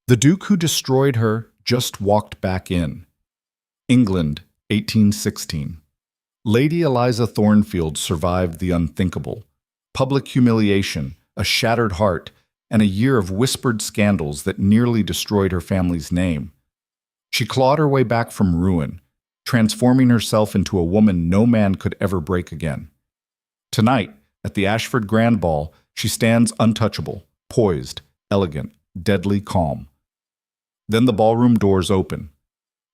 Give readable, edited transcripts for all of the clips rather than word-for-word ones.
The Duke who destroyed her just walked back in. England, 1816. Lady Eliza Thornfield survived the unthinkable. Public humiliation, a shattered heart, and a year of whispered scandals that nearly destroyed her family's name. She clawed her way back from ruin, transforming herself into a woman no man could ever break again. Tonight, at the Ashford Grand Ball, she stands untouchable, poised, elegant, deadly calm. Then the ballroom doors open.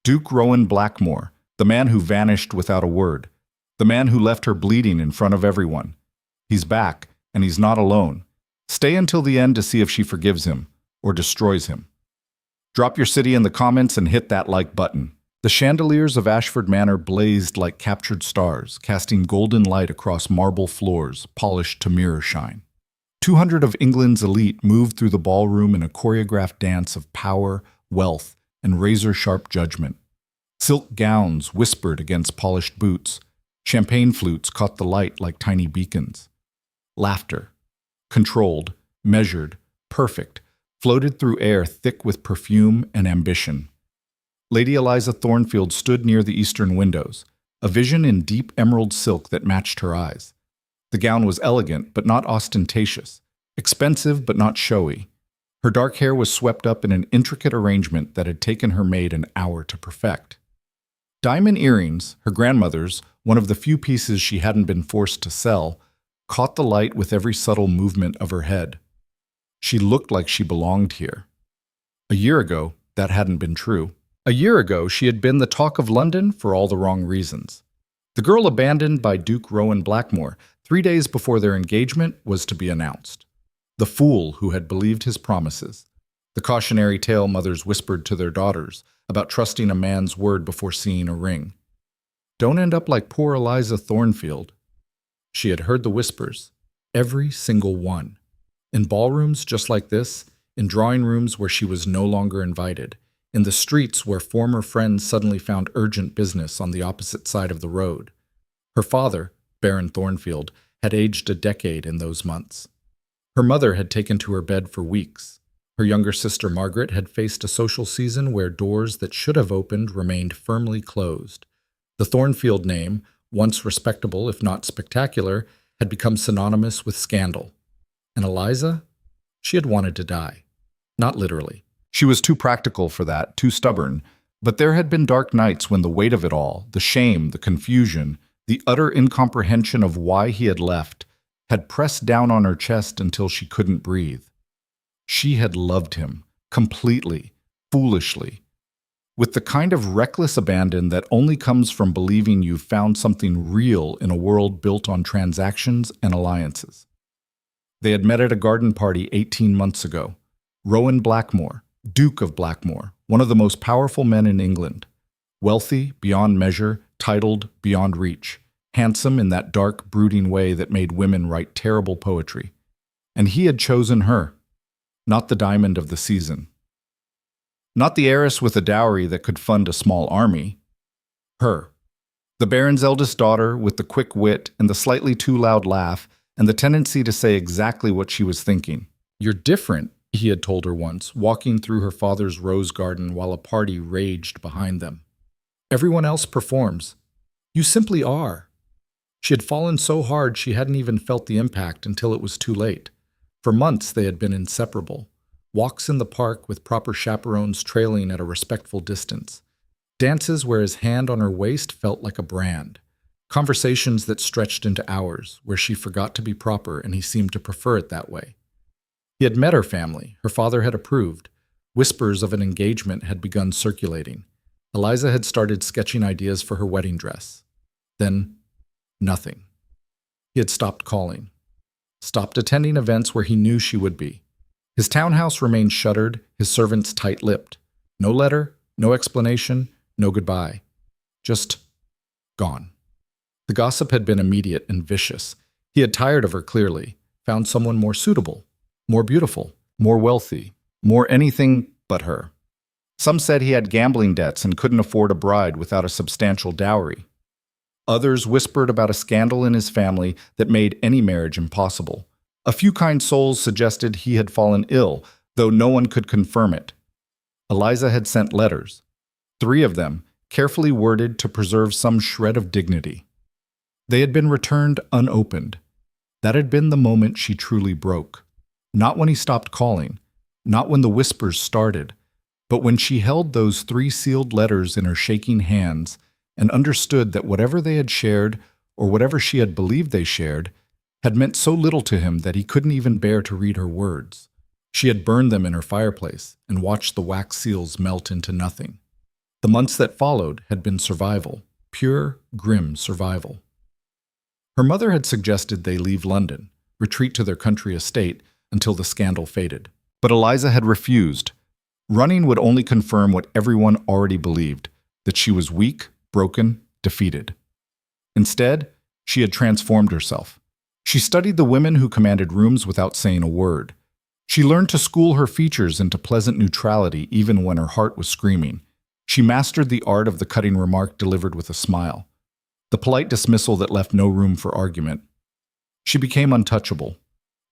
Duke Rowan Blackmore, the man who vanished without a word, the man who left her bleeding in front of everyone. He's back, and he's not alone. Stay until the end to see if she forgives him, or destroys him. Drop your city in the comments and hit that like button. The chandeliers of Ashford Manor blazed like captured stars, casting golden light across marble floors, polished to mirror shine. 200 of England's elite moved through the ballroom in a choreographed dance of power, wealth, and razor-sharp judgment. Silk gowns whispered against polished boots. Champagne flutes caught the light like tiny beacons. Laughter, controlled, measured, perfect, floated through air thick with perfume and ambition. Lady Eliza Thornfield stood near the eastern windows, a vision in deep emerald silk that matched her eyes. The gown was elegant but not ostentatious, expensive but not showy. Her dark hair was swept up in an intricate arrangement that had taken her maid an hour to perfect. Diamond earrings, her grandmother's, one of the few pieces she hadn't been forced to sell, caught the light with every subtle movement of her head. She looked like she belonged here. A year ago, that hadn't been true. A year ago, she had been the talk of London for all the wrong reasons. The girl abandoned by Duke Rowan Blackmore 3 days before their engagement was to be announced. The fool who had believed his promises. The cautionary tale mothers whispered to their daughters about trusting a man's word before seeing a ring. Don't end up like poor Eliza Thornfield. She had heard the whispers, every single one. In ballrooms just like this, in drawing rooms where she was no longer invited, in the streets where former friends suddenly found urgent business on the opposite side of the road. Her father, Baron Thornfield, had aged a decade in those months. Her mother had taken to her bed for weeks. Her younger sister Margaret had faced a social season where doors that should have opened remained firmly closed. The Thornfield name, once respectable if not spectacular, had become synonymous with scandal. And Eliza? She had wanted to die. Not literally. She was too practical for that, too stubborn. But there had been dark nights when the weight of it all, the shame, the confusion, the utter incomprehension of why he had left, had pressed down on her chest until she couldn't breathe. She had loved him, completely, foolishly, with the kind of reckless abandon that only comes from believing you've found something real in a world built on transactions and alliances. They had met at a garden party 18 months ago. Rowan Blackmore, Duke of Blackmore, one of the most powerful men in England. Wealthy beyond measure, titled beyond reach, handsome in that dark, brooding way that made women write terrible poetry. And he had chosen her, not the diamond of the season. Not the heiress with a dowry that could fund a small army. Her. The Baron's eldest daughter with the quick wit and the slightly too loud laugh and the tendency to say exactly what she was thinking. You're different, he had told her once, walking through her father's rose garden while a party raged behind them. Everyone else performs. You simply are. She had fallen so hard she hadn't even felt the impact until it was too late. For months they had been inseparable. Walks in the park with proper chaperones trailing at a respectful distance. Dances where his hand on her waist felt like a brand. Conversations that stretched into hours, where she forgot to be proper and he seemed to prefer it that way. He had met her family. Her father had approved. Whispers of an engagement had begun circulating. Eliza had started sketching ideas for her wedding dress. Then, nothing. He had stopped calling. Stopped attending events where he knew she would be. His townhouse remained shuttered, his servants tight-lipped. No letter, no explanation, no goodbye. Just gone. The gossip had been immediate and vicious. He had tired of her clearly, found someone more suitable, more beautiful, more wealthy, more anything but her. Some said he had gambling debts and couldn't afford a bride without a substantial dowry. Others whispered about a scandal in his family that made any marriage impossible. A few kind souls suggested he had fallen ill, though no one could confirm it. Eliza had sent letters, 3 of them, carefully worded to preserve some shred of dignity. They had been returned unopened. That had been the moment she truly broke. Not when he stopped calling, not when the whispers started, but when she held those 3 sealed letters in her shaking hands and understood that whatever they had shared, or whatever she had believed they shared, had meant so little to him that he couldn't even bear to read her words. She had burned them in her fireplace and watched the wax seals melt into nothing. The months that followed had been survival, pure, grim survival. Her mother had suggested they leave London, retreat to their country estate until the scandal faded. But Eliza had refused. Running would only confirm what everyone already believed, that she was weak, broken, defeated. Instead, she had transformed herself. She studied the women who commanded rooms without saying a word. She learned to school her features into pleasant neutrality even when her heart was screaming. She mastered the art of the cutting remark delivered with a smile, the polite dismissal that left no room for argument. She became untouchable,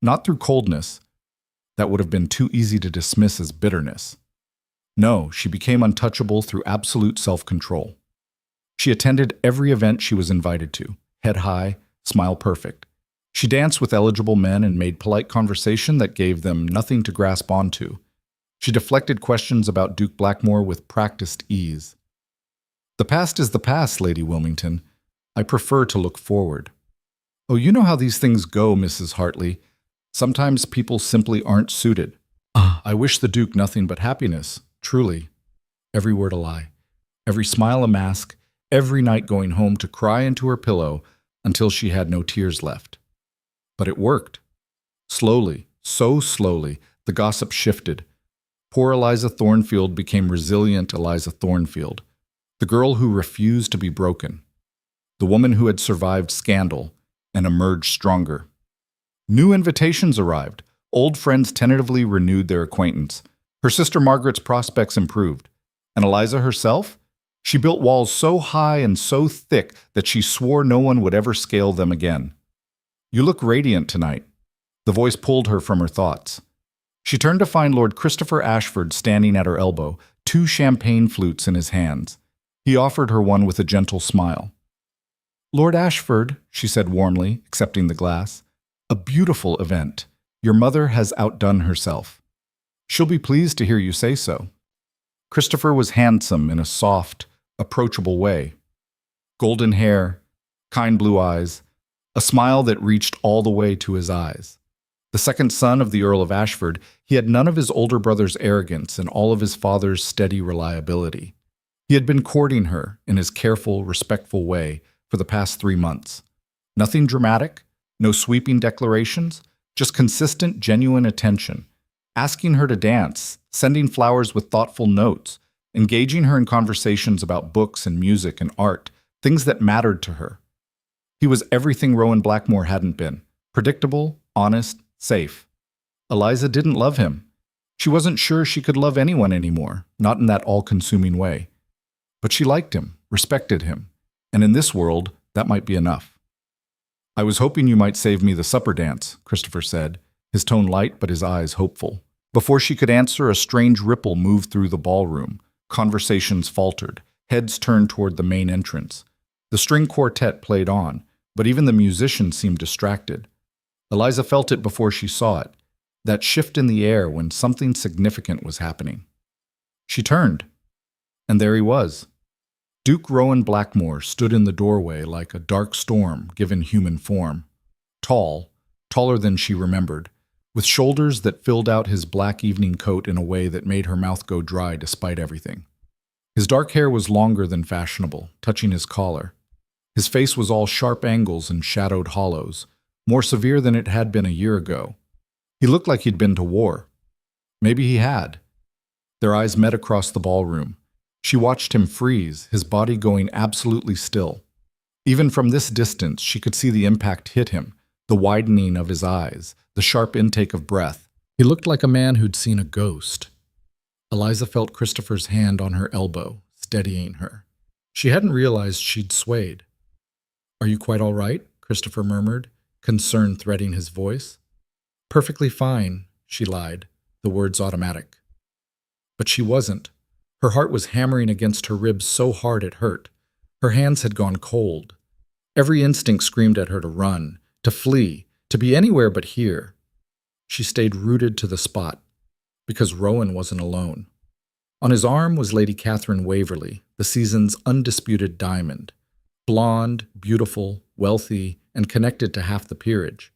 not through coldness, that would have been too easy to dismiss as bitterness. No, she became untouchable through absolute self-control. She attended every event she was invited to, head high, smile perfect. She danced with eligible men and made polite conversation that gave them nothing to grasp onto. She deflected questions about Duke Blackmore with practiced ease. The past is the past, Lady Wilmington. I prefer to look forward. Oh, you know how these things go, Mrs. Hartley. Sometimes people simply aren't suited. I wish the Duke nothing but happiness, truly. Every word a lie, every smile a mask, every night going home to cry into her pillow until she had no tears left. But it worked. Slowly, so slowly, the gossip shifted. Poor Eliza Thornfield became resilient Eliza Thornfield, the girl who refused to be broken, the woman who had survived scandal and emerged stronger. New invitations arrived. Old friends tentatively renewed their acquaintance. Her sister Margaret's prospects improved. And Eliza herself? She built walls so high and so thick that she swore no one would ever scale them again. You look radiant tonight. The voice pulled her from her thoughts. She turned to find Lord Christopher Ashford standing at her elbow, 2 champagne flutes in his hands. He offered her one with a gentle smile. Lord Ashford, she said warmly, accepting the glass, a beautiful event. Your mother has outdone herself. She'll be pleased to hear you say so. Christopher was handsome in a soft, approachable way. Golden hair, kind blue eyes, a smile that reached all the way to his eyes. The second son of the Earl of Ashford, he had none of his older brother's arrogance and all of his father's steady reliability. He had been courting her in his careful, respectful way for the past 3 months. Nothing dramatic, no sweeping declarations, just consistent, genuine attention, asking her to dance, sending flowers with thoughtful notes, engaging her in conversations about books and music and art, things that mattered to her. He was everything Rowan Blackmore hadn't been, predictable, honest, safe. Eliza didn't love him. She wasn't sure she could love anyone anymore, not in that all-consuming way. But she liked him, respected him, and in this world, that might be enough. I was hoping you might save me the supper dance, Christopher said, his tone light but his eyes hopeful. Before she could answer, a strange ripple moved through the ballroom. Conversations faltered, heads turned toward the main entrance. The string quartet played on, but even the musicians seemed distracted. Eliza felt it before she saw it, that shift in the air when something significant was happening. She turned, and there he was. Duke Rowan Blackmore stood in the doorway like a dark storm given human form. Tall, taller than she remembered, with shoulders that filled out his black evening coat in a way that made her mouth go dry despite everything. His dark hair was longer than fashionable, touching his collar. His face was all sharp angles and shadowed hollows, more severe than it had been a year ago. He looked like he'd been to war. Maybe he had. Their eyes met across the ballroom. She watched him freeze, his body going absolutely still. Even from this distance, she could see the impact hit him, the widening of his eyes, the sharp intake of breath. He looked like a man who'd seen a ghost. Eliza felt Christopher's hand on her elbow, steadying her. She hadn't realized she'd swayed. Are you quite all right? Christopher murmured, concern threading his voice. Perfectly fine, she lied, the words automatic. But she wasn't. Her heart was hammering against her ribs so hard it hurt. Her hands had gone cold. Every instinct screamed at her to run, to flee, to be anywhere but here. She stayed rooted to the spot, because Rowan wasn't alone. On his arm was Lady Catherine Waverley, the season's undisputed diamond. Blonde, beautiful, wealthy, and connected to half the peerage.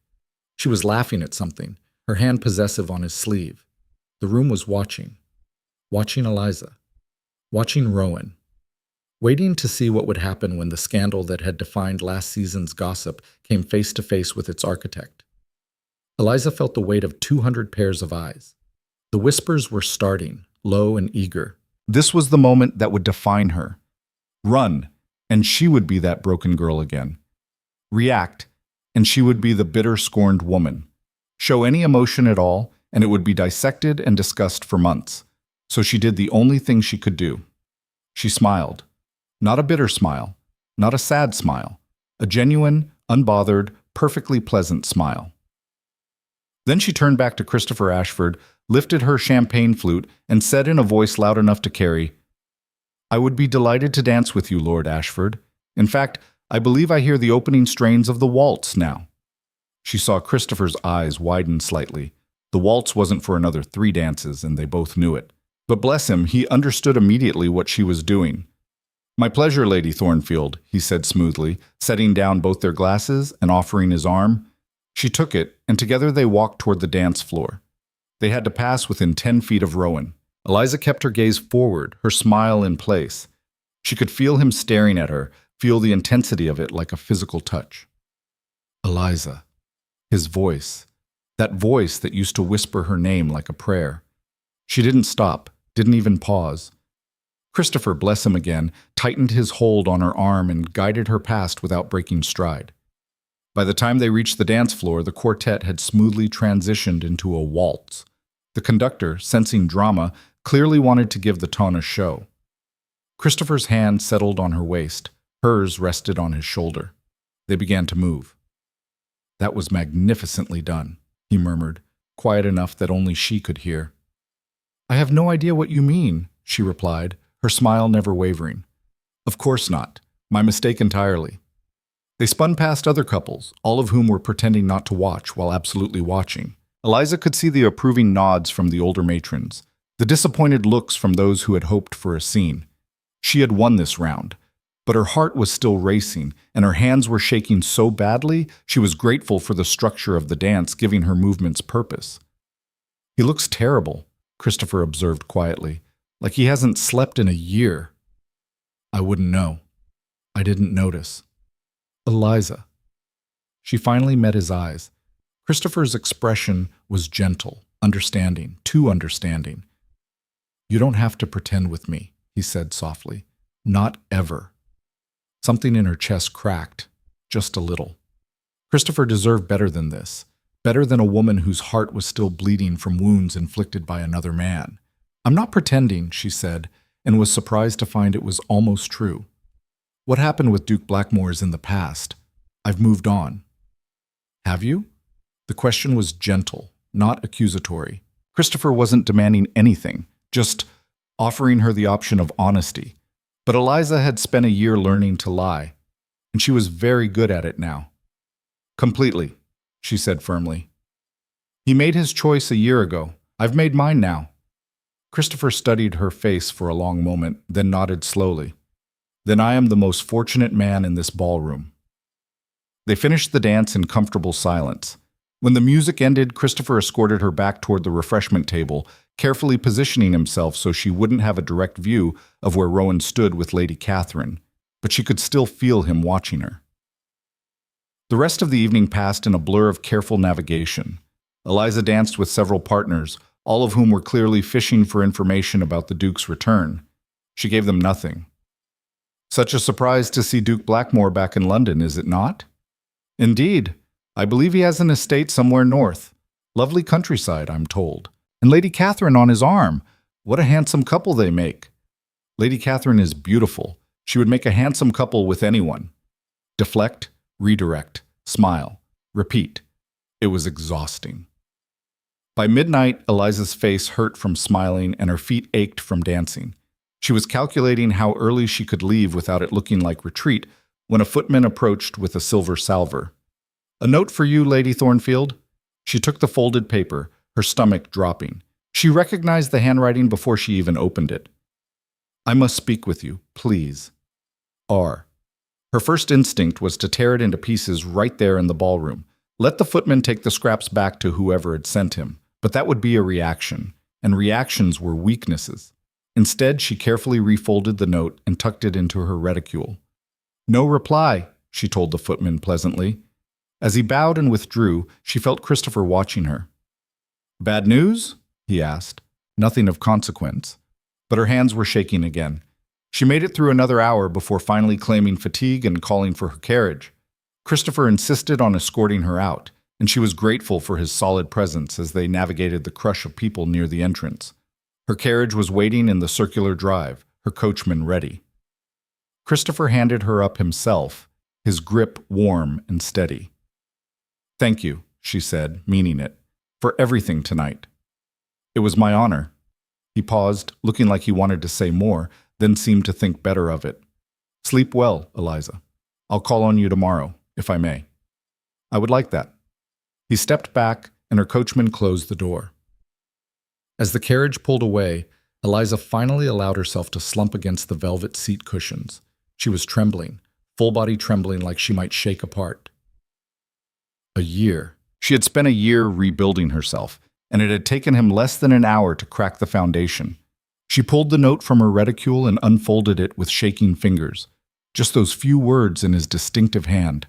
She was laughing at something, her hand possessive on his sleeve. The room was watching. Watching Eliza. Watching Rowan. Waiting to see what would happen when the scandal that had defined last season's gossip came face to face with its architect. Eliza felt the weight of 200 pairs of eyes. The whispers were starting, low and eager. This was the moment that would define her. Run, and she would be that broken girl again. React, and she would be the bitter, scorned woman. Show any emotion at all, and it would be dissected and discussed for months. So she did the only thing she could do. She smiled. Not a bitter smile, not a sad smile. A genuine, unbothered, perfectly pleasant smile. Then she turned back to Christopher Ashford, lifted her champagne flute, and said in a voice loud enough to carry, "I would be delighted to dance with you, Lord Ashford. In fact, I believe I hear the opening strains of the waltz now." She saw Christopher's eyes widen slightly. The waltz wasn't for another 3 dances, and they both knew it. But bless him, he understood immediately what she was doing. "My pleasure, Lady Thornfield," he said smoothly, setting down both their glasses and offering his arm. She took it, and together they walked toward the dance floor. They had to pass within 10 feet of Rowan. Eliza kept her gaze forward, her smile in place. She could feel him staring at her, feel the intensity of it like a physical touch. Eliza. His voice. That voice that used to whisper her name like a prayer. She didn't stop, didn't even pause. Christopher, bless him again, tightened his hold on her arm and guided her past without breaking stride. By the time they reached the dance floor, the quartet had smoothly transitioned into a waltz. The conductor, sensing drama, clearly wanted to give the tone a show. Christopher's hand settled on her waist. Hers rested on his shoulder. They began to move. "That was magnificently done," he murmured, quiet enough that only she could hear. "I have no idea what you mean," she replied, her smile never wavering. "Of course not. My mistake entirely." They spun past other couples, all of whom were pretending not to watch while absolutely watching. Eliza could see the approving nods from the older matrons, the disappointed looks from those who had hoped for a scene. She had won this round, but her heart was still racing, and her hands were shaking so badly she was grateful for the structure of the dance giving her movements purpose. "He looks terrible," Christopher observed quietly, "like he hasn't slept in a year." "I wouldn't know. I didn't notice." "Eliza." She finally met his eyes. Christopher's expression was gentle, understanding, too understanding. "You don't have to pretend with me," he said softly. "Not ever." Something in her chest cracked, just a little. Christopher deserved better than this, better than a woman whose heart was still bleeding from wounds inflicted by another man. "I'm not pretending," she said, and was surprised to find it was almost true. "What happened with Duke Blackmore is in the past. I've moved on." "Have you?" The question was gentle, not accusatory. Christopher wasn't demanding anything, just offering her the option of honesty. But Eliza had spent a year learning to lie, and she was very good at it now. "Completely," she said firmly. "He made his choice a year ago. I've made mine now." Christopher studied her face for a long moment, then nodded slowly. "Then I am the most fortunate man in this ballroom." They finished the dance in comfortable silence. When the music ended, Christopher escorted her back toward the refreshment table, carefully positioning himself so she wouldn't have a direct view of where Rowan stood with Lady Catherine, but she could still feel him watching her. The rest of the evening passed in a blur of careful navigation. Eliza danced with several partners, all of whom were clearly fishing for information about the Duke's return. She gave them nothing. "Such a surprise to see Duke Blackmore back in London, is it not?" "Indeed. I believe he has an estate somewhere north. Lovely countryside, I'm told. And Lady Catherine on his arm. What a handsome couple they make." "Lady Catherine is beautiful. She would make a handsome couple with anyone." Deflect, redirect, smile, repeat. It was exhausting. By midnight, Eliza's face hurt from smiling and her feet ached from dancing. She was calculating how early she could leave without it looking like retreat when a footman approached with a silver salver. "A note for you, Lady Thornfield." She took the folded paper, her stomach dropping. She recognized the handwriting before she even opened it. "I must speak with you, please. R." Her first instinct was to tear it into pieces right there in the ballroom. Let the footman take the scraps back to whoever had sent him. But that would be a reaction, and reactions were weaknesses. Instead, she carefully refolded the note and tucked it into her reticule. "No reply," she told the footman pleasantly. As he bowed and withdrew, she felt Christopher watching her. "Bad news?" he asked. Nothing of consequence. But her hands were shaking again. She made it through another hour before finally claiming fatigue and calling for her carriage. Christopher insisted on escorting her out, and she was grateful for his solid presence as they navigated the crush of people near the entrance. Her carriage was waiting in the circular drive, her coachman ready. Christopher handed her up himself, his grip warm and steady. "Thank you," she said, meaning it, "for everything tonight." "It was my honor." He paused, looking like he wanted to say more, then seemed to think better of it. "Sleep well, Eliza. I'll call on you tomorrow, if I may." "I would like that." He stepped back, and her coachman closed the door. As the carriage pulled away, Eliza finally allowed herself to slump against the velvet seat cushions. She was trembling, full body trembling like she might shake apart. A year. She had spent a year rebuilding herself, and it had taken him less than an hour to crack the foundation. She pulled the note from her reticule and unfolded it with shaking fingers. Just those few words in his distinctive hand.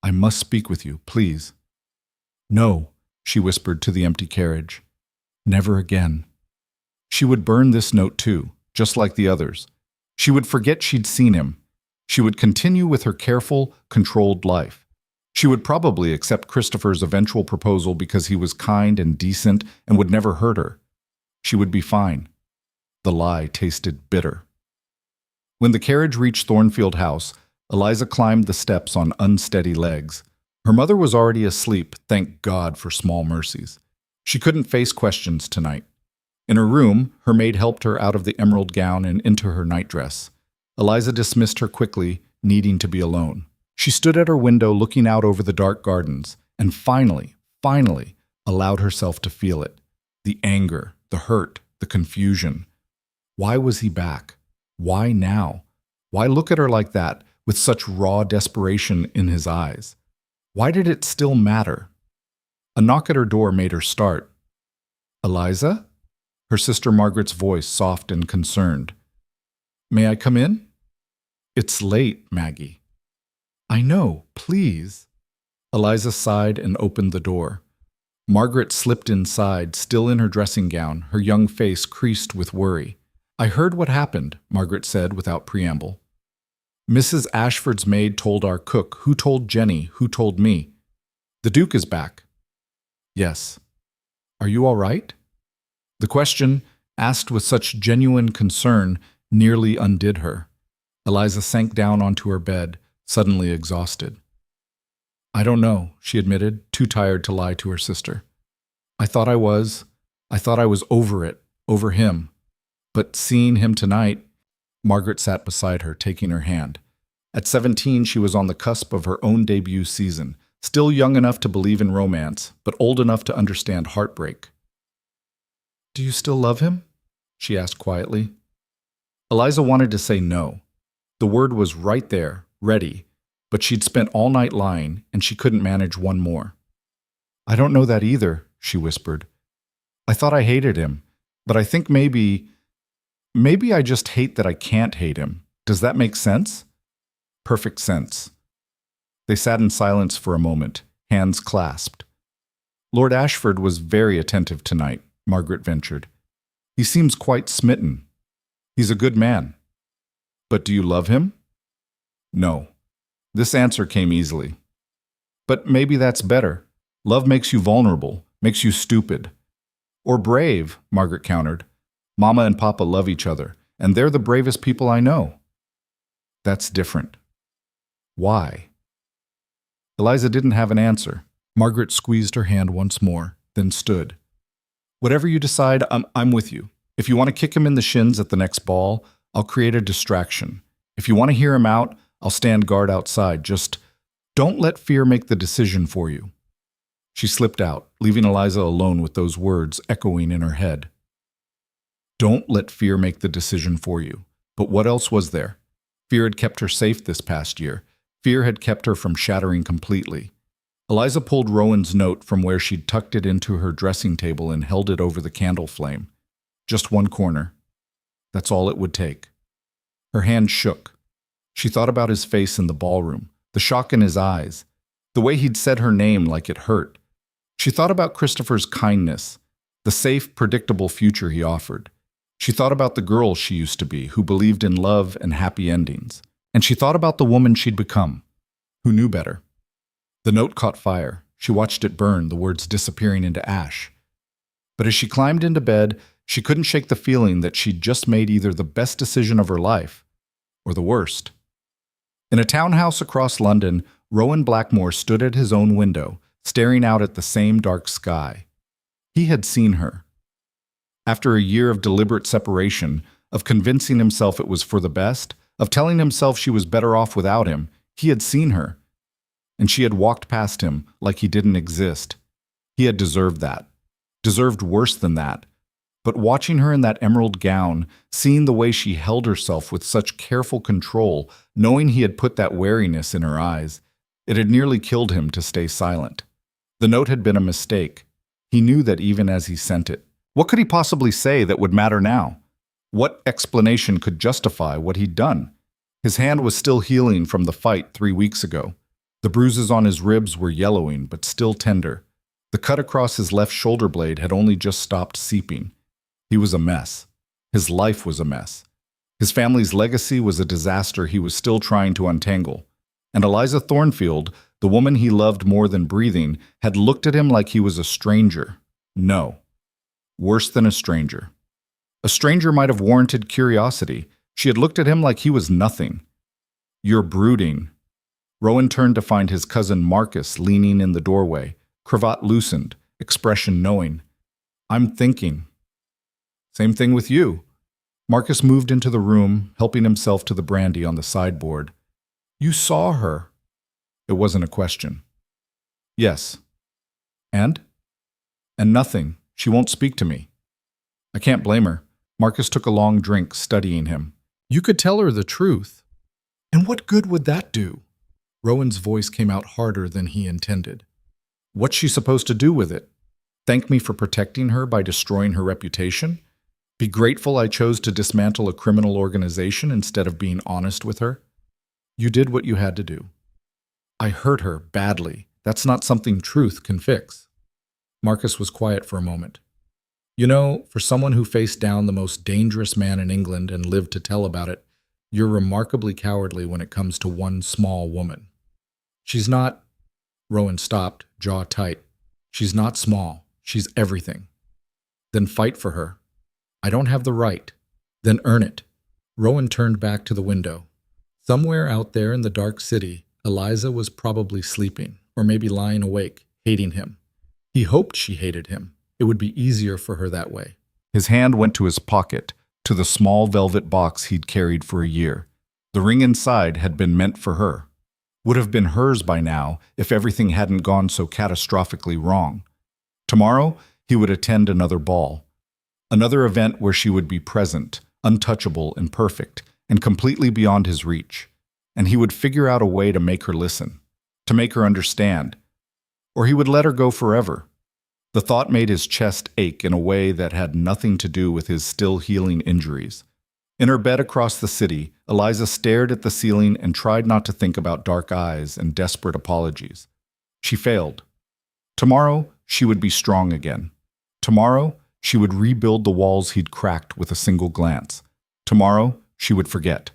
"I must speak with you, please." "No," she whispered to the empty carriage. "Never again." She would burn this note too, just like the others. She would forget she'd seen him. She would continue with her careful, controlled life. She would probably accept Christopher's eventual proposal because he was kind and decent and would never hurt her. She would be fine. The lie tasted bitter. When the carriage reached Thornfield House, Eliza climbed the steps on unsteady legs. Her mother was already asleep, thank God for small mercies. She couldn't face questions tonight. In her room, her maid helped her out of the emerald gown and into her nightdress. Eliza dismissed her quickly, needing to be alone. She stood at her window looking out over the dark gardens, and finally, allowed herself to feel it. The anger, the hurt, the confusion. Why was he back? Why now? Why look at her like that, with such raw desperation in his eyes? Why did it still matter? A knock at her door made her start. "Eliza?" Her sister Margaret's voice, soft and concerned. "May I come in?" "It's late, Maggie." "I know, please." Eliza sighed and opened the door. Margaret slipped inside, still in her dressing gown, her young face creased with worry. "I heard what happened," Margaret said without preamble. "Mrs. Ashford's maid told our cook, who told Jenny, who told me. The Duke is back." "Yes." "Are you all right?" The question, asked with such genuine concern, nearly undid her. Eliza sank down onto her bed, suddenly exhausted. "I don't know," she admitted, too tired to lie to her sister. I thought I was over it, over him. But seeing him tonight..." Margaret sat beside her, taking her hand. At 17, she was on the cusp of her own debut season, still young enough to believe in romance, but old enough to understand heartbreak. "Do you still love him?" she asked quietly. Eliza wanted to say no. The word was right there, ready, but she'd spent all night lying, and she couldn't manage one more. "I don't know that either," she whispered. "I thought I hated him, but I think maybe I just hate that I can't hate him. Does that make sense?" "Perfect sense." They sat in silence for a moment, hands clasped. "Lord Ashford was very attentive tonight," Margaret ventured. "He seems quite smitten. He's a good man." "But do you love him?" "No." This answer came easily. "But maybe that's better. Love makes you vulnerable, makes you stupid." "Or brave," Margaret countered. "Mama and Papa love each other, and they're the bravest people I know." "That's different." "Why?" Eliza didn't have an answer. Margaret squeezed her hand once more, then stood. Whatever you decide, I'm with you. If you want to kick him in the shins at the next ball, I'll create a distraction. If you want to hear him out, I'll stand guard outside. Just don't let fear make the decision for you." She slipped out, leaving Eliza alone with those words echoing in her head. Don't let fear make the decision for you. But what else was there? Fear had kept her safe this past year. Fear had kept her from shattering completely. Eliza pulled Rowan's note from where she'd tucked it into her dressing table and held it over the candle flame. Just one corner. That's all it would take. Her hand shook. She thought about his face in the ballroom, the shock in his eyes, the way he'd said her name like it hurt. She thought about Christopher's kindness, the safe, predictable future he offered. She thought about the girl she used to be, who believed in love and happy endings. And she thought about the woman she'd become, who knew better. The note caught fire. She watched it burn, the words disappearing into ash. But as she climbed into bed, she couldn't shake the feeling that she'd just made either the best decision of her life or the worst. In a townhouse across London, Rowan Blackmore stood at his own window, staring out at the same dark sky. He had seen her. After a year of deliberate separation, of convincing himself it was for the best, of telling himself she was better off without him, he had seen her. And she had walked past him like he didn't exist. He had deserved that. Deserved worse than that. But watching her in that emerald gown, seeing the way she held herself with such careful control, knowing he had put that wariness in her eyes, it had nearly killed him to stay silent. The note had been a mistake. He knew that even as he sent it. What could he possibly say that would matter now? What explanation could justify what he'd done? His hand was still healing from the fight 3 weeks ago. The bruises on his ribs were yellowing, but still tender. The cut across his left shoulder blade had only just stopped seeping. He was a mess. His life was a mess. His family's legacy was a disaster he was still trying to untangle. And Eliza Thornfield, the woman he loved more than breathing, had looked at him like he was a stranger. No. Worse than a stranger. A stranger might have warranted curiosity. She had looked at him like he was nothing. "You're brooding." Rowan turned to find his cousin Marcus leaning in the doorway, cravat loosened, expression knowing. "I'm thinking." "Same thing with you." Marcus moved into the room, helping himself to the brandy on the sideboard. "You saw her." It wasn't a question. "Yes." "And?" "And nothing. She won't speak to me." "I can't blame her." Marcus took a long drink, studying him. "You could tell her the truth." "And what good would that do?" Rowan's voice came out harder than he intended. "What's she supposed to do with it? Thank me for protecting her by destroying her reputation? Be grateful I chose to dismantle a criminal organization instead of being honest with her? You did what you had to do." "I hurt her badly. That's not something truth can fix." Marcus was quiet for a moment. "You know, for someone who faced down the most dangerous man in England and lived to tell about it, you're remarkably cowardly when it comes to one small woman." "She's not—" Rowan stopped, jaw tight. "She's not small. She's everything." "Then fight for her." "I don't have the right." "Then earn it." Rowan turned back to the window. Somewhere out there in the dark city, Eliza was probably sleeping, or maybe lying awake, hating him. He hoped she hated him. It would be easier for her that way. His hand went to his pocket, to the small velvet box he'd carried for a year. The ring inside had been meant for her. Would have been hers by now if everything hadn't gone so catastrophically wrong. Tomorrow, he would attend another ball. Another event where she would be present, untouchable and perfect, and completely beyond his reach. And he would figure out a way to make her listen, to make her understand. Or he would let her go forever. The thought made his chest ache in a way that had nothing to do with his still healing injuries. In her bed across the city, Eliza stared at the ceiling and tried not to think about dark eyes and desperate apologies. She failed. Tomorrow, she would be strong again. Tomorrow, she would rebuild the walls he'd cracked with a single glance. Tomorrow, she would forget.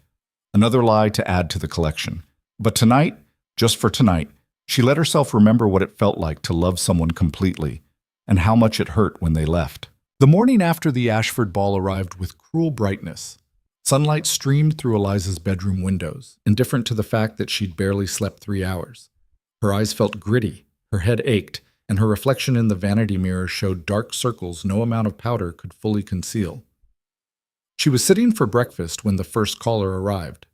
Another lie to add to the collection. But tonight, just for tonight, she let herself remember what it felt like to love someone completely, and how much it hurt when they left. The morning after the Ashford ball arrived with cruel brightness. Sunlight streamed through Eliza's bedroom windows, indifferent to the fact that she'd barely slept 3 hours. Her eyes felt gritty, her head ached, and her reflection in the vanity mirror showed dark circles no amount of powder could fully conceal. She was sitting for breakfast when the first caller arrived.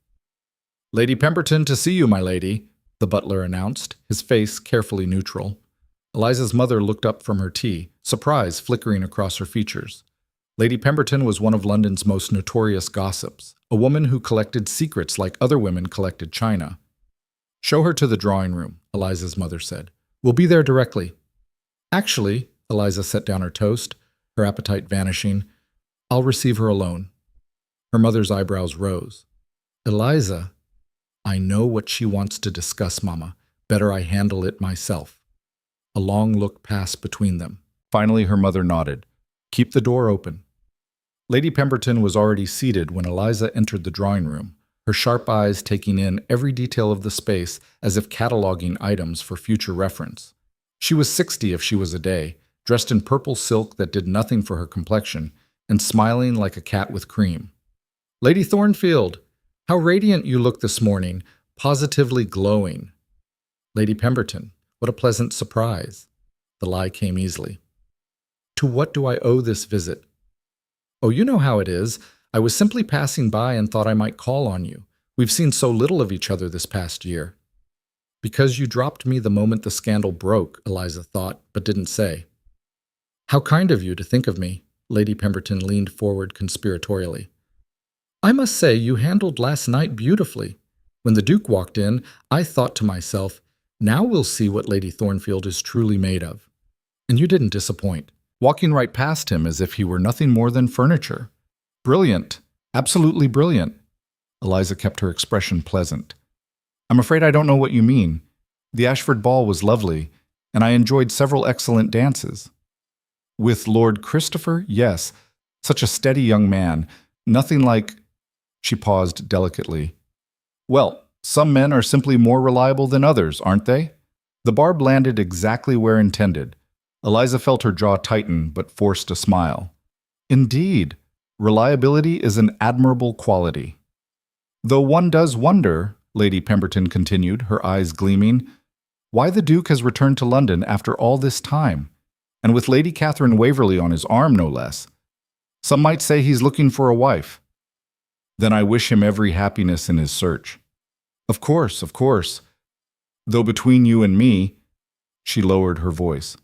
"Lady Pemberton to see you, my lady," the butler announced, his face carefully neutral. Eliza's mother looked up from her tea, surprise flickering across her features. Lady Pemberton was one of London's most notorious gossips, a woman who collected secrets like other women collected china. "Show her to the drawing room," Eliza's mother said. "We'll be there directly." "Actually," Eliza set down her toast, her appetite vanishing, "I'll receive her alone." Her mother's eyebrows rose. "Eliza, I know what she wants to discuss, Mama. Better I handle it myself." A long look passed between them. Finally, her mother nodded. "Keep the door open." Lady Pemberton was already seated when Eliza entered the drawing room, her sharp eyes taking in every detail of the space as if cataloging items for future reference. She was 60 if she was a day, dressed in purple silk that did nothing for her complexion, and smiling like a cat with cream. "Lady Thornfield, how radiant you look this morning, positively glowing." "Lady Pemberton, what a pleasant surprise." The lie came easily. "To what do I owe this visit?" "Oh, you know how it is. I was simply passing by and thought I might call on you. We've seen so little of each other this past year." "Because you dropped me the moment the scandal broke," Eliza thought, but didn't say. "How kind of you to think of me," Lady Pemberton leaned forward conspiratorially. "I must say you handled last night beautifully. When the Duke walked in, I thought to myself, now we'll see what Lady Thornfield is truly made of. And you didn't disappoint, walking right past him as if he were nothing more than furniture. Brilliant, absolutely brilliant." Eliza kept her expression pleasant. "I'm afraid I don't know what you mean. The Ashford ball was lovely, and I enjoyed several excellent dances." "With Lord Christopher, yes. Such a steady young man. Nothing like—" She paused delicately. "Well, some men are simply more reliable than others, aren't they?" The barb landed exactly where intended. Eliza felt her jaw tighten, but forced a smile. "Indeed, reliability is an admirable quality." "Though one does wonder," Lady Pemberton continued, her eyes gleaming, "why the Duke has returned to London after all this time, and with Lady Catherine Waverley on his arm, no less. Some might say he's looking for a wife." "Then I wish him every happiness in his search." Of course. Though between you and me," she lowered her voice,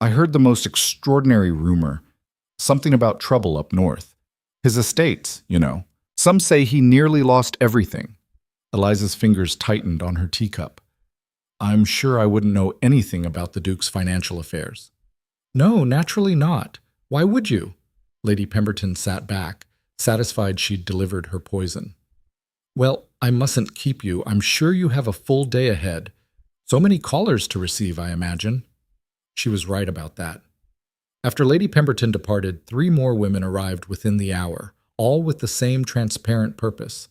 "I heard the most extraordinary rumor, something about trouble up north. His estates, you know. Some say he nearly lost everything." Eliza's fingers tightened on her teacup. "I'm sure I wouldn't know anything about the Duke's financial affairs." "No, naturally not. Why would you?" Lady Pemberton sat back, satisfied she'd delivered her poison. "Well, I mustn't keep you. I'm sure you have a full day ahead. So many callers to receive, I imagine." She was right about that. After Lady Pemberton departed, 3 more women arrived within the hour, all with the same transparent purpose.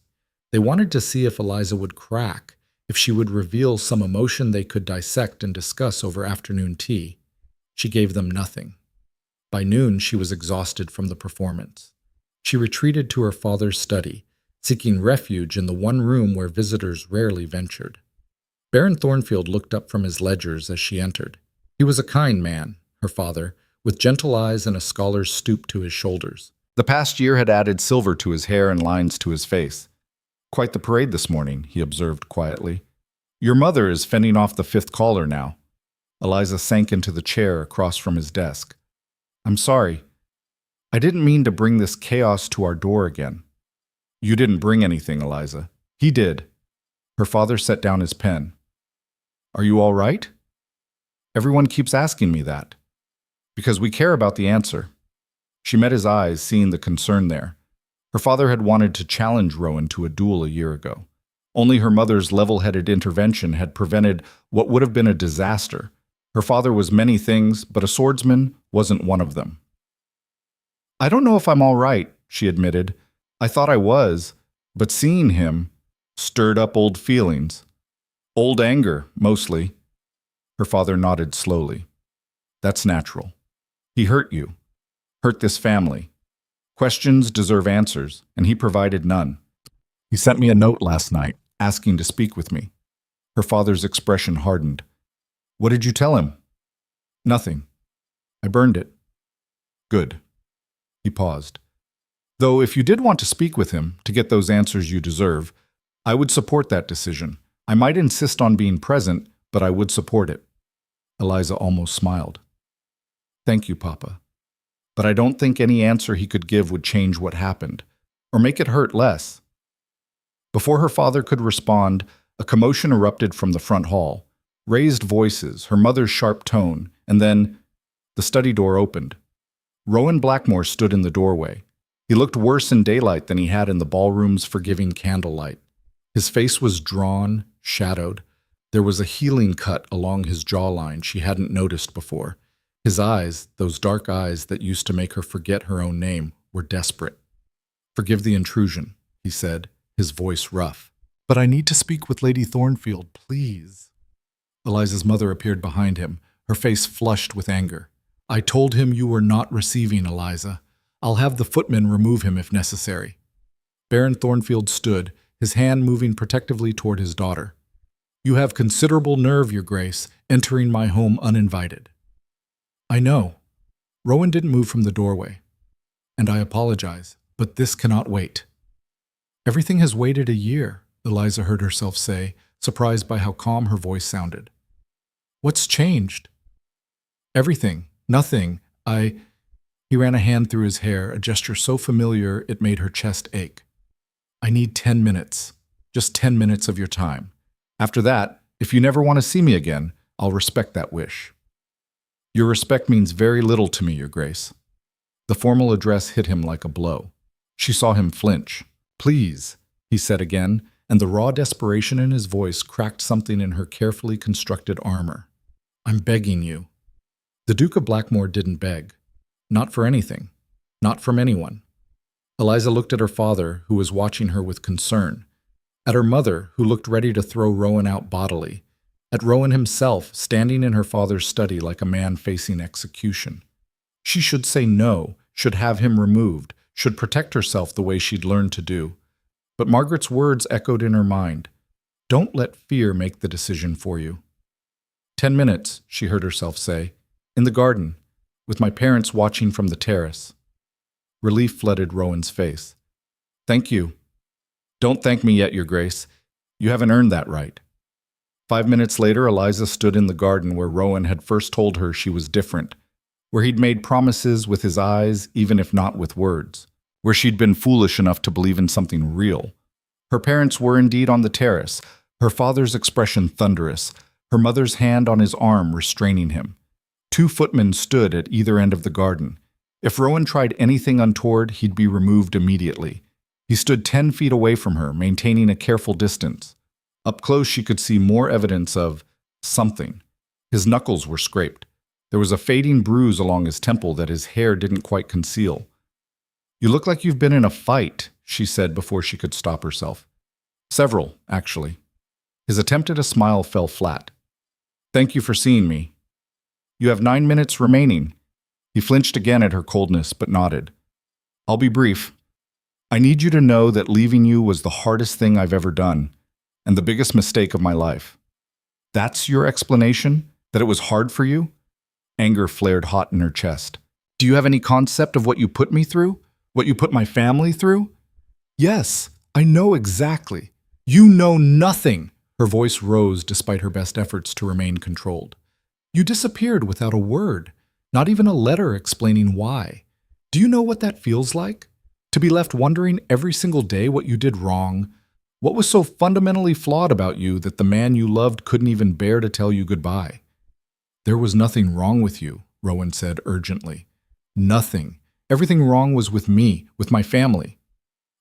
They wanted to see if Eliza would crack, if she would reveal some emotion they could dissect and discuss over afternoon tea. She gave them nothing. By noon, she was exhausted from the performance. She retreated to her father's study, seeking refuge in the one room where visitors rarely ventured. Baron Thornfield looked up from his ledgers as she entered. He was a kind man, her father, with gentle eyes and a scholar's stoop to his shoulders. The past year had added silver to his hair and lines to his face. "Quite the parade this morning," he observed quietly. "Your mother is fending off the 5th caller now." Eliza sank into the chair across from his desk. "I'm sorry. I didn't mean to bring this chaos to our door again." "You didn't bring anything, Eliza. He did." Her father set down his pen. "Are you all right?" "Everyone keeps asking me that." "Because we care about the answer." She met his eyes, seeing the concern there. Her father had wanted to challenge Rowan to a duel a year ago. Only her mother's level-headed intervention had prevented what would have been a disaster. Her father was many things, but a swordsman wasn't one of them. "I don't know if I'm all right," she admitted. "I thought I was, but seeing him stirred up old feelings. Old anger, mostly." Her father nodded slowly. "That's natural. He hurt you. Hurt this family. Questions deserve answers, and he provided none. He sent me a note last night, asking to speak with me." Her father's expression hardened. "What did you tell him?" Nothing. I burned it. Good. He paused. Though if you did want to speak with him to get those answers you deserve, I would support that decision. I might insist on being present, but I would support it. Eliza almost smiled. Thank you, Papa. But I don't think any answer he could give would change what happened, or make it hurt less. Before her father could respond, a commotion erupted from the front hall. Raised voices, her mother's sharp tone, and then the study door opened. Rowan Blackmore stood in the doorway. He looked worse in daylight than he had in the ballroom's forgiving candlelight. His face was drawn, shadowed. There was a healing cut along his jawline she hadn't noticed before. His eyes, those dark eyes that used to make her forget her own name, were desperate. "Forgive the intrusion," he said, his voice rough. "But I need to speak with Lady Thornfield, please." Eliza's mother appeared behind him, her face flushed with anger. "I told him you were not receiving, Eliza. I'll have the footman remove him if necessary." Baron Thornfield stood, his hand moving protectively toward his daughter. "You have considerable nerve, Your Grace, entering my home uninvited." "I know." Rowan didn't move from the doorway. "And I apologize, but this cannot wait." "Everything has waited a year," Eliza heard herself say, surprised by how calm her voice sounded. "What's changed?" "Everything. Nothing. He ran a hand through his hair, a gesture so familiar it made her chest ache. "I need 10 minutes. Just 10 minutes of your time. After that, if you never want to see me again, I'll respect that wish." "Your respect means very little to me, Your Grace." The formal address hit him like a blow. She saw him flinch. "Please," he said again, and the raw desperation in his voice cracked something in her carefully constructed armor. "I'm begging you." The Duke of Blackmore didn't beg. Not for anything. Not from anyone. Eliza looked at her father, who was watching her with concern. At her mother, who looked ready to throw Rowan out bodily. At Rowan himself, standing in her father's study like a man facing execution. She should say no, should have him removed, should protect herself the way she'd learned to do. But Margaret's words echoed in her mind. "Don't let fear make the decision for you." 10 minutes, she heard herself say, in the garden, with my parents watching from the terrace. Relief flooded Rowan's face. "Thank you." "Don't thank me yet, Your Grace. You haven't earned that right." 5 minutes later, Eliza stood in the garden where Rowan had first told her she was different, where he'd made promises with his eyes, even if not with words, where she'd been foolish enough to believe in something real. Her parents were indeed on the terrace, her father's expression thunderous, her mother's hand on his arm restraining him. 2 footmen stood at either end of the garden. If Rowan tried anything untoward, he'd be removed immediately. He stood 10 feet away from her, maintaining a careful distance. Up close, she could see more evidence of something. His knuckles were scraped. There was a fading bruise along his temple that his hair didn't quite conceal. "You look like you've been in a fight," she said before she could stop herself. "Several, actually." His attempt at a smile fell flat. "Thank you for seeing me." "You have 9 minutes remaining." He flinched again at her coldness, but nodded. "I'll be brief. I need you to know that leaving you was the hardest thing I've ever done, and the biggest mistake of my life." "That's your explanation? That it was hard for you?" Anger flared hot in her chest. "Do you have any concept of what you put me through? What you put my family through?" "Yes, I know exactly." "You know nothing!" Her voice rose despite her best efforts to remain controlled. "You disappeared without a word, not even a letter explaining why. Do you know what that feels like? To be left wondering every single day what you did wrong, what was so fundamentally flawed about you that the man you loved couldn't even bear to tell you goodbye." "There was nothing wrong with you," Rowan said urgently. "Nothing. Everything wrong was with me, with my family."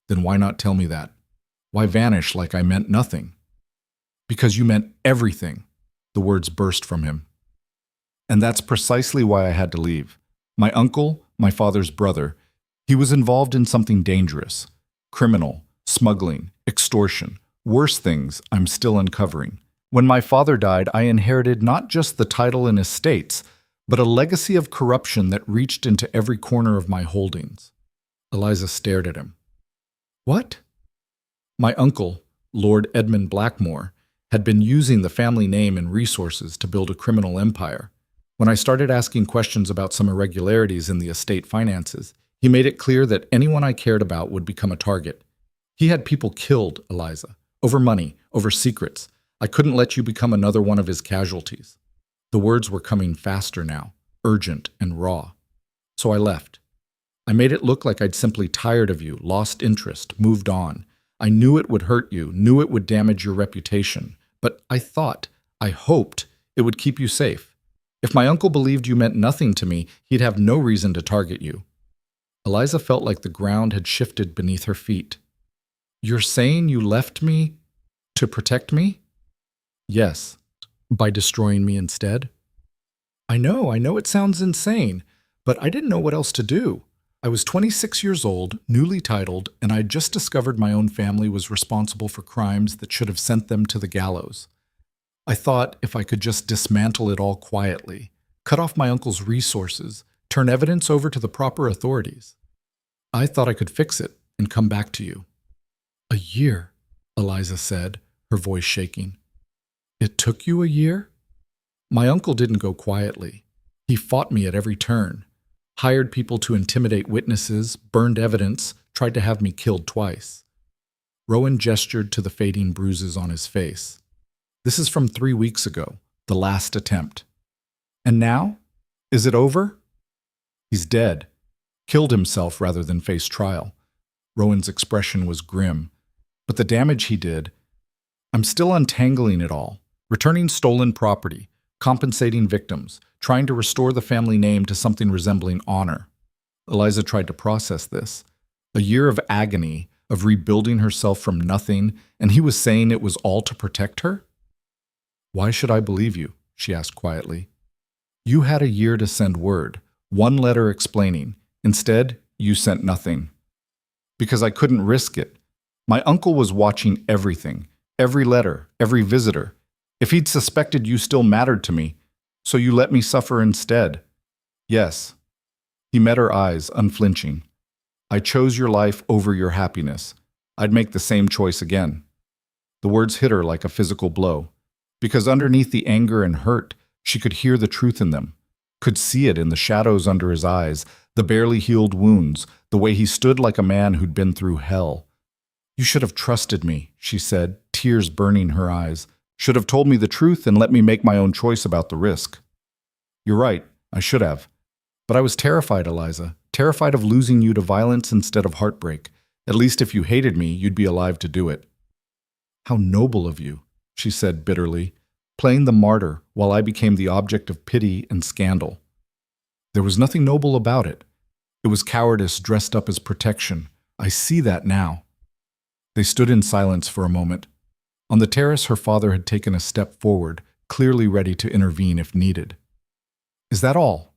"Then why not tell me that? Why vanish like I meant nothing?" "Because you meant everything." The words burst from him. "And that's precisely why I had to leave. My uncle, my father's brother, he was involved in something dangerous. Criminal, smuggling, extortion, worse things I'm still uncovering. When my father died, I inherited not just the title and estates, but a legacy of corruption that reached into every corner of my holdings." Eliza stared at him. "What?" "My uncle, Lord Edmund Blackmore, had been using the family name and resources to build a criminal empire. When I started asking questions about some irregularities in the estate finances, he made it clear that anyone I cared about would become a target. He had people killed, Eliza, over money, over secrets. I couldn't let you become another one of his casualties. The words were coming faster now, urgent and raw. So I left. I made it look like I'd simply tired of you, lost interest, moved on. I knew it would hurt you, knew it would damage your reputation. But I hoped it would keep you safe. If my uncle believed you meant nothing to me, he'd have no reason to target you. Eliza felt like the ground had shifted beneath her feet. You're saying you left me to protect me? Yes. By destroying me instead? I know it sounds insane, but I didn't know what else to do. I was 26 years old, newly titled, and I'd just discovered my own family was responsible for crimes that should have sent them to the gallows. I thought if I could just dismantle it all quietly, cut off my uncle's resources, turn evidence over to the proper authorities. I thought I could fix it and come back to you. A year, Eliza said, her voice shaking. It took you a year? My uncle didn't go quietly. He fought me at every turn, hired people to intimidate witnesses, burned evidence, tried to have me killed twice. Rowan gestured to the fading bruises on his face. This is from 3 weeks ago, the last attempt. And now? Is it over? He's dead. Killed himself rather than face trial. Rowan's expression was grim. But the damage he did, I'm still untangling it all. Returning stolen property, compensating victims, trying to restore the family name to something resembling honor. Eliza tried to process this. A year of agony, of rebuilding herself from nothing, and he was saying it was all to protect her? Why should I believe you? She asked quietly. You had a year to send word, one letter explaining. Instead, you sent nothing. Because I couldn't risk it. My uncle was watching everything, every letter, every visitor. If he'd suspected you still mattered to me, so you let me suffer instead. Yes. He met her eyes, unflinching. I chose your life over your happiness. I'd make the same choice again. The words hit her like a physical blow, because underneath the anger and hurt, she could hear the truth in them, could see it in the shadows under his eyes, the barely healed wounds, the way he stood like a man who'd been through hell. You should have trusted me, she said, tears burning her eyes. Should have told me the truth and let me make my own choice about the risk. You're right, I should have. But I was terrified, Eliza, terrified of losing you to violence instead of heartbreak. At least if you hated me, you'd be alive to do it. How noble of you, she said bitterly, playing the martyr while I became the object of pity and scandal. There was nothing noble about it. It was cowardice dressed up as protection. I see that now. They stood in silence for a moment. On the terrace, her father had taken a step forward, clearly ready to intervene if needed. Is that all?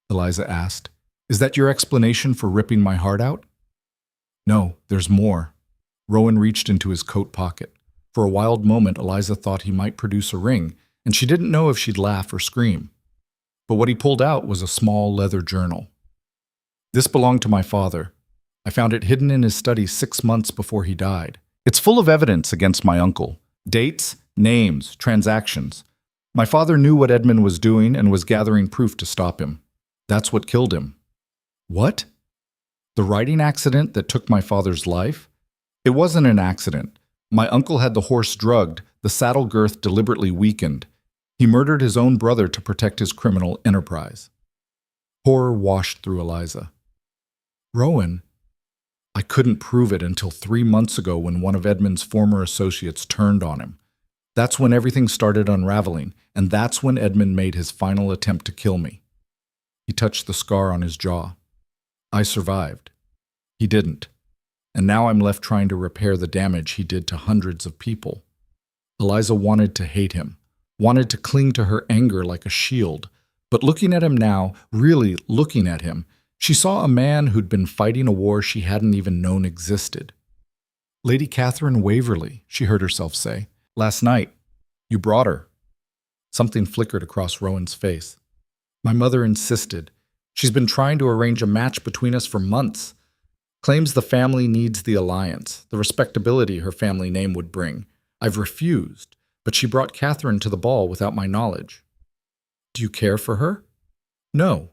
Eliza asked. Is that your explanation for ripping my heart out? No, there's more. Rowan reached into his coat pocket. For a wild moment, Eliza thought he might produce a ring, and she didn't know if she'd laugh or scream. But what he pulled out was a small leather journal. This belonged to my father. I found it hidden in his study 6 months before he died. It's full of evidence against my uncle. Dates, names, transactions. My father knew what Edmund was doing and was gathering proof to stop him. That's what killed him. What? The riding accident that took my father's life? It wasn't an accident. My uncle had the horse drugged, the saddle girth deliberately weakened. He murdered his own brother to protect his criminal enterprise. Horror washed through Eliza. Rowan, I couldn't prove it until 3 months ago when one of Edmund's former associates turned on him. That's when everything started unraveling, and that's when Edmund made his final attempt to kill me. He touched the scar on his jaw. I survived. He didn't. And now I'm left trying to repair the damage he did to hundreds of people. Eliza wanted to hate him, wanted to cling to her anger like a shield, but looking at him now, really looking at him, she saw a man who'd been fighting a war she hadn't even known existed. Lady Catherine Waverley, she heard herself say. Last night, you brought her. Something flickered across Rowan's face. My mother insisted. She's been trying to arrange a match between us for months. Claims the family needs the alliance, the respectability her family name would bring. I've refused, but she brought Catherine to the ball without my knowledge. Do you care for her? No.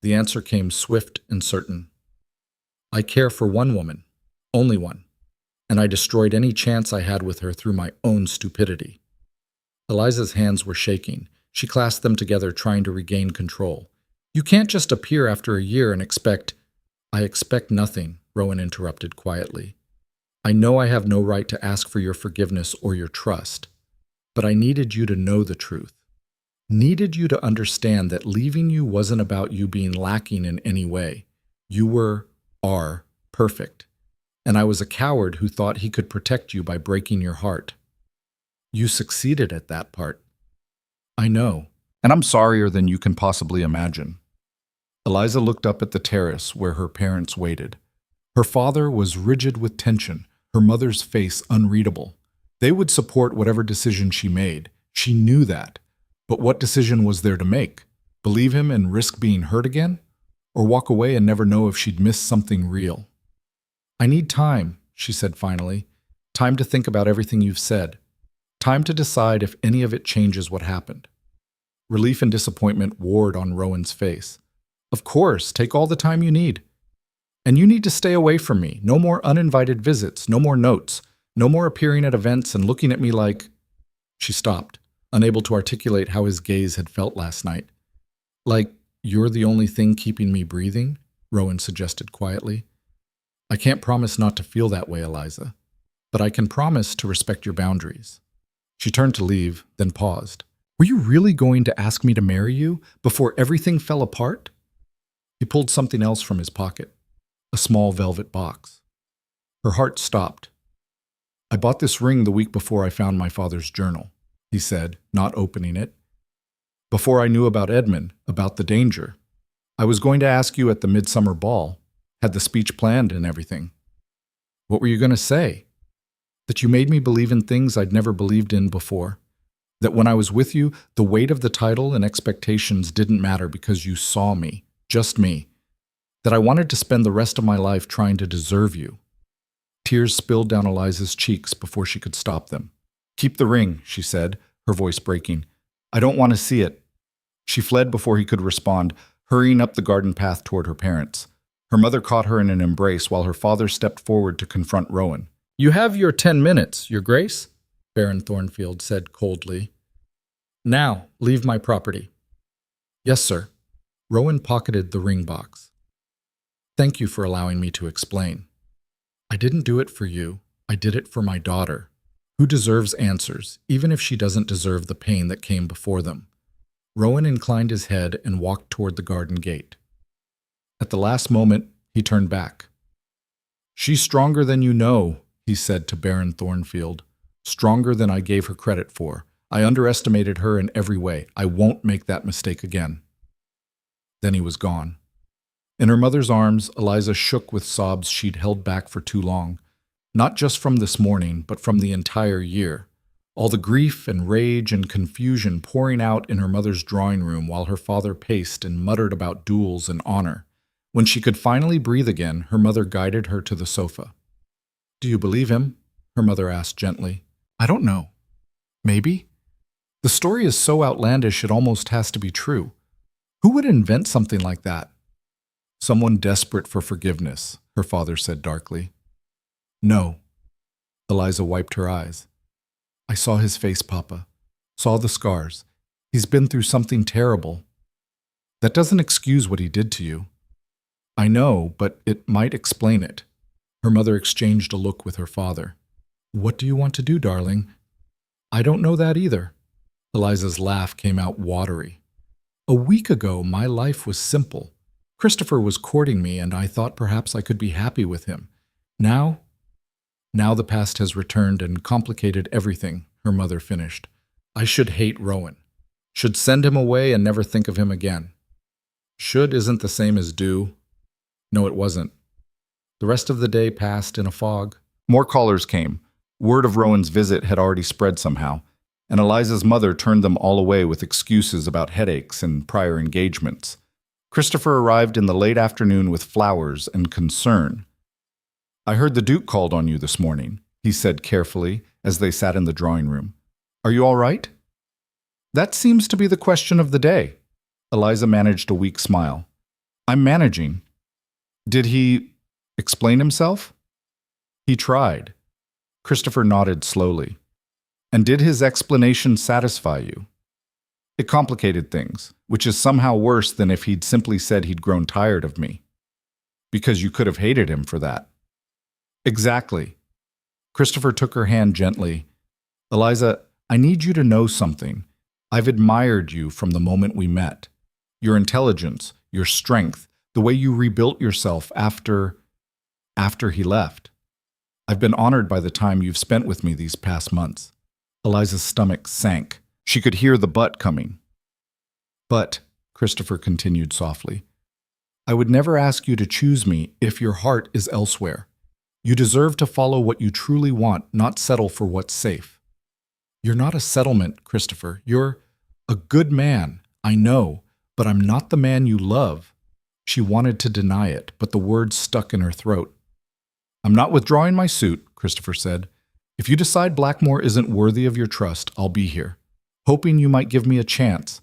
The answer came swift and certain. I care for one woman, only one, and I destroyed any chance I had with her through my own stupidity. Eliza's hands were shaking. She clasped them together, trying to regain control. You can't just appear after a year and expect— I expect nothing, Rowan interrupted quietly. I know I have no right to ask for your forgiveness or your trust, but I needed you to know the truth. Needed you to understand that leaving you wasn't about you being lacking in any way. You are perfect, and I was a coward who thought he could protect you by breaking your heart. You succeeded at that part. I know, and I'm sorrier than you can possibly imagine. Eliza looked up at the terrace where her parents waited. Her father was rigid with tension, her mother's face unreadable. They would support whatever decision she made. She knew that. But what decision was there to make? Believe him and risk being hurt again? Or walk away and never know if she'd missed something real? I need time, she said finally. Time to think about everything you've said. Time to decide if any of it changes what happened. Relief and disappointment warred on Rowan's face. Of course, take all the time you need. And you need to stay away from me. No more uninvited visits, no more notes, no more appearing at events and looking at me like— She stopped, unable to articulate how his gaze had felt last night. Like, you're the only thing keeping me breathing? Rowan suggested quietly. I can't promise not to feel that way, Eliza, but I can promise to respect your boundaries. She turned to leave, then paused. Were you really going to ask me to marry you before everything fell apart? He pulled something else from his pocket, a small velvet box. Her heart stopped. I bought this ring the week before I found my father's journal, he said, not opening it. Before I knew about Edmund, about the danger. I was going to ask you at the midsummer ball, had the speech planned and everything. What were you going to say? That you made me believe in things I'd never believed in before. That when I was with you, the weight of the title and expectations didn't matter because you saw me, just me. That I wanted to spend the rest of my life trying to deserve you. Tears spilled down Eliza's cheeks before she could stop them. Keep the ring, she said, her voice breaking. I don't want to see it. She fled before he could respond, hurrying up the garden path toward her parents. Her mother caught her in an embrace while her father stepped forward to confront Rowan. You have your 10 minutes, Your Grace, Baron Thornfield said coldly. Now, leave my property. Yes, sir. Rowan pocketed the ring box. Thank you for allowing me to explain. I didn't do it for you. I did it for my daughter, who deserves answers, even if she doesn't deserve the pain that came before them. Rowan inclined his head and walked toward the garden gate. At the last moment, he turned back. She's stronger than you know, he said to Baron Thornfield. Stronger than I gave her credit for. I underestimated her in every way. I won't make that mistake again. Then he was gone. In her mother's arms, Eliza shook with sobs she'd held back for too long. Not just from this morning, but from the entire year. All the grief and rage and confusion pouring out in her mother's drawing room while her father paced and muttered about duels and honor. When she could finally breathe again, her mother guided her to the sofa. Do you believe him? Her mother asked gently. I don't know. Maybe? The story is so outlandish it almost has to be true. Who would invent something like that? Someone desperate for forgiveness, her father said darkly. No. Eliza wiped her eyes. I saw his face, Papa. Saw the scars. He's been through something terrible. That doesn't excuse what he did to you. I know, but it might explain it. Her mother exchanged a look with her father. What do you want to do, darling? I don't know that either. Eliza's laugh came out watery. A week ago, my life was simple. Christopher was courting me, and I thought perhaps I could be happy with him. Now the past has returned and complicated everything, her mother finished. I should hate Rowan. Should send him away and never think of him again. Should isn't the same as do. No, it wasn't. The rest of the day passed in a fog. More callers came. Word of Rowan's visit had already spread somehow, and Eliza's mother turned them all away with excuses about headaches and prior engagements. Christopher arrived in the late afternoon with flowers and concern. I heard the Duke called on you this morning, he said carefully as they sat in the drawing room. Are you all right? That seems to be the question of the day. Eliza managed a weak smile. I'm managing. Did he explain himself? He tried. Christopher nodded slowly. And did his explanation satisfy you? It complicated things, which is somehow worse than if he'd simply said he'd grown tired of me. Because you could have hated him for that. Exactly. Christopher took her hand gently. Eliza, I need you to know something. I've admired you from the moment we met. Your intelligence, your strength, the way you rebuilt yourself after he left. I've been honored by the time you've spent with me these past months. Eliza's stomach sank. She could hear the but coming. But, Christopher continued softly, I would never ask you to choose me if your heart is elsewhere. You deserve to follow what you truly want, not settle for what's safe. You're not a settlement, Christopher. You're a good man, I know, but I'm not the man you love. She wanted to deny it, but the words stuck in her throat. I'm not withdrawing my suit, Christopher said. If you decide Blackmore isn't worthy of your trust, I'll be here, hoping you might give me a chance.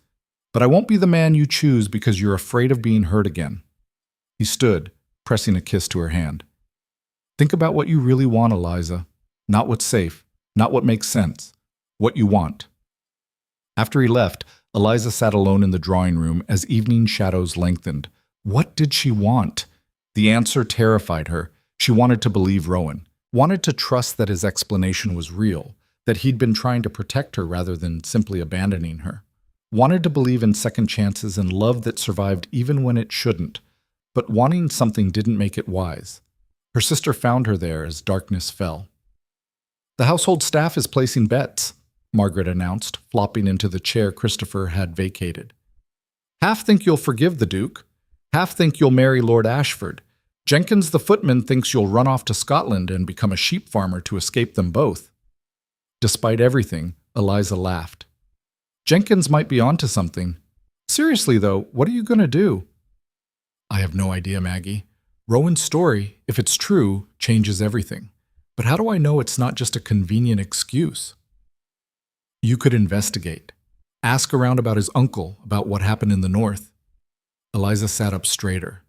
But I won't be the man you choose because you're afraid of being hurt again. He stood, pressing a kiss to her hand. Think about what you really want, Eliza. Not what's safe, not what makes sense. What you want. After he left, Eliza sat alone in the drawing room as evening shadows lengthened. What did she want? The answer terrified her. She wanted to believe Rowan, wanted to trust that his explanation was real, that he'd been trying to protect her rather than simply abandoning her. Wanted to believe in second chances and love that survived even when it shouldn't. But wanting something didn't make it wise. Her sister found her there as darkness fell. The household staff is placing bets, Margaret announced, flopping into the chair Christopher had vacated. Half think you'll forgive the Duke. Half think you'll marry Lord Ashford. Jenkins the footman thinks you'll run off to Scotland and become a sheep farmer to escape them both. Despite everything, Eliza laughed. Jenkins might be onto something. Seriously, though, what are you going to do? I have no idea, Maggie. Rowan's story, if it's true, changes everything. But how do I know it's not just a convenient excuse? You could investigate. Ask around about his uncle, about what happened in the north. Eliza sat up straighter.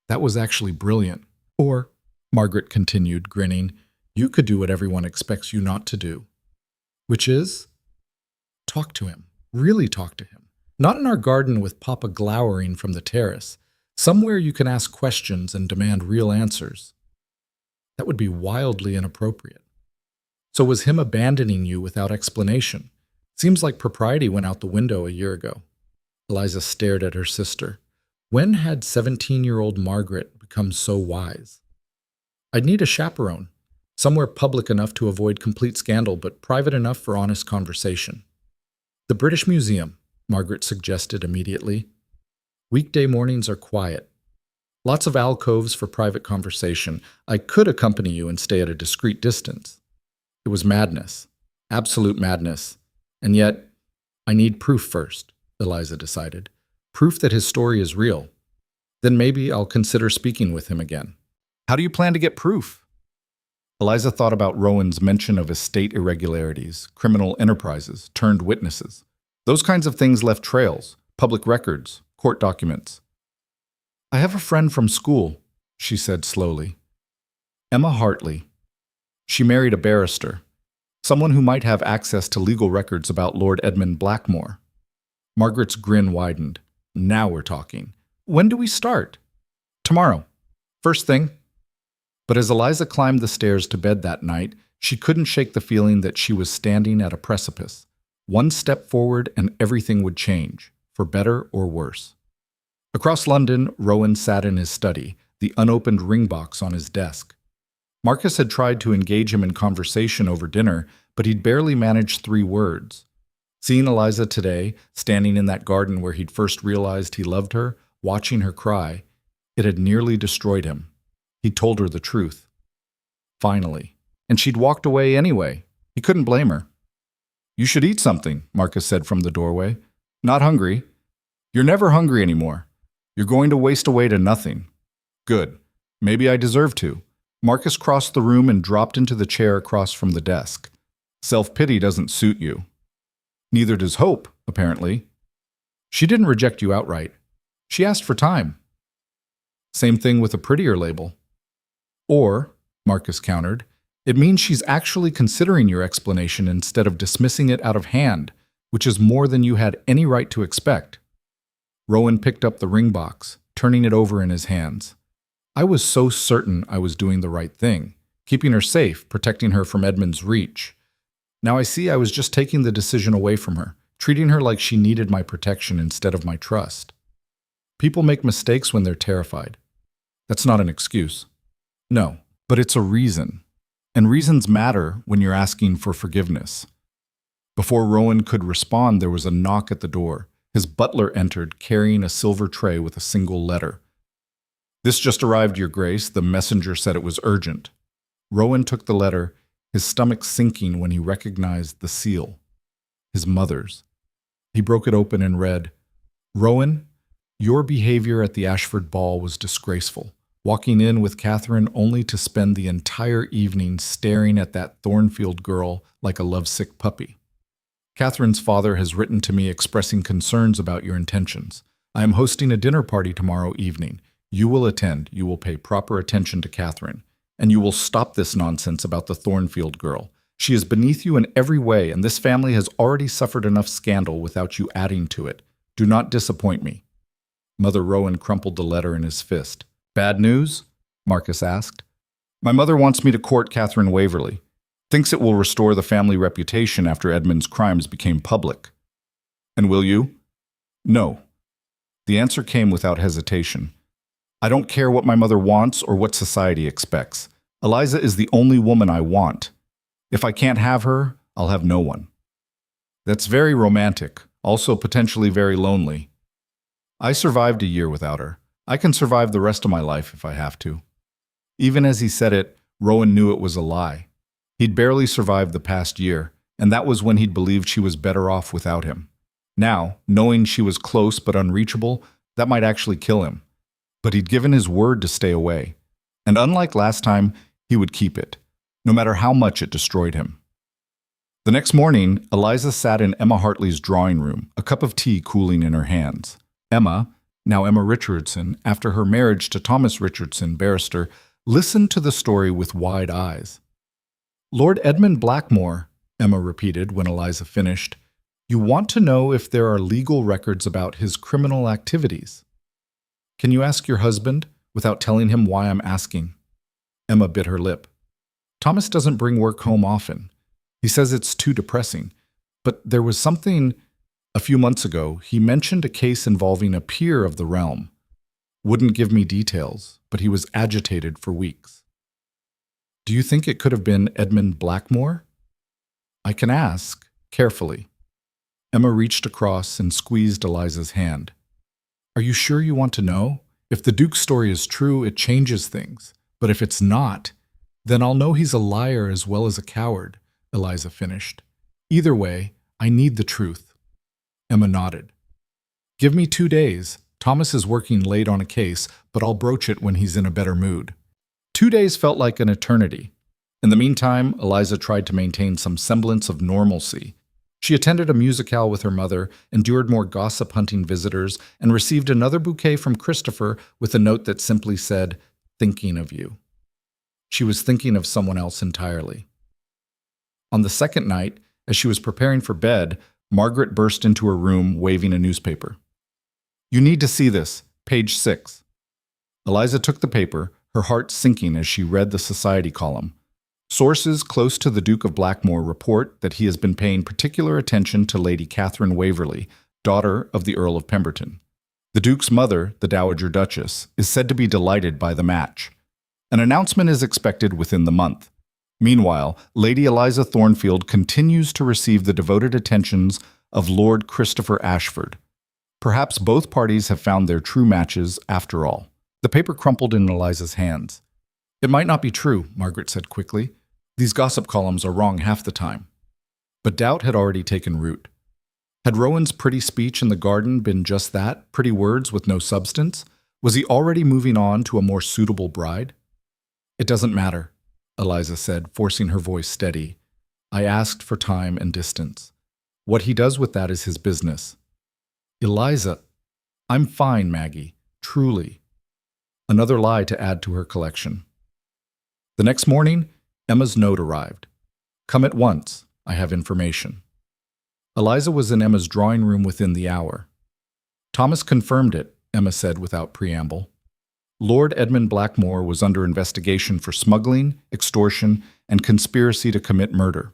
That was actually brilliant. Or, Margaret continued, grinning, you could do what everyone expects you not to do. Which is? Talk to him. Really talk to him. Not in our garden with Papa glowering from the terrace. Somewhere you can ask questions and demand real answers. That would be wildly inappropriate. So was him abandoning you without explanation? Seems like propriety went out the window a year ago. Eliza stared at her sister. When had 17-year-old Margaret become so wise? I'd need a chaperone. Somewhere public enough to avoid complete scandal, but private enough for honest conversation. The British Museum, Margaret suggested immediately. Weekday mornings are quiet. Lots of alcoves for private conversation. I could accompany you and stay at a discreet distance. It was madness. Absolute madness. And yet, I need proof first, Eliza decided. Proof that his story is real. Then maybe I'll consider speaking with him again. How do you plan to get proof? Eliza thought about Rowan's mention of estate irregularities, criminal enterprises, turned witnesses. Those kinds of things left trails, public records, court documents. I have a friend from school, she said slowly. Emma Hartley. She married a barrister, someone who might have access to legal records about Lord Edmund Blackmore. Margaret's grin widened. Now we're talking. When do we start? Tomorrow. First thing. But as Eliza climbed the stairs to bed that night, she couldn't shake the feeling that she was standing at a precipice. One step forward and everything would change, for better or worse. Across London, Rowan sat in his study, the unopened ring box on his desk. Marcus had tried to engage him in conversation over dinner, but he'd barely managed 3 words. Seeing Eliza today, standing in that garden where he'd first realized he loved her, watching her cry, it had nearly destroyed him. He'd told her the truth. Finally. And she'd walked away anyway. He couldn't blame her. You should eat something, Marcus said from the doorway. Not hungry. You're never hungry anymore. You're going to waste away to nothing. Good. Maybe I deserve to. Marcus crossed the room and dropped into the chair across from the desk. Self-pity doesn't suit you. Neither does hope, apparently. She didn't reject you outright. She asked for time. Same thing with a prettier label. Or, Marcus countered, it means she's actually considering your explanation instead of dismissing it out of hand, which is more than you had any right to expect. Rowan picked up the ring box, turning it over in his hands. I was so certain I was doing the right thing, keeping her safe, protecting her from Edmund's reach. Now I see I was just taking the decision away from her, treating her like she needed my protection instead of my trust. People make mistakes when they're terrified. That's not an excuse. No, but it's a reason. And reasons matter when you're asking for forgiveness. Before Rowan could respond, there was a knock at the door. His butler entered, carrying a silver tray with a single letter. "This just arrived, Your Grace. The messenger said it was urgent." Rowan took the letter, his stomach sinking when he recognized the seal. His mother's. He broke it open and read, "Rowan, your behavior at the Ashford ball was disgraceful. Walking in with Catherine only to spend the entire evening staring at that Thornfield girl like a lovesick puppy. Catherine's father has written to me expressing concerns about your intentions. I am hosting a dinner party tomorrow evening. You will attend, you will pay proper attention to Catherine, and you will stop this nonsense about the Thornfield girl. She is beneath you in every way, and this family has already suffered enough scandal without you adding to it. Do not disappoint me." Mother Rowan crumpled the letter in his fist. "Bad news?" Marcus asked. "My mother wants me to court Catherine Waverley. Thinks it will restore the family reputation after Edmund's crimes became public." "And will you?" "No." The answer came without hesitation. "I don't care what my mother wants or what society expects. Eliza is the only woman I want. If I can't have her, I'll have no one." "That's very romantic, also potentially very lonely." "I survived a year without her. I can survive the rest of my life if I have to." Even as he said it, Rowan knew it was a lie. He'd barely survived the past year, and that was when he'd believed she was better off without him. Now, knowing she was close but unreachable, that might actually kill him. But he'd given his word to stay away. And unlike last time, he would keep it, no matter how much it destroyed him. The next morning, Eliza sat in Emma Hartley's drawing room, a cup of tea cooling in her hands. Emma, now Emma Richardson, after her marriage to Thomas Richardson, barrister, listened to the story with wide eyes. "Lord Edmund Blackmore," Emma repeated when Eliza finished, "you want to know if there are legal records about his criminal activities. Can you ask your husband without telling him why I'm asking?" Emma bit her lip. "Thomas doesn't bring work home often. He says it's too depressing. But there was something. A few months ago, he mentioned a case involving a peer of the realm. Wouldn't give me details, but he was agitated for weeks." "Do you think it could have been Edmund Blackmore?" "I can ask, carefully." Emma reached across and squeezed Eliza's hand. "Are you sure you want to know? If the Duke's story is true, it changes things. But if it's not, then I'll know he's a liar as well as a coward," Eliza finished. "Either way, I need the truth." Emma nodded. "Give me 2 days. Thomas is working late on a case, but I'll broach it when he's in a better mood." 2 days felt like an eternity. In the meantime, Eliza tried to maintain some semblance of normalcy. She attended a musicale with her mother, endured more gossip-hunting visitors, and received another bouquet from Christopher with a note that simply said, "Thinking of you." She was thinking of someone else entirely. On the second night, as she was preparing for bed, Margaret burst into her room waving a newspaper. "You need to see this, page 6. Eliza took the paper, her heart sinking as she read the society column. Sources close to the Duke of Blackmore report that he has been paying particular attention to Lady Catherine Waverley, daughter of the Earl of Pemberton. The Duke's mother, the Dowager Duchess, is said to be delighted by the match. An announcement is expected within the month. Meanwhile, Lady Eliza Thornfield continues to receive the devoted attentions of Lord Christopher Ashford. Perhaps both parties have found their true matches after all." The paper crumpled in Eliza's hands. "It might not be true," Margaret said quickly. "These gossip columns are wrong half the time." But doubt had already taken root. Had Rowan's pretty speech in the garden been just that, pretty words with no substance? Was he already moving on to a more suitable bride? "It doesn't matter," Eliza said, forcing her voice steady. "I asked for time and distance. What he does with that is his business." Eliza, I'm fine, Maggie. Truly. Another lie to add to her collection. The next morning, Emma's note arrived. Come at once. I have information. Eliza was in Emma's drawing room within the hour. Thomas confirmed it, Emma said without preamble. Lord Edmund Blackmore was under investigation for smuggling, extortion, and conspiracy to commit murder.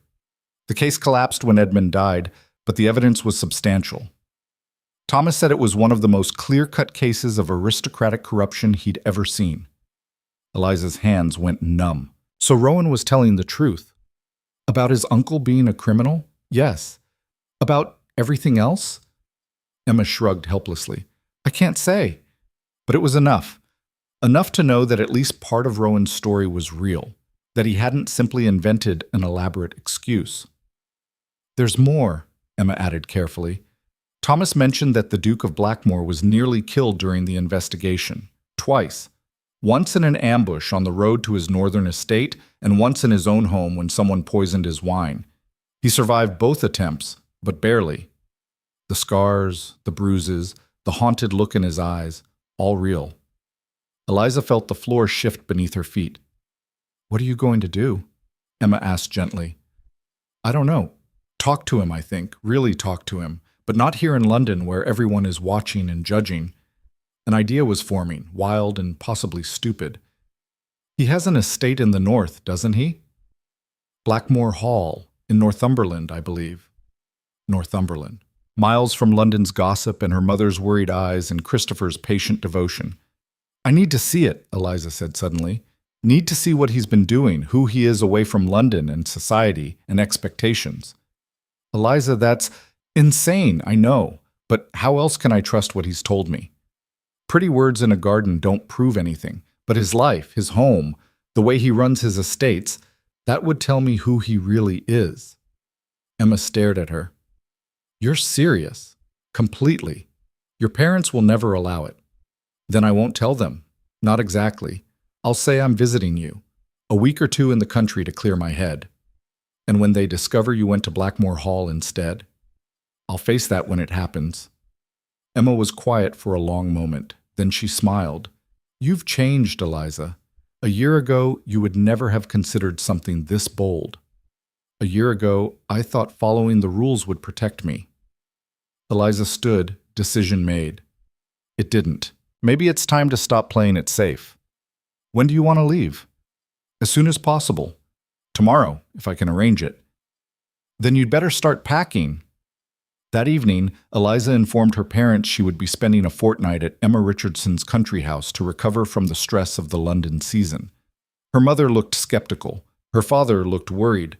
The case collapsed when Edmund died, but the evidence was substantial. Thomas said it was one of the most clear-cut cases of aristocratic corruption he'd ever seen. Eliza's hands went numb. So Rowan was telling the truth. About his uncle being a criminal? Yes. About everything else? Emma shrugged helplessly. I can't say. But it was enough. Enough to know that at least part of Rowan's story was real, that he hadn't simply invented an elaborate excuse. There's more, Emma added carefully. Thomas mentioned that the Duke of Blackmore was nearly killed during the investigation, twice. Once in an ambush on the road to his northern estate, and once in his own home when someone poisoned his wine. He survived both attempts, but barely. The scars, the bruises, the haunted look in his eyes, all real. Eliza felt the floor shift beneath her feet. What are you going to do? Emma asked gently. I don't know. Talk to him, I think. Really talk to him. But not here in London where everyone is watching and judging. An idea was forming, wild and possibly stupid. He has an estate in the north, doesn't he? Blackmore Hall, in Northumberland, I believe. Northumberland. Miles from London's gossip and her mother's worried eyes and Christopher's patient devotion. I need to see it, Eliza said suddenly. Need to see what he's been doing, who he is away from London and society and expectations. Eliza, that's insane, I know, but how else can I trust what he's told me? Pretty words in a garden don't prove anything, but his life, his home, the way he runs his estates, that would tell me who he really is. Emma stared at her. You're serious. Completely. Your parents will never allow it. Then I won't tell them. Not exactly. I'll say I'm visiting you. A week or two in the country to clear my head. And when they discover you went to Blackmore Hall instead, I'll face that when it happens. Emma was quiet for a long moment. Then she smiled. You've changed, Eliza. A year ago, you would never have considered something this bold. A year ago, I thought following the rules would protect me. Eliza stood, decision made. It didn't. Maybe it's time to stop playing it safe. When do you want to leave? As soon as possible. Tomorrow, if I can arrange it. Then you'd better start packing. That evening, Eliza informed her parents she would be spending a fortnight at Emma Richardson's country house to recover from the stress of the London season. Her mother looked skeptical. Her father looked worried.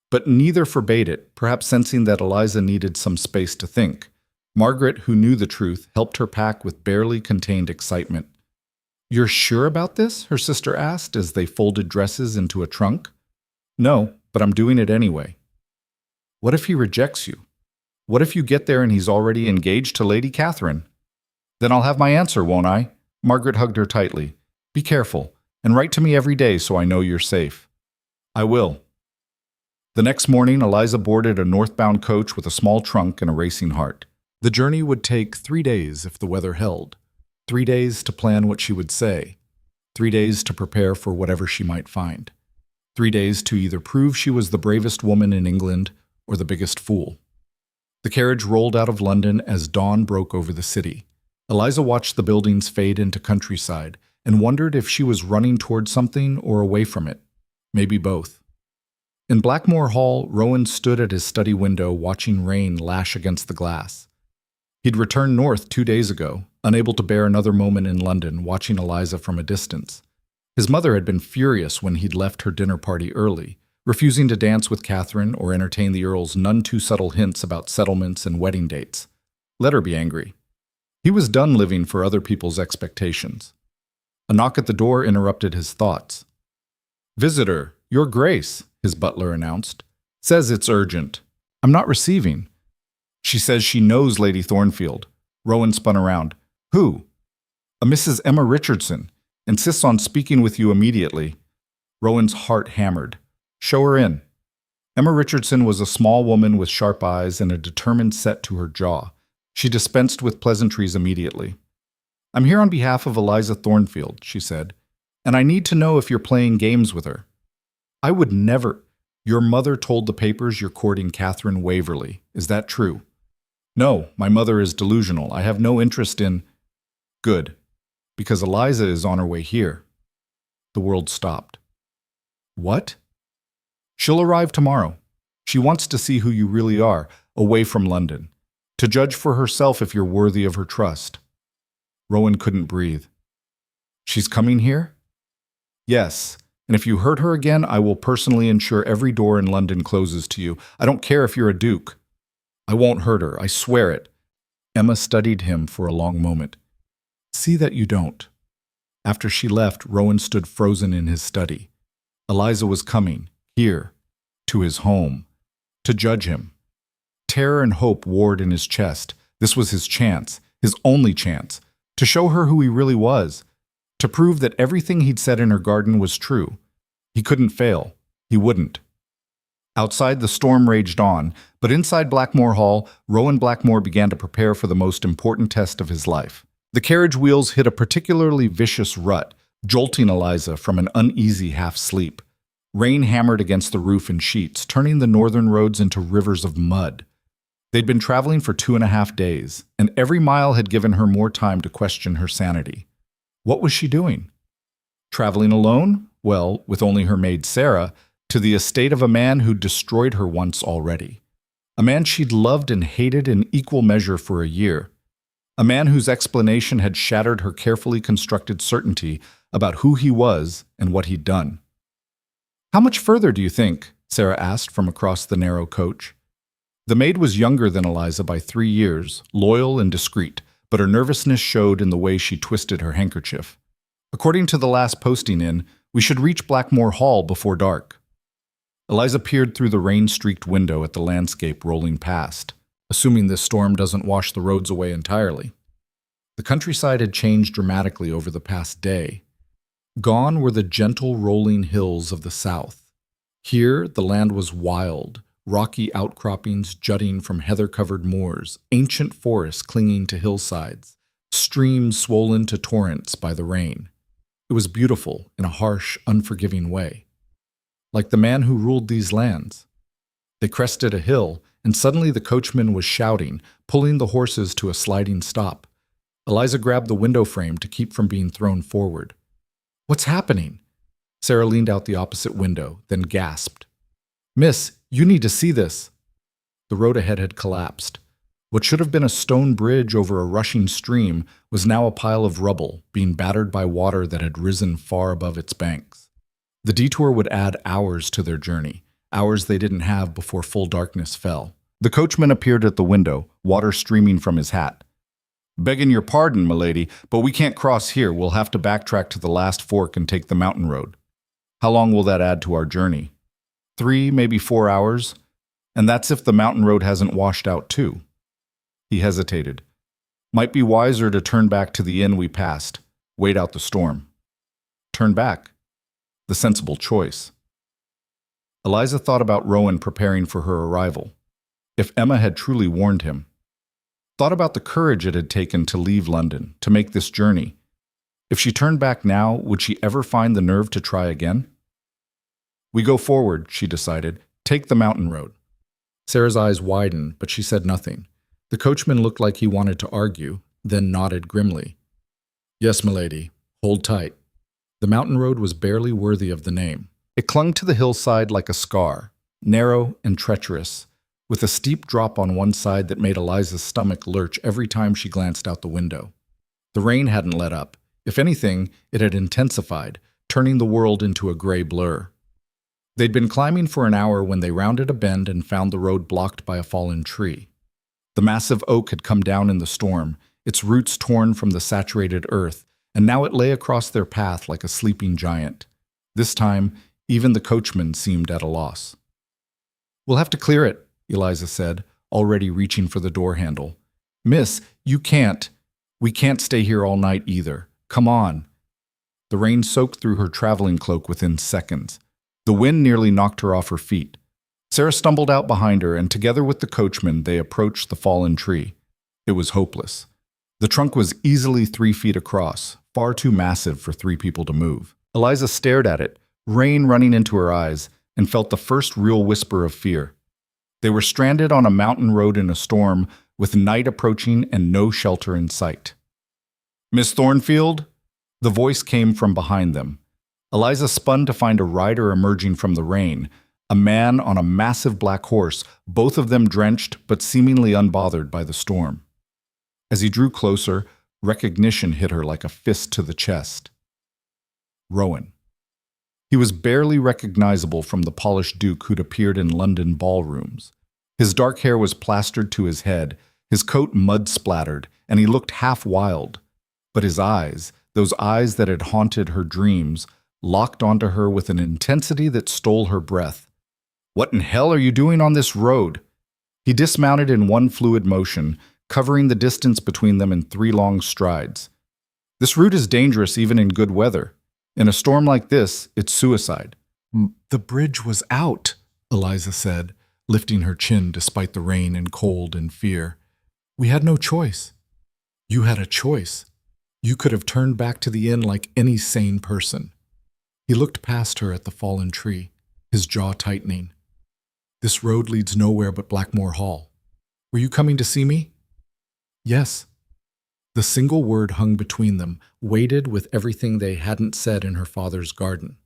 But neither forbade it, perhaps sensing that Eliza needed some space to think. Margaret, who knew the truth, helped her pack with barely contained excitement. You're sure about this? Her sister asked as they folded dresses into a trunk. No, but I'm doing it anyway. What if he rejects you? What if you get there and he's already engaged to Lady Catherine? Then I'll have my answer, won't I? Margaret hugged her tightly. Be careful, and write to me every day so I know you're safe. I will. The next morning, Eliza boarded a northbound coach with a small trunk and a racing heart. The journey would take 3 days if the weather held. 3 days to plan what she would say. 3 days to prepare for whatever she might find. 3 days to either prove she was the bravest woman in England or the biggest fool. The carriage rolled out of London as dawn broke over the city. Eliza watched the buildings fade into countryside and wondered if she was running toward something or away from it. Maybe both. In Blackmore Hall, Rowan stood at his study window watching rain lash against the glass. He'd returned north 2 days ago, unable to bear another moment in London, watching Eliza from a distance. His mother had been furious when he'd left her dinner party early, refusing to dance with Catherine or entertain the Earl's none-too-subtle hints about settlements and wedding dates. Let her be angry. He was done living for other people's expectations. A knock at the door interrupted his thoughts. "Visitor, Your Grace," his butler announced. "Says it's urgent. I'm not receiving." "She says she knows Lady Thornfield." Rowan spun around. "Who?" "A Mrs. Emma Richardson. Insists on speaking with you immediately." Rowan's heart hammered. "Show her in." Emma Richardson was a small woman with sharp eyes and a determined set to her jaw. She dispensed with pleasantries immediately. "I'm here on behalf of Eliza Thornfield," she said, "and I need to know if you're playing games with her." "I would never—" "Your mother told the papers you're courting Catherine Waverley. Is that true?" "No, my mother is delusional. I have no interest in—" "Good, because Eliza is on her way here." The world stopped. "What?" "She'll arrive tomorrow. She wants to see who you really are, away from London, to judge for herself if you're worthy of her trust." Rowan couldn't breathe. "She's coming here?" "Yes, and if you hurt her again, I will personally ensure every door in London closes to you. I don't care if you're a duke." "I won't hurt her, I swear it." Emma studied him for a long moment. "See that you don't." After she left, Rowan stood frozen in his study. Eliza was coming, here, to his home, to judge him. Terror and hope warred in his chest. This was his chance, his only chance, to show her who he really was, to prove that everything he'd said in her garden was true. He couldn't fail. He wouldn't. Outside, the storm raged on, but inside Blackmore Hall, Rowan Blackmore began to prepare for the most important test of his life. The carriage wheels hit a particularly vicious rut, jolting Eliza from an uneasy half-sleep. Rain hammered against the roof in sheets, turning the northern roads into rivers of mud. They'd been traveling for 2.5 days, and every mile had given her more time to question her sanity. What was she doing? Traveling alone? Well, with only her maid Sarah, to the estate of a man who'd destroyed her once already. A man she'd loved and hated in equal measure for a year. A man whose explanation had shattered her carefully constructed certainty about who he was and what he'd done. "How much further do you think?" Sarah asked from across the narrow coach. The maid was younger than Eliza by 3 years, loyal and discreet, but her nervousness showed in the way she twisted her handkerchief. "According to the last posting in, we should reach Blackmore Hall before dark." Eliza peered through the rain-streaked window at the landscape rolling past, assuming this storm doesn't wash the roads away entirely. The countryside had changed dramatically over the past day. Gone were the gentle rolling hills of the south. Here, the land was wild, rocky outcroppings jutting from heather-covered moors, ancient forests clinging to hillsides, streams swollen to torrents by the rain. It was beautiful in a harsh, unforgiving way. Like the man who ruled these lands. They crested a hill, and suddenly the coachman was shouting, pulling the horses to a sliding stop. Eliza grabbed the window frame to keep from being thrown forward. "What's happening?" Sarah leaned out the opposite window, then gasped. "Miss, you need to see this." The road ahead had collapsed. What should have been a stone bridge over a rushing stream was now a pile of rubble, being battered by water that had risen far above its banks. The detour would add hours to their journey, hours they didn't have before full darkness fell. The coachman appeared at the window, water streaming from his hat. "Begging your pardon, milady, but we can't cross here. We'll have to backtrack to the last fork and take the mountain road." "How long will that add to our journey?" 3, maybe 4 hours. And that's if the mountain road hasn't washed out too." He hesitated. "Might be wiser to turn back to the inn we passed. Wait out the storm." Turn back. The sensible choice. Eliza thought about Rowan preparing for her arrival. If Emma had truly warned him. Thought about the courage it had taken to leave London, to make this journey. If she turned back now, would she ever find the nerve to try again? "We go forward," she decided. "Take the mountain road." Sarah's eyes widened, but she said nothing. The coachman looked like he wanted to argue, then nodded grimly. "Yes, milady. Hold tight." The mountain road was barely worthy of the name. It clung to the hillside like a scar, narrow and treacherous, with a steep drop on one side that made Eliza's stomach lurch every time she glanced out the window. The rain hadn't let up. If anything, it had intensified, turning the world into a gray blur. They'd been climbing for an hour when they rounded a bend and found the road blocked by a fallen tree. The massive oak had come down in the storm, its roots torn from the saturated earth, and now it lay across their path like a sleeping giant. This time, even the coachman seemed at a loss. "We'll have to clear it," Eliza said, already reaching for the door handle. "Miss, you can't. We can't stay here all night either. Come on." The rain soaked through her traveling cloak within seconds. The wind nearly knocked her off her feet. Sarah stumbled out behind her, and together with the coachman, they approached the fallen tree. It was hopeless. The trunk was easily 3 feet across, far too massive for 3 people to move. Eliza stared at it, rain running into her eyes, and felt the first real whisper of fear. They were stranded on a mountain road in a storm, with night approaching and no shelter in sight. "Miss Thornfield?" The voice came from behind them. Eliza spun to find a rider emerging from the rain, a man on a massive black horse, both of them drenched but seemingly unbothered by the storm. As he drew closer, recognition hit her like a fist to the chest. Rowan. He was barely recognizable from the polished duke who'd appeared in London ballrooms. His dark hair was plastered to his head, his coat mud-splattered, and he looked half wild. But his eyes, those eyes that had haunted her dreams, locked onto her with an intensity that stole her breath. "What in hell are you doing on this road?" He dismounted in one fluid motion, covering the distance between them in 3 long strides. "This route is dangerous even in good weather. In a storm like this, it's suicide." "The bridge was out," Eliza said, lifting her chin despite the rain and cold and fear. "We had no choice." "You had a choice. You could have turned back to the inn like any sane person." He looked past her at the fallen tree, his jaw tightening. "This road leads nowhere but Blackmore Hall. Were you coming to see me?" "Yes." The single word hung between them, weighted with everything they hadn't said in her father's garden.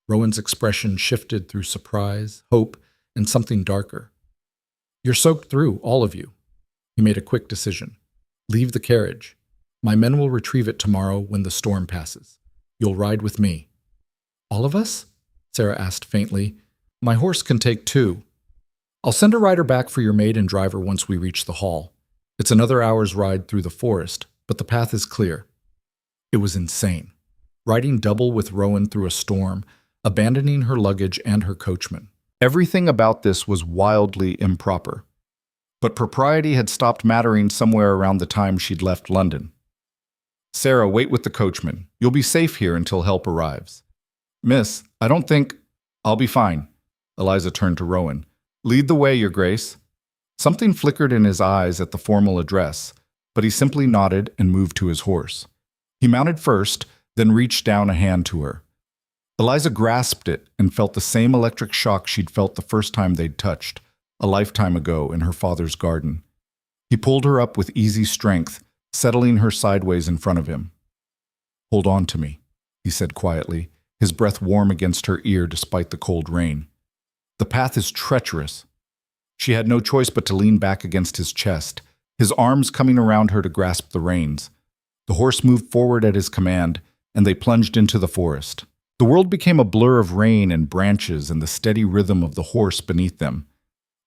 Rowan's expression shifted through surprise, hope, and something darker. "You're soaked through, all of you." He made a quick decision. "Leave the carriage. My men will retrieve it tomorrow when the storm passes. You'll ride with me." "All of us?" Sarah asked faintly. "My horse can take 2. I'll send a rider back for your maid and driver once we reach the hall. It's another hour's ride through the forest, but the path is clear." It was insane. Riding double with Rowan through a storm, abandoning her luggage and her coachman. Everything about this was wildly improper. But propriety had stopped mattering somewhere around the time she'd left London. "Sarah, wait with the coachman. You'll be safe here until help arrives." "Miss, I don't think—" "I'll be fine." Eliza turned to Rowan. "Lead the way, Your Grace." Something flickered in his eyes at the formal address, but he simply nodded and moved to his horse. He mounted first, then reached down a hand to her. Eliza grasped it and felt the same electric shock she'd felt the first time they'd touched, a lifetime ago in her father's garden. He pulled her up with easy strength, settling her sideways in front of him. "Hold on to me," he said quietly, his breath warm against her ear despite the cold rain. "The path is treacherous." She had no choice but to lean back against his chest, his arms coming around her to grasp the reins. The horse moved forward at his command, and they plunged into the forest. The world became a blur of rain and branches and the steady rhythm of the horse beneath them.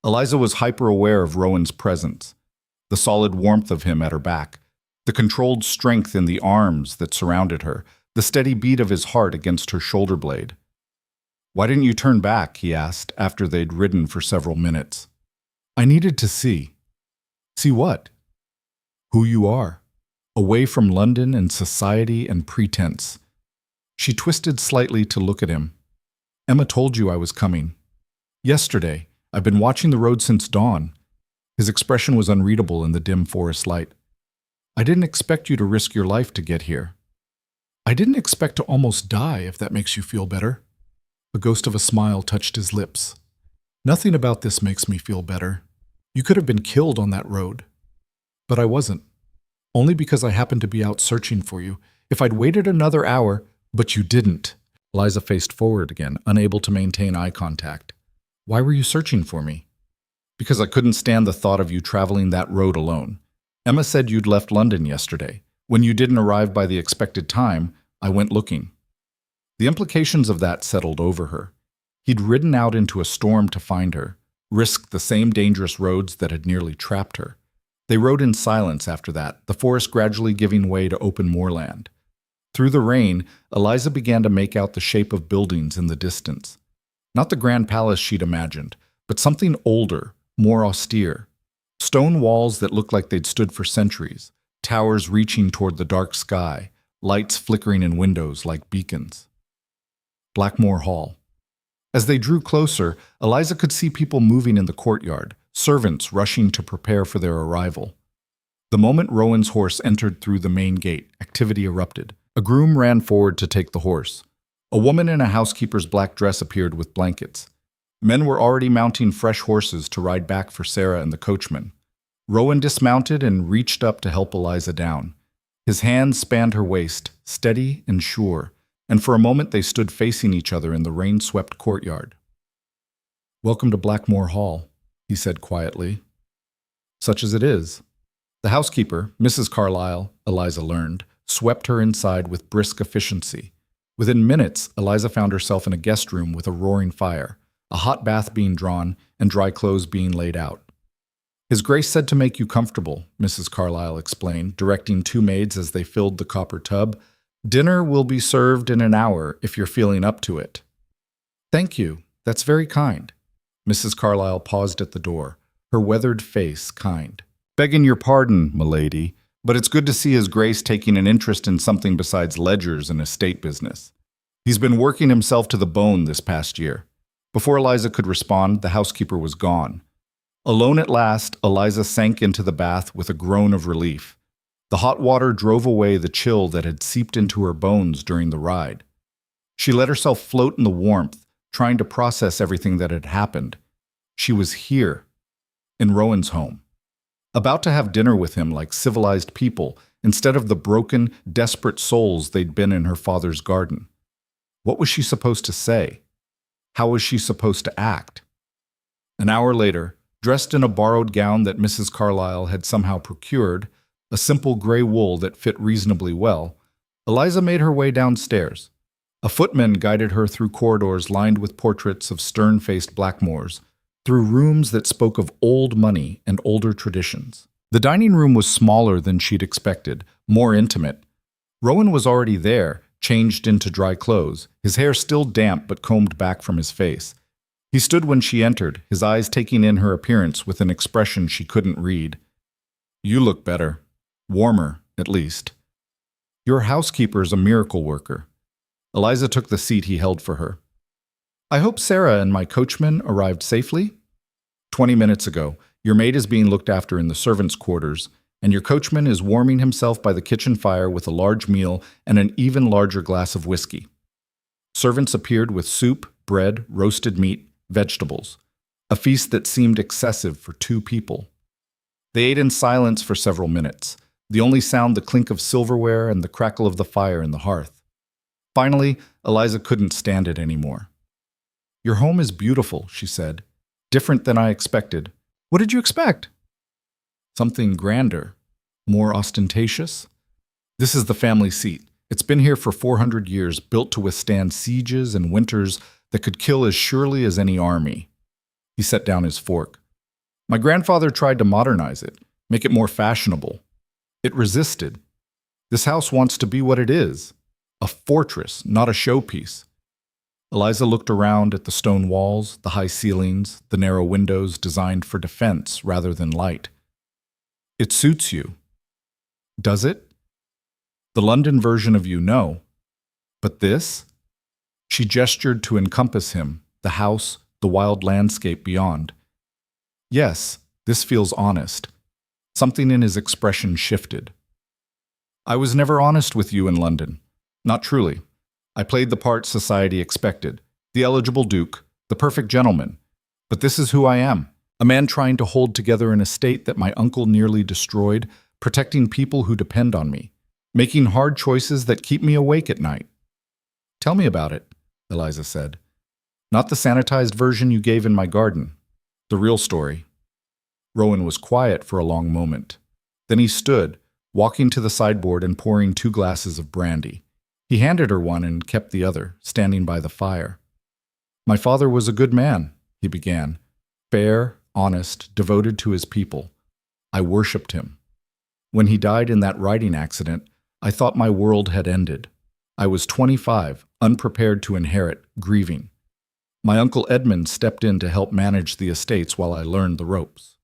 Eliza was hyper-aware of Rowan's presence, the solid warmth of him at her back, the controlled strength in the arms that surrounded her, the steady beat of his heart against her shoulder blade. "Why didn't you turn back?" he asked after they'd ridden for several minutes. "I needed to see." "See what?" "Who you are. Away from London and society and pretense." She twisted slightly to look at him. "Emma told you I was coming." "Yesterday. I've been watching the road since dawn." His expression was unreadable in the dim forest light. "I didn't expect you to risk your life to get here." "I didn't expect to almost die, if that makes you feel better." A ghost of a smile touched his lips. "Nothing about this makes me feel better. You could have been killed on that road." "But I wasn't. Only because I happened to be out searching for you. If I'd waited another hour—" "But you didn't." Eliza faced forward again, unable to maintain eye contact. "Why were you searching for me?" "Because I couldn't stand the thought of you traveling that road alone. Emma said you'd left London yesterday. When you didn't arrive by the expected time, I went looking." The implications of that settled over her. He'd ridden out into a storm to find her, risked the same dangerous roads that had nearly trapped her. They rode in silence after that, the forest gradually giving way to open moorland. Through the rain, Eliza began to make out the shape of buildings in the distance. Not the grand palace she'd imagined, but something older, more austere. Stone walls that looked like they'd stood for centuries, towers reaching toward the dark sky, lights flickering in windows like beacons. Blackmore Hall. As they drew closer, Eliza could see people moving in the courtyard, servants rushing to prepare for their arrival. The moment Rowan's horse entered through the main gate, activity erupted. A groom ran forward to take the horse. A woman in a housekeeper's black dress appeared with blankets. Men were already mounting fresh horses to ride back for Sarah and the coachman. Rowan dismounted and reached up to help Eliza down. His hands spanned her waist, steady and sure, and for a moment they stood facing each other in the rain-swept courtyard. "Welcome to Blackmore Hall," he said quietly. "Such as it is." The housekeeper, Mrs. Carlyle, Eliza learned, swept her inside with brisk efficiency. Within minutes, Eliza found herself in a guest room with a roaring fire, a hot bath being drawn, and dry clothes being laid out. "His Grace said to make you comfortable," Mrs. Carlyle explained, directing two maids as they filled the copper tub. "Dinner will be served in an hour if you're feeling up to it." "Thank you. That's very kind." Mrs. Carlyle paused at the door, her weathered face kind. "Begging your pardon, m'lady, but it's good to see His Grace taking an interest in something besides ledgers and estate business. He's been working himself to the bone this past year." Before Eliza could respond, the housekeeper was gone. Alone at last, Eliza sank into the bath with a groan of relief. The hot water drove away the chill that had seeped into her bones during the ride. She let herself float in the warmth, trying to process everything that had happened. She was here, in Rowan's home, about to have dinner with him like civilized people, instead of the broken, desperate souls they'd been in her father's garden. What was she supposed to say? How was she supposed to act? An hour later, dressed in a borrowed gown that Mrs. Carlyle had somehow procured, a simple gray wool that fit reasonably well, Eliza made her way downstairs. A footman guided her through corridors lined with portraits of stern-faced Blackmores, through rooms that spoke of old money and older traditions. The dining room was smaller than she'd expected, more intimate. Rowan was already there, changed into dry clothes, his hair still damp but combed back from his face. He stood when she entered, his eyes taking in her appearance with an expression she couldn't read. "You look better. Warmer, at least. Your housekeeper's a miracle worker." Eliza took the seat he held for her. "I hope Sarah and my coachman arrived safely?" 20 minutes ago. Your maid is being looked after in the servants' quarters, and your coachman is warming himself by the kitchen fire with a large meal and an even larger glass of whiskey." Servants appeared with soup, bread, roasted meat, vegetables, a feast that seemed excessive for two people. They ate in silence for several minutes, the only sound the clink of silverware and the crackle of the fire in the hearth. Finally, Eliza couldn't stand it anymore. "Your home is beautiful," she said. "Different than I expected." "What did you expect?" "Something grander, more ostentatious." "This is the family seat. It's been here for 400 years, built to withstand sieges and winters that could kill as surely as any army." He set down his fork. "My grandfather tried to modernize it, make it more fashionable. It resisted. This house wants to be what it is, a fortress, not a showpiece." Eliza looked around at the stone walls, the high ceilings, the narrow windows designed for defense rather than light. "It suits you." "Does it?" "The London version of you, no. But this?" She gestured to encompass him, the house, the wild landscape beyond. "Yes, this feels honest." Something in his expression shifted. "I was never honest with you in London. Not truly. I played the part society expected, the eligible duke, the perfect gentleman. But this is who I am, a man trying to hold together an estate that my uncle nearly destroyed, protecting people who depend on me, making hard choices that keep me awake at night." "Tell me about it," Eliza said. "Not the sanitized version you gave in my garden. The real story." Rowan was quiet for a long moment. Then he stood, walking to the sideboard and pouring 2 glasses of brandy. He handed her one and kept the other, standing by the fire. "My father was a good man," he began. "Fair, honest, devoted to his people. I worshipped him. When he died in that riding accident, I thought my world had ended. I was 25, unprepared to inherit, grieving. My uncle Edmund stepped in to help manage the estates while I learned the ropes."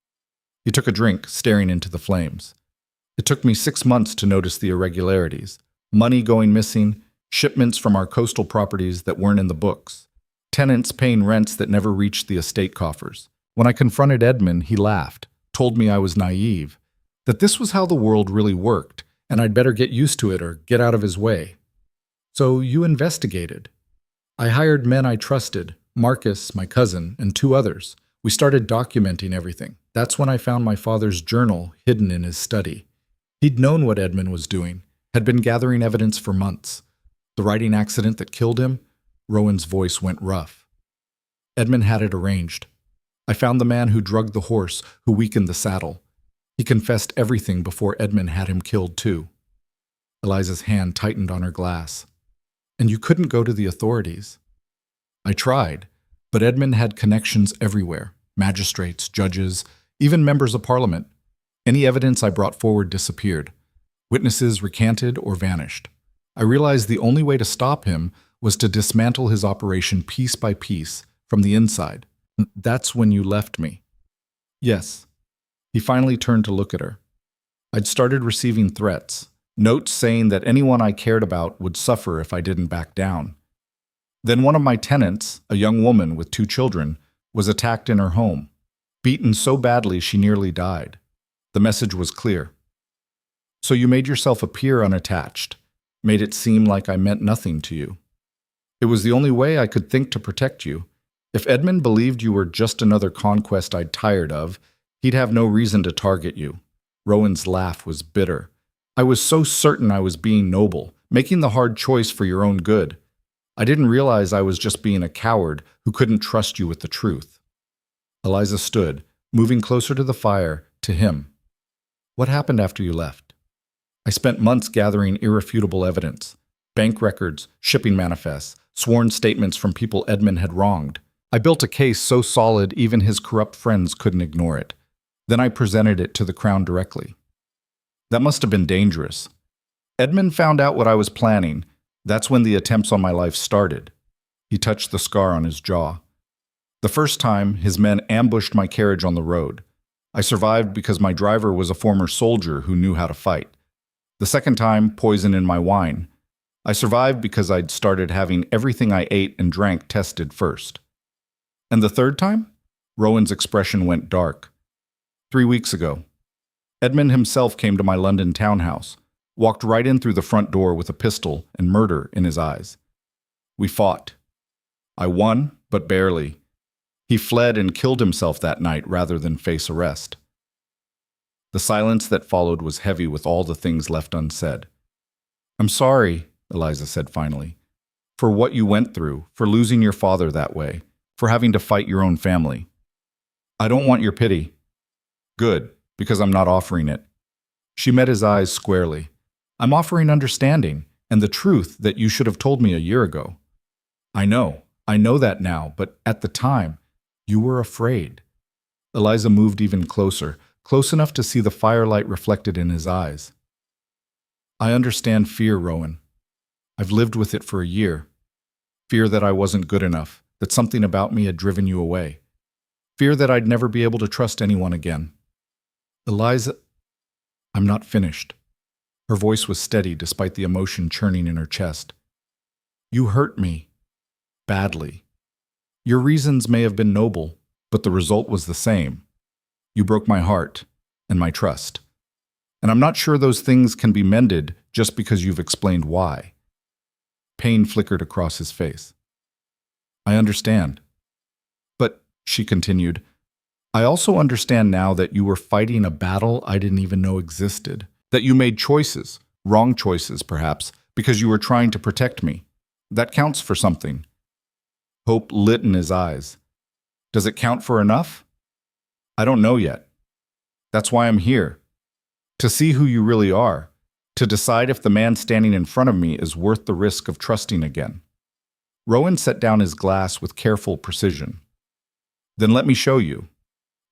He took a drink, staring into the flames. "It took me 6 months to notice the irregularities. Money going missing, shipments from our coastal properties that weren't in the books, tenants paying rents that never reached the estate coffers. When I confronted Edmund, he laughed, told me I was naive. that this was how the world really worked, and I'd better get used to it or get out of his way. So you investigated. I hired men I trusted, Marcus, my cousin, and 2 others. We started documenting everything. That's when I found my father's journal hidden in his study. He'd known what Edmund was doing, had been gathering evidence for months. The riding accident that killed him, Rowan's voice went rough. Edmund had it arranged. I found the man who drugged the horse, who weakened the saddle. He confessed everything before Edmund had him killed too. Eliza's hand tightened on her glass. And you couldn't go to the authorities. I tried, but Edmund had connections everywhere. Magistrates, judges, even members of parliament. Any evidence I brought forward disappeared. Witnesses recanted or vanished. I realized the only way to stop him was to dismantle his operation piece by piece from the inside. That's when you left me. Yes. He finally turned to look at her. I'd started receiving threats, notes saying that anyone I cared about would suffer if I didn't back down. Then one of my tenants, a young woman with 2 children, was attacked in her home, beaten so badly she nearly died. The message was clear. So you made yourself appear unattached, made it seem like I meant nothing to you. It was the only way I could think to protect you. If Edmund believed you were just another conquest I'd tired of, he'd have no reason to target you. Rowan's laugh was bitter. I was so certain I was being noble, making the hard choice for your own good. I didn't realize I was just being a coward who couldn't trust you with the truth. Eliza stood, moving closer to the fire, to him. What happened after you left? I spent months gathering irrefutable evidence. Bank records, shipping manifests, sworn statements from people Edmund had wronged. I built a case so solid even his corrupt friends couldn't ignore it. Then I presented it to the Crown directly. That must have been dangerous. Edmund found out what I was planning. That's when the attempts on my life started. He touched the scar on his jaw. The first time, his men ambushed my carriage on the road. I survived because my driver was a former soldier who knew how to fight. The second time, poison in my wine. I survived because I'd started having everything I ate and drank tested first. And the third time? Rowan's expression went dark. 3 weeks ago. Edmund himself came to my London townhouse, walked right in through the front door with a pistol and murder in his eyes. We fought. I won, but barely. He fled and killed himself that night rather than face arrest. The silence that followed was heavy with all the things left unsaid. I'm sorry, Eliza said finally, for what you went through, for losing your father that way, for having to fight your own family. I don't want your pity. Good, because I'm not offering it. She met his eyes squarely. I'm offering understanding and the truth that you should have told me a year ago. I know that now, but at the time, you were afraid. Eliza moved even closer, close enough to see the firelight reflected in his eyes. I understand fear, Rowan. I've lived with it for a year. Fear that I wasn't good enough, that something about me had driven you away. Fear that I'd never be able to trust anyone again. Eliza, I'm not finished. Her voice was steady despite the emotion churning in her chest. You hurt me. Badly. Your reasons may have been noble, but the result was the same. You broke my heart and my trust. And I'm not sure those things can be mended just because you've explained why. Pain flickered across his face. I understand. But, she continued, I also understand now that you were fighting a battle I didn't even know existed. That you made choices, wrong choices perhaps, because you were trying to protect me. That counts for something. Hope lit in his eyes. Does it count for enough? I don't know yet. That's why I'm here. To see who you really are. To decide if the man standing in front of me is worth the risk of trusting again. Rowan set down his glass with careful precision. Then let me show you.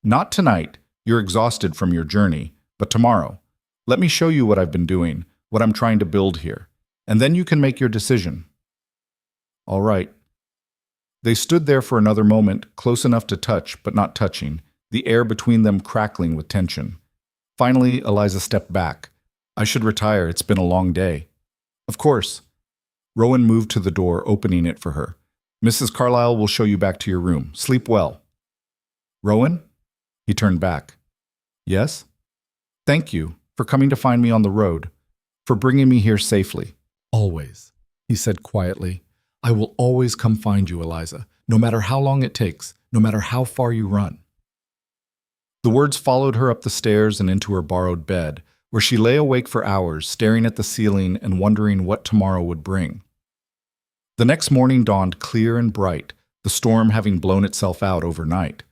Not tonight, you're exhausted from your journey, but tomorrow. Let me show you what I've been doing, what I'm trying to build here, and then you can make your decision. All right. They stood there for another moment, close enough to touch, but not touching, the air between them crackling with tension. Finally, Eliza stepped back. I should retire, it's been a long day. Of course. Rowan moved to the door, opening it for her. Mrs. Carlyle will show you back to your room. Sleep well. Rowan? He turned back. Yes? Thank you for coming to find me on the road, for bringing me here safely. Always, he said quietly. I will always come find you, Eliza, no matter how long it takes, no matter how far you run. The words followed her up the stairs and into her borrowed bed, where she lay awake for hours, staring at the ceiling and wondering what tomorrow would bring. The next morning dawned clear and bright, the storm having blown itself out overnight.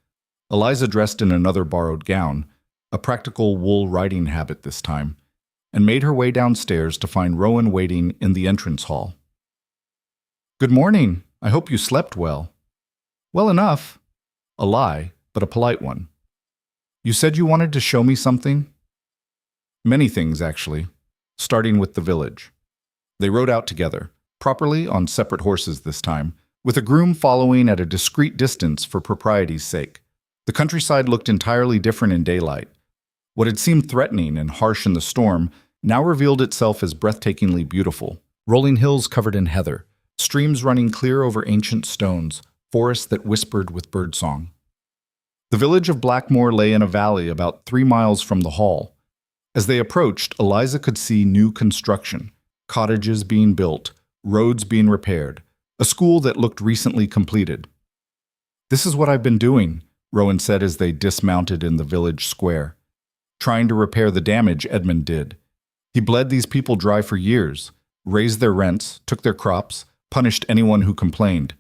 Eliza dressed in another borrowed gown, a practical wool riding habit this time, and made her way downstairs to find Rowan waiting in the entrance hall. Good morning. I hope you slept well. Well enough. A lie, but a polite one. You said you wanted to show me something? Many things, actually, starting with the village. They rode out together, properly on separate horses this time, with a groom following at a discreet distance for propriety's sake. The countryside looked entirely different in daylight. What had seemed threatening and harsh in the storm now revealed itself as breathtakingly beautiful. Rolling hills covered in heather, streams running clear over ancient stones, forests that whispered with birdsong. The village of Blackmore lay in a valley about 3 miles from the hall. As they approached, Eliza could see new construction, cottages being built, roads being repaired, a school that looked recently completed. This is what I've been doing, Rowan said as they dismounted in the village square. Trying to repair the damage Edmund did. He bled these people dry for years, raised their rents, took their crops, punished anyone who complained.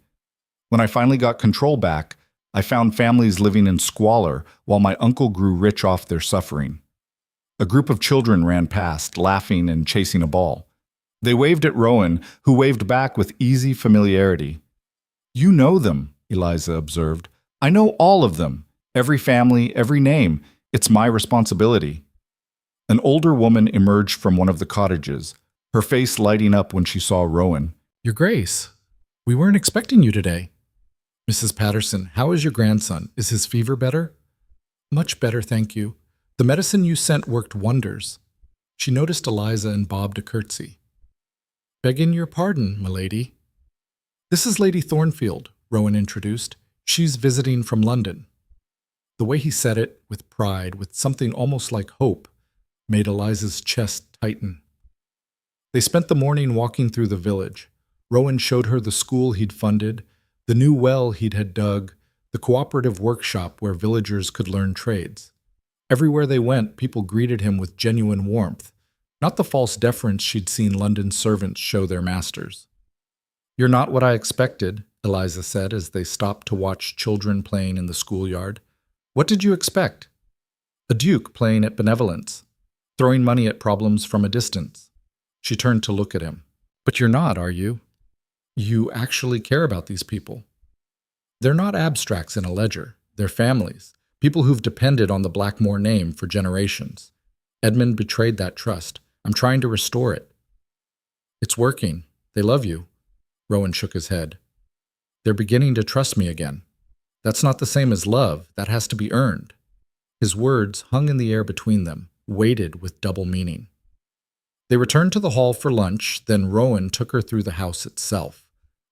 When I finally got control back, I found families living in squalor while my uncle grew rich off their suffering. A group of children ran past, laughing and chasing a ball. They waved at Rowan, who waved back with easy familiarity. You know them, Eliza observed. I know all of them, every family, every name. It's my responsibility. An older woman emerged from one of the cottages, her face lighting up when she saw Rowan. Your Grace, we weren't expecting you today. Mrs. Patterson, how is your grandson? Is his fever better? Much better, thank you. The medicine you sent worked wonders. She noticed Eliza and bobbed a curtsy. Begging your pardon, milady. This is Lady Thornfield, Rowan introduced. She's visiting from London. The way he said it, with pride, with something almost like hope, made Eliza's chest tighten. They spent the morning walking through the village. Rowan showed her the school he'd funded, the new well he'd had dug, the cooperative workshop where villagers could learn trades. Everywhere they went, people greeted him with genuine warmth, not the false deference she'd seen London servants show their masters. You're not what I expected, Eliza said as they stopped to watch children playing in the schoolyard. What did you expect? A duke playing at benevolence, throwing money at problems from a distance. She turned to look at him. But you're not, are you? You actually care about these people. They're not abstracts in a ledger. They're families, people who've depended on the Blackmore name for generations. Edmund betrayed that trust. I'm trying to restore it. It's working. They love you. Rowan shook his head. They're beginning to trust me again. That's not the same as love. That has to be earned. His words hung in the air between them, weighted with double meaning. They returned to the hall for lunch, then Rowan took her through the house itself.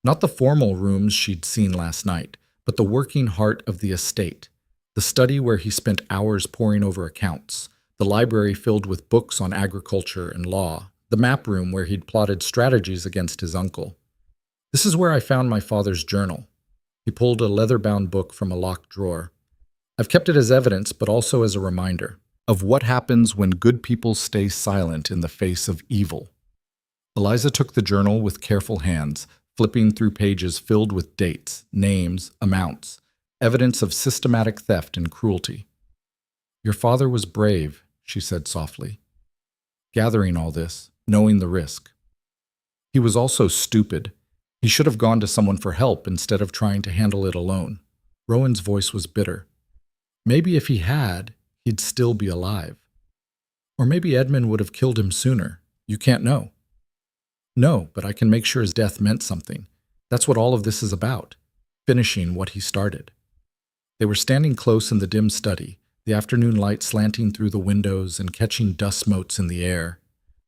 Not the formal rooms she'd seen last night, but the working heart of the estate. The study where he spent hours poring over accounts, the library filled with books on agriculture and law, the map room where he'd plotted strategies against his uncle. This is where I found my father's journal. He pulled a leather-bound book from a locked drawer. I've kept it as evidence, but also as a reminder of what happens when good people stay silent in the face of evil. Eliza took the journal with careful hands, flipping through pages filled with dates, names, amounts, evidence of systematic theft and cruelty. Your father was brave, she said softly, gathering all this, knowing the risk. He was also stupid. He should have gone to someone for help instead of trying to handle it alone. Rowan's voice was bitter. Maybe if he had, he'd still be alive. Or maybe Edmund would have killed him sooner. You can't know. No, but I can make sure his death meant something. That's what all of this is about, finishing what he started. They were standing close in the dim study, the afternoon light slanting through the windows and catching dust motes in the air.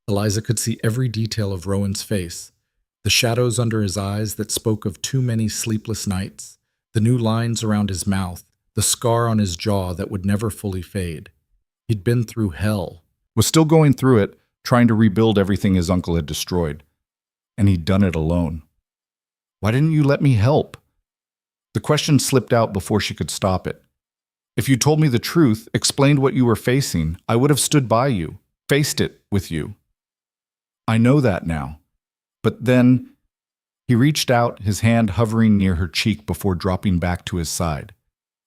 Eliza could see every detail of Rowan's face, the shadows under his eyes that spoke of too many sleepless nights, the new lines around his mouth, the scar on his jaw that would never fully fade. He'd been through hell, was still going through it, trying to rebuild everything his uncle had destroyed. And he'd done it alone. Why didn't you let me help? The question slipped out before she could stop it. If you told me the truth, explained what you were facing, I would have stood by you, faced it with you. I know that now. But then, he reached out, his hand hovering near her cheek before dropping back to his side.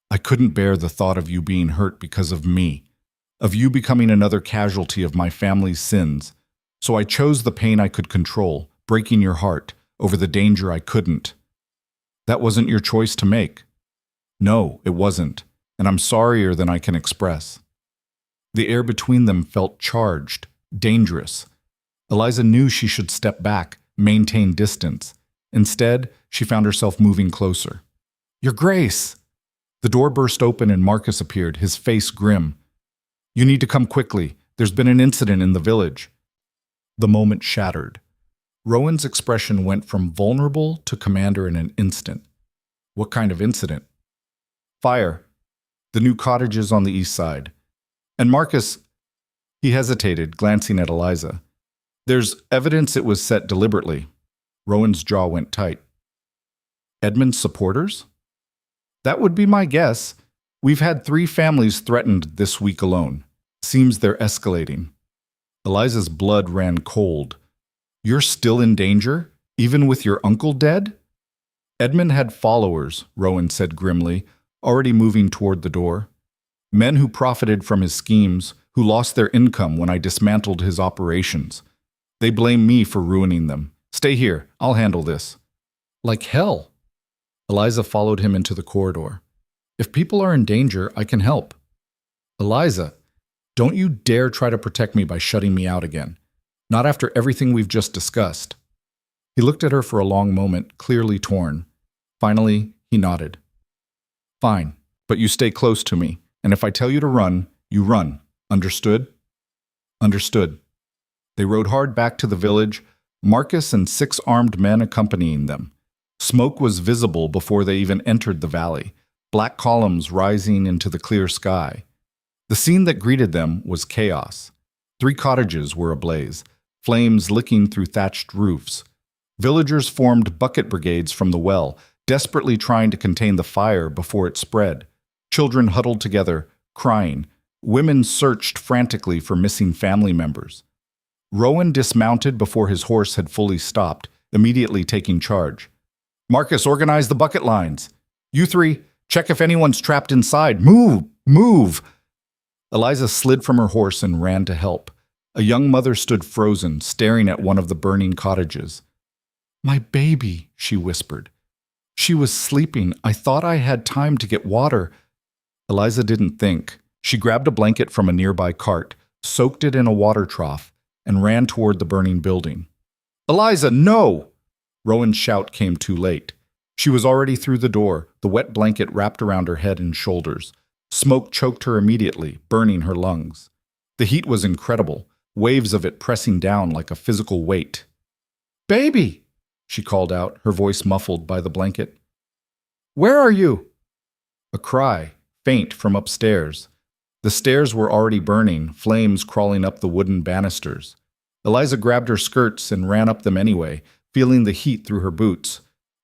I couldn't bear the thought of you being hurt because of me, of you becoming another casualty of my family's sins. So I chose the pain I could control, breaking your heart, over the danger I couldn't. That wasn't your choice to make. No, it wasn't, and I'm sorrier than I can express. The air between them felt charged, dangerous. Eliza knew she should step back, maintain distance. Instead, she found herself moving closer. Your Grace! The door burst open and Marcus appeared, his face grim. You need to come quickly. There's been an incident in the village. The moment shattered. Rowan's expression went from vulnerable to commander in an instant. What kind of incident? Fire. The new cottages on the east side. And Marcus, he hesitated, glancing at Eliza. There's evidence it was set deliberately. Rowan's jaw went tight. Edmund's supporters? That would be my guess. We've had 3 families threatened this week alone. Seems they're escalating. Eliza's blood ran cold. You're still in danger, even with your uncle dead? Edmund had followers, Rowan said grimly, already moving toward the door. Men who profited from his schemes, who lost their income when I dismantled his operations. They blame me for ruining them. Stay here, I'll handle this. Like hell. Eliza followed him into the corridor. If people are in danger, I can help. Eliza, don't you dare try to protect me by shutting me out again. Not after everything we've just discussed. He looked at her for a long moment, clearly torn. Finally, he nodded. Fine, but you stay close to me, and if I tell you to run, you run. Understood? Understood. They rode hard back to the village, Marcus and 6 armed men accompanying them. Smoke was visible before they even entered the valley, black columns rising into the clear sky. The scene that greeted them was chaos. 3 cottages were ablaze, flames licking through thatched roofs. Villagers formed bucket brigades from the well, desperately trying to contain the fire before it spread. Children huddled together, crying. Women searched frantically for missing family members. Rowan dismounted before his horse had fully stopped, immediately taking charge. Marcus, organize the bucket lines. You 3, check if anyone's trapped inside. Move! Move! Eliza slid from her horse and ran to help. A young mother stood frozen, staring at one of the burning cottages. My baby, she whispered. She was sleeping. I thought I had time to get water. Eliza didn't think. She grabbed a blanket from a nearby cart, soaked it in a water trough, and ran toward the burning building. Eliza, no! Rowan's shout came too late. She was already through the door, the wet blanket wrapped around her head and shoulders. Smoke choked her immediately, burning her lungs. The heat was incredible, waves of it pressing down like a physical weight. Baby, she called out, her voice muffled by the blanket. Where are you? A cry, faint from upstairs. The stairs were already burning, flames crawling up the wooden banisters. Eliza grabbed her skirts and ran up them anyway, feeling the heat through her boots.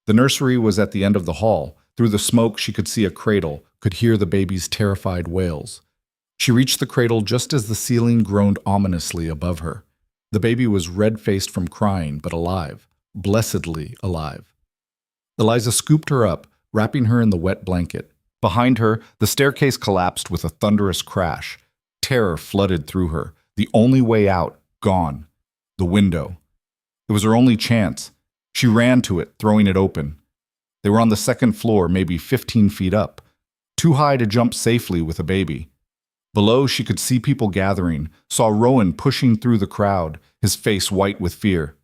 The nursery was at the end of the hall. Through the smoke, she could see a cradle, could hear the baby's terrified wails. She reached the cradle just as the ceiling groaned ominously above her. The baby was red-faced from crying, but alive, blessedly alive. Eliza scooped her up, wrapping her in the wet blanket. Behind her, the staircase collapsed with a thunderous crash. Terror flooded through her. The only way out, gone. The window. It was her only chance. She ran to it, throwing it open. They were on the 2nd floor, maybe 15 feet up, too high to jump safely with a baby. Below, she could see people gathering, saw Rowan pushing through the crowd, his face white with fear.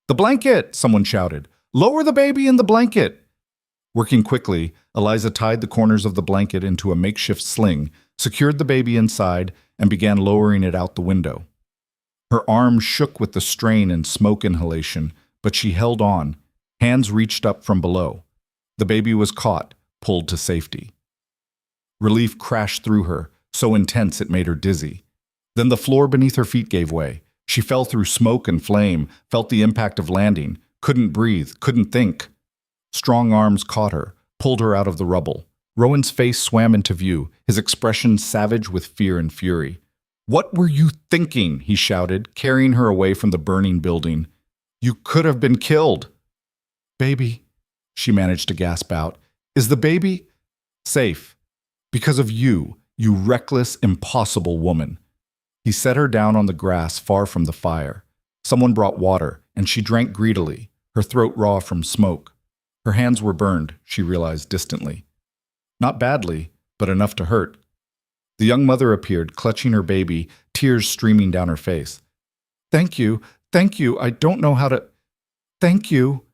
The blanket, someone shouted. Lower the baby in the blanket. Working quickly, Eliza tied the corners of the blanket into a makeshift sling, secured the baby inside, and began lowering it out the window. Her arms shook with the strain and smoke inhalation, but she held on. Hands reached up from below. The baby was caught, pulled to safety. Relief crashed through her. so intense it made her dizzy. Then the floor beneath her feet gave way. She fell through smoke and flame, felt the impact of landing, couldn't breathe, couldn't think. Strong arms caught her, pulled her out of the rubble. Rowan's face swam into view, his expression savage with fear and fury. "What were you thinking?" he shouted, carrying her away from the burning building. "You could have been killed." "Baby," she managed to gasp out. "Is the baby safe? Because of you, you reckless, impossible woman." He set her down on the grass far from the fire. Someone brought water, and she drank greedily, her throat raw from smoke. Her hands were burned, she realized distantly. Not badly, but enough to hurt. The young mother appeared, clutching her baby, tears streaming down her face. Thank you, I don't know how to... Thank you."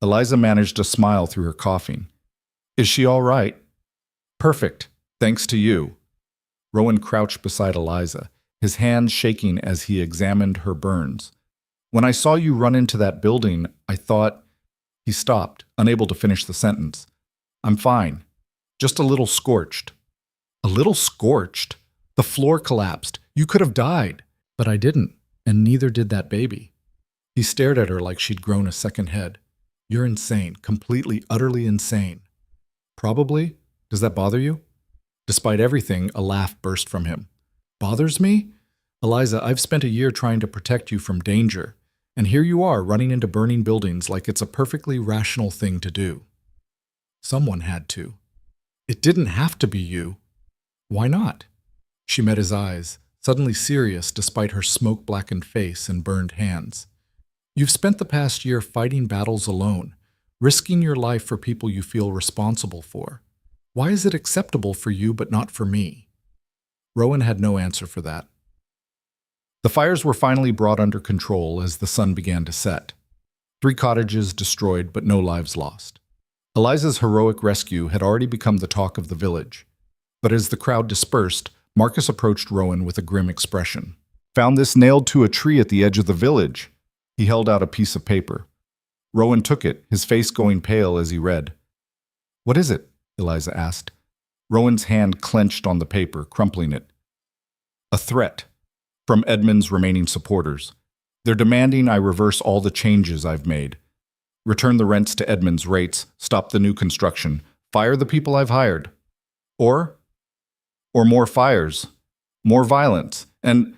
Eliza managed a smile through her coughing. "Is she all right?" "Perfect, thanks to you." Rowan crouched beside Eliza, his hands shaking as he examined her burns. "When I saw you run into that building, I thought..." He stopped, unable to finish the sentence. "I'm fine. Just a little scorched." "A little scorched? The floor collapsed. You could have died." "But I didn't, and neither did that baby." He stared at her like she'd grown a second head. "You're insane, completely, utterly insane." "Probably. Does that bother you?" Despite everything, a laugh burst from him. "Bothers me? Eliza, I've spent a year trying to protect you from danger, and here you are running into burning buildings like it's a perfectly rational thing to do." "Someone had to." "It didn't have to be you." "Why not?" She met his eyes, suddenly serious despite her smoke-blackened face and burned hands. "You've spent the past year fighting battles alone, risking your life for people you feel responsible for. Why is it acceptable for you but not for me?" Rowan had no answer for that. The fires were finally brought under control as the sun began to set. 3 cottages destroyed but no lives lost. Eliza's heroic rescue had already become the talk of the village. But as the crowd dispersed, Marcus approached Rowan with a grim expression. "Found this nailed to a tree at the edge of the village." He held out a piece of paper. Rowan took it, his face going pale as he read. "What is it?" Eliza asked. Rowan's hand clenched on the paper, crumpling it. "A threat. From Edmund's remaining supporters. They're demanding I reverse all the changes I've made. Return the rents to Edmund's rates, stop the new construction, fire the people I've hired. Or more fires, more violence, and..."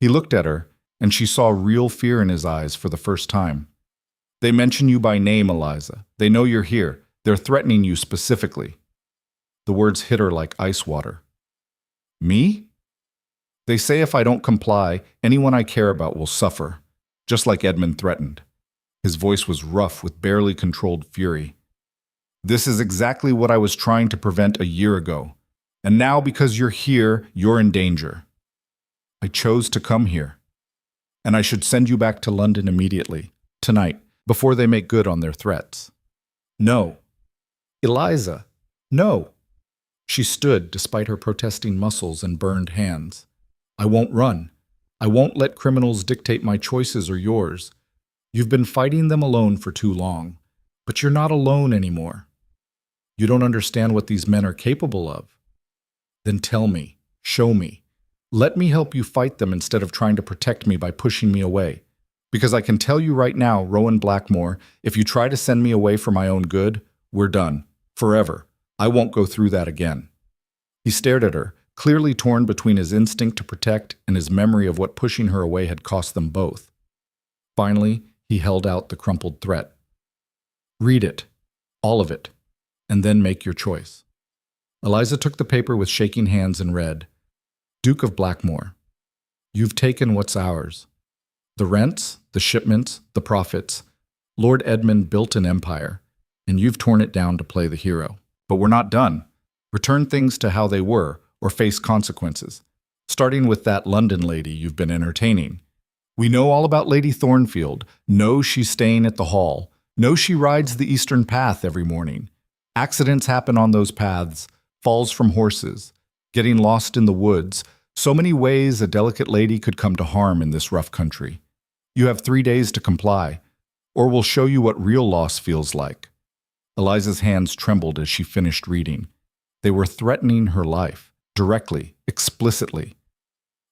He looked at her, and she saw real fear in his eyes for the first time. "They mention you by name, Eliza. They know you're here. They're threatening you specifically." The words hit her like ice water. "Me? They say if I don't comply, anyone I care about will suffer, just like Edmund threatened." His voice was rough with barely controlled fury. "This is exactly what I was trying to prevent a year ago. And now, because you're here, you're in danger. I chose to come here. And I should send you back to London immediately, tonight, before they make good on their threats." "No." "Eliza, no." She stood despite her protesting muscles and burned hands. "I won't run. I won't let criminals dictate my choices or yours. You've been fighting them alone for too long. But you're not alone anymore. You don't understand what these men are capable of. Then tell me, show me. Let me help you fight them instead of trying to protect me by pushing me away. Because I can tell you right now, Rowan Blackmore, if you try to send me away for my own good, we're done. Forever. I won't go through that again." He stared at her, clearly torn between his instinct to protect and his memory of what pushing her away had cost them both. Finally, he held out the crumpled threat. "Read it. All of it. And then make your choice." Eliza took the paper with shaking hands and read, "Duke of Blackmore, you've taken what's ours. The rents, the shipments, the profits. Lord Edmund built an empire, and you've torn it down to play the hero. But we're not done. Return things to how they were, or face consequences. Starting with that London lady you've been entertaining. We know all about Lady Thornfield. Know she's staying at the Hall. Know she rides the Eastern Path every morning. Accidents happen on those paths. Falls from horses. Getting lost in the woods. So many ways a delicate lady could come to harm in this rough country. You have 3 days to comply, or we'll show you what real loss feels like." Eliza's hands trembled as she finished reading. They were threatening her life. directly, explicitly.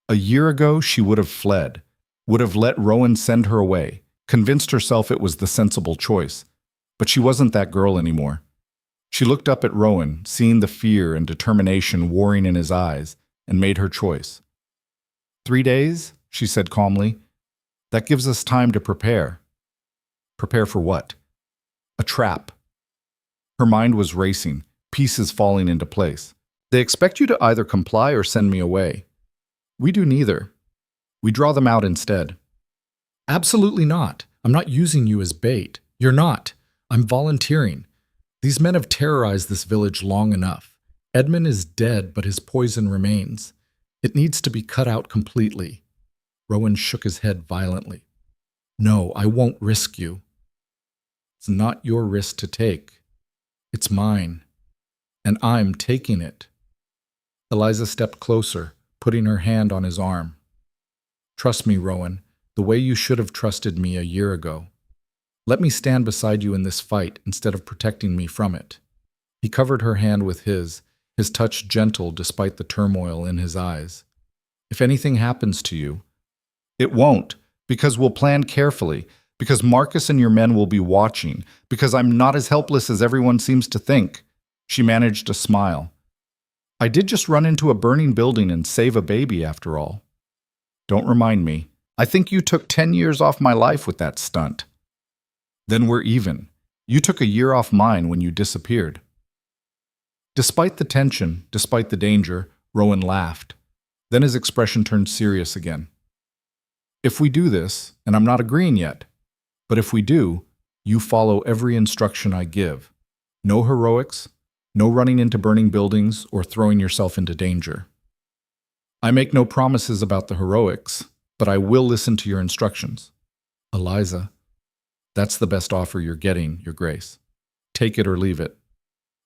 A year ago, she would have fled, would have let Rowan send her away, convinced herself it was the sensible choice. But she wasn't that girl anymore. She looked up at Rowan, seeing the fear and determination warring in his eyes, and made her choice. 3 days, she said calmly. That gives us time to prepare. Prepare for what? A trap. Her mind was racing, pieces falling into place. They expect you to either comply or send me away. We do neither. We draw them out instead. Absolutely not. I'm not using you as bait. You're not. I'm volunteering. These men have terrorized this village long enough. Edmund is dead, but his poison remains. It needs to be cut out completely. Rowan shook his head violently. No, I won't risk you. It's not your risk to take. It's mine. And I'm taking it. Eliza stepped closer, putting her hand on his arm. Trust me, Rowan, the way you should have trusted me a year ago. Let me stand beside you in this fight instead of protecting me from it. He covered her hand with his touch gentle despite the turmoil in his eyes. If anything happens to you, it won't, because we'll plan carefully, because Marcus and your men will be watching, because I'm not as helpless as everyone seems to think. She managed a smile. I did just run into a burning building and save a baby, after all. Don't remind me. I think you took 10 years off my life with that stunt. Then we're even. You took a year off mine when you disappeared. Despite the tension, despite the danger, Rowan laughed. Then his expression turned serious again. If we do this, and I'm not agreeing yet, but if we do, you follow every instruction I give. No heroics, no running into burning buildings or throwing yourself into danger. I make no promises about the heroics, but I will listen to your instructions. Eliza, that's the best offer you're getting, Your Grace. Take it or leave it.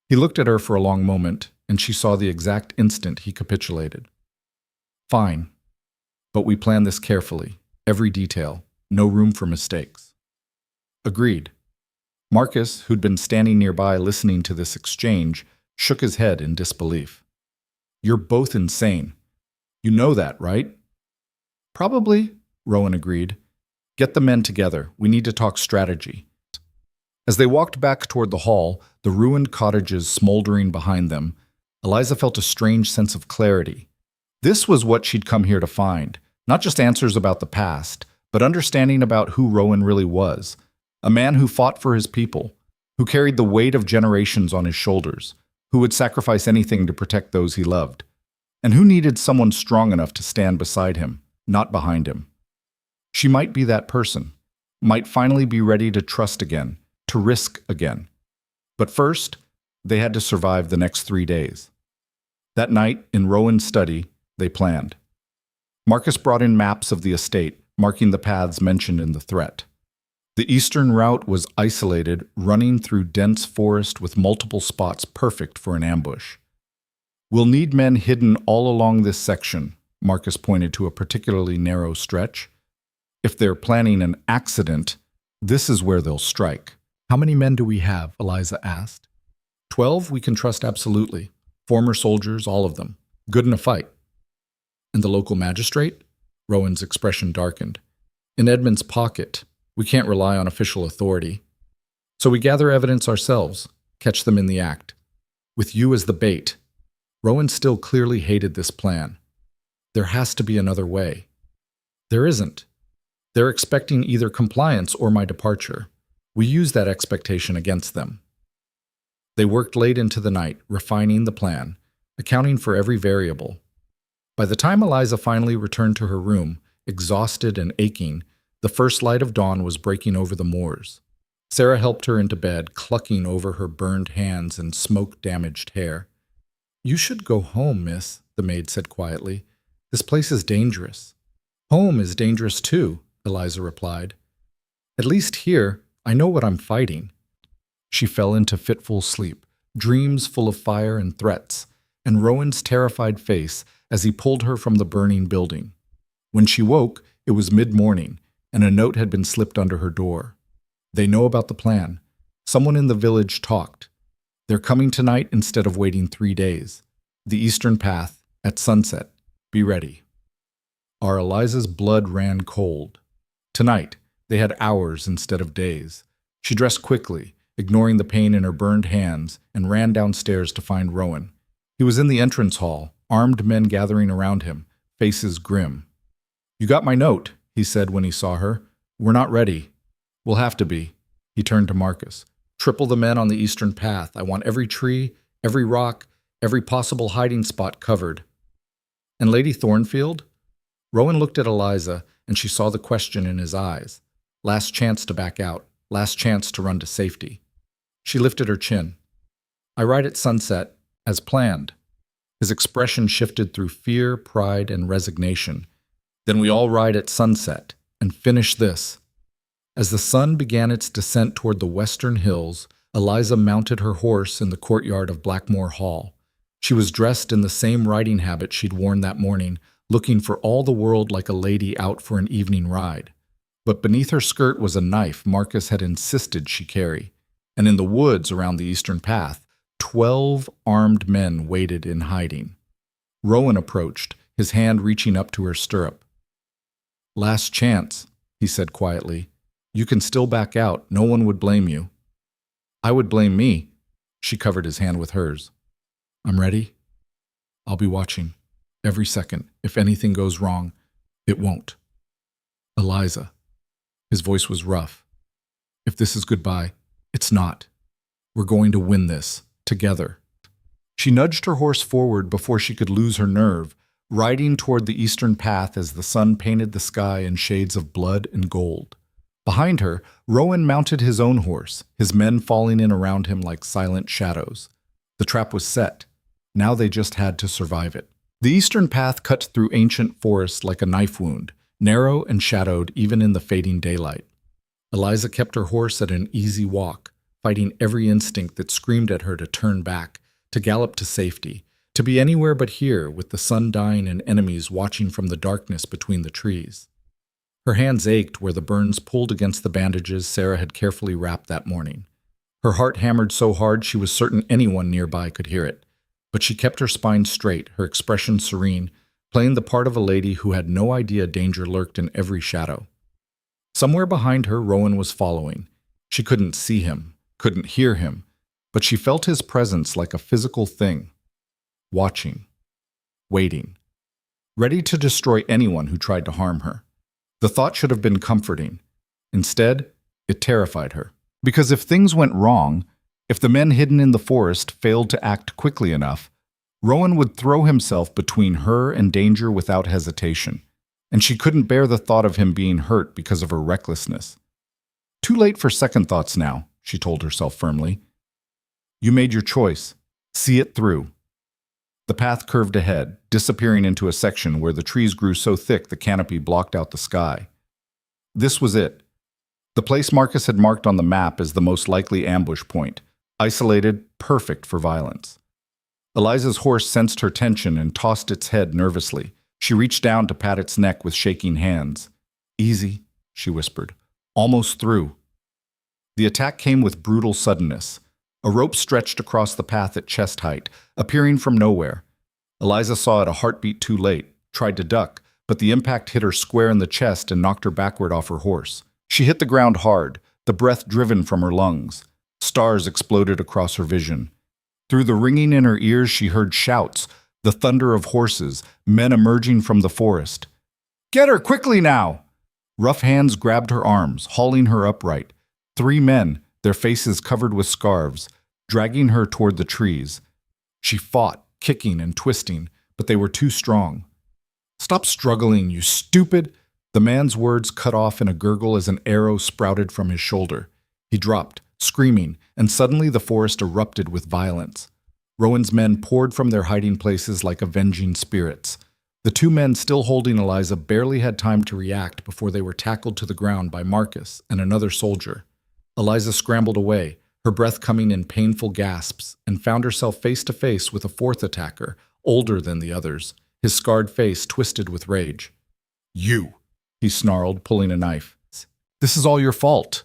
He looked at her for a long moment, and she saw the exact instant he capitulated. Fine, but we plan this carefully, every detail, no room for mistakes. Agreed. Marcus, who'd been standing nearby listening to this exchange, shook his head in disbelief. You're both insane. You know that, right? Probably, Rowan agreed. Get the men together. We need to talk strategy. As they walked back toward the hall, the ruined cottages smoldering behind them, Eliza felt a strange sense of clarity. This was what she'd come here to find, not just answers about the past, but understanding about who Rowan really was, a man who fought for his people, who carried the weight of generations on his shoulders, who would sacrifice anything to protect those he loved, and who needed someone strong enough to stand beside him, not behind him. She might be that person, might finally be ready to trust again, to risk again. But first, they had to survive the next 3 days. That night, in Rowan's study, they planned. Marcus brought in maps of the estate, marking the paths mentioned in the threat. The eastern route was isolated, running through dense forest with multiple spots perfect for an ambush. We'll need men hidden all along this section, Marcus pointed to a particularly narrow stretch. If they're planning an accident, this is where they'll strike. How many men do we have? Eliza asked. 12 we can trust absolutely. Former soldiers, all of them. Good in a fight. And the local magistrate? Rowan's expression darkened. In Edmund's pocket. We can't rely on official authority. So we gather evidence ourselves, catch them in the act. With you as the bait. Rowan still clearly hated this plan. There has to be another way. There isn't. They're expecting either compliance or my departure. We use that expectation against them. They worked late into the night, refining the plan, accounting for every variable. By the time Eliza finally returned to her room, exhausted and aching, the first light of dawn was breaking over the moors. Sarah helped her into bed, clucking over her burned hands and smoke-damaged hair. You should go home, miss, the maid said quietly. This place is dangerous. Home is dangerous too, Eliza replied. At least here, I know what I'm fighting. She fell into fitful sleep, dreams full of fire and threats, and Rowan's terrified face as he pulled her from the burning building. When she woke, it was mid-morning, and a note had been slipped under her door. They know about the plan. Someone in the village talked. They're coming tonight instead of waiting 3 days. The eastern path, At sunset, be ready. Our Eliza's blood ran cold. Tonight, they had hours instead of days. She dressed quickly, ignoring the pain in her burned hands, and ran downstairs to find Rowan. He was in the entrance hall, armed men gathering around him, faces grim. "You got my note," he said when he saw her. "We're not ready." "We'll have to be." He turned to Marcus. "Triple the men on the eastern path. I want every tree, every rock, every possible hiding spot covered." "And Lady Thornfield?" Rowan looked at Eliza, and she saw the question in his eyes. Last chance to back out. Last chance to run to safety. She lifted her chin. "I ride at sunset, as planned." His expression shifted through fear, pride, and resignation. "Then we all ride at sunset, and finish this." As the sun began its descent toward the western hills, Eliza mounted her horse in the courtyard of Blackmore Hall. She was dressed in the same riding habit she'd worn that morning, looking for all the world like a lady out for an evening ride. But beneath her skirt was a knife Marcus had insisted she carry. And in the woods around the eastern path, 12 armed men waited in hiding. Rowan approached, his hand reaching up to her stirrup. "Last chance," he said quietly. "You can still back out. No one would blame you." "I would blame me." She covered his hand with hers. "I'm ready. I'll be watching. Every second. If anything goes wrong, it won't." "Eliza." His voice was rough. "If this is goodbye, it's not. We're going to win this, together." She nudged her horse forward before she could lose her nerve, riding toward the eastern path as the sun painted the sky in shades of blood and gold. Behind her, Rowan mounted his own horse, his men falling in around him like silent shadows. The trap was set. Now they just had to survive it. The eastern path cut through ancient forest like a knife wound, narrow and shadowed even in the fading daylight. Eliza kept her horse at an easy walk, fighting every instinct that screamed at her to turn back, to gallop to safety, to be anywhere but here with the sun dying and enemies watching from the darkness between the trees. Her hands ached where the burns pulled against the bandages Sarah had carefully wrapped that morning. Her heart hammered so hard she was certain anyone nearby could hear it. But she kept her spine straight, her expression serene, playing the part of a lady who had no idea danger lurked in every shadow. Somewhere behind her, Rowan was following. She couldn't see him, couldn't hear him, but she felt his presence like a physical thing. Watching. Waiting. Ready to destroy anyone who tried to harm her. The thought should have been comforting. Instead, it terrified her. Because if things went wrong, if the men hidden in the forest failed to act quickly enough, Rowan would throw himself between her and danger without hesitation, and she couldn't bear the thought of him being hurt because of her recklessness. "Too late for second thoughts now," she told herself firmly. "You made your choice. See it through." The path curved ahead, disappearing into a section where the trees grew so thick the canopy blocked out the sky. This was it. The place Marcus had marked on the map as the most likely ambush point. Isolated, perfect for violence. Eliza's horse sensed her tension and tossed its head nervously. She reached down to pat its neck with shaking hands. "Easy," she whispered. "Almost through." The attack came with brutal suddenness. A rope stretched across the path at chest height, appearing from nowhere. Eliza saw it a heartbeat too late, tried to duck, but the impact hit her square in the chest and knocked her backward off her horse. She hit the ground hard, the breath driven from her lungs. Stars exploded across her vision. Through the ringing in her ears, she heard shouts, the thunder of horses, men emerging from the forest. "Get her quickly now!" Rough hands grabbed her arms, hauling her upright. 3 men, their faces covered with scarves, dragging her toward the trees. She fought, kicking and twisting, but they were too strong. "Stop struggling, you stupid!" The man's words cut off in a gurgle as an arrow sprouted from his shoulder. He dropped, screaming, and suddenly the forest erupted with violence. Rowan's men poured from their hiding places like avenging spirits. The 2 men still holding Eliza barely had time to react before they were tackled to the ground by Marcus and another soldier. Eliza scrambled away, her breath coming in painful gasps, and found herself face to face with a 4th attacker, older than the others, his scarred face twisted with rage. "You!" he snarled, pulling a knife. "This is all your fault.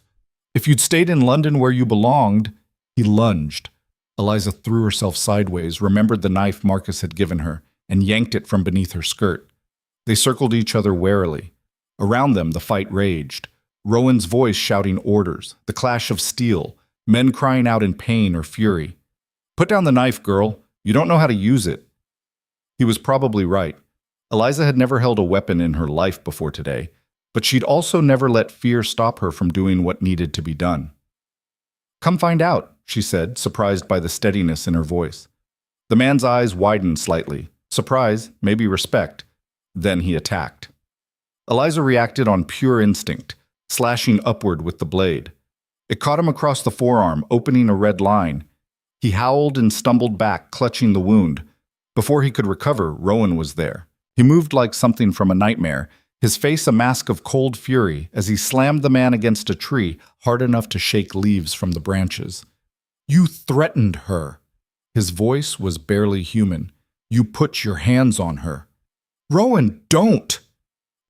If you'd stayed in London where you belonged..." He lunged. Eliza threw herself sideways, remembered the knife Marcus had given her. and yanked it from beneath her skirt. They circled each other warily. Around them, the fight raged. Rowan's voice shouting orders, the clash of steel, men crying out in pain or fury. "Put down the knife, girl. You don't know how to use it." He was probably right. Eliza had never held a weapon in her life before today, but she'd also never let fear stop her from doing what needed to be done. "Come find out," she said, surprised by the steadiness in her voice. The man's eyes widened slightly. Surprise, maybe respect. Then he attacked. Eliza reacted on pure instinct, slashing upward with the blade. It caught him across the forearm, opening a red line. He howled and stumbled back, clutching the wound. Before he could recover, Rowan was there. He moved like something from a nightmare, his face a mask of cold fury as he slammed the man against a tree hard enough to shake leaves from the branches. "You threatened her." His voice was barely human. "You put your hands on her." "Rowan, don't!"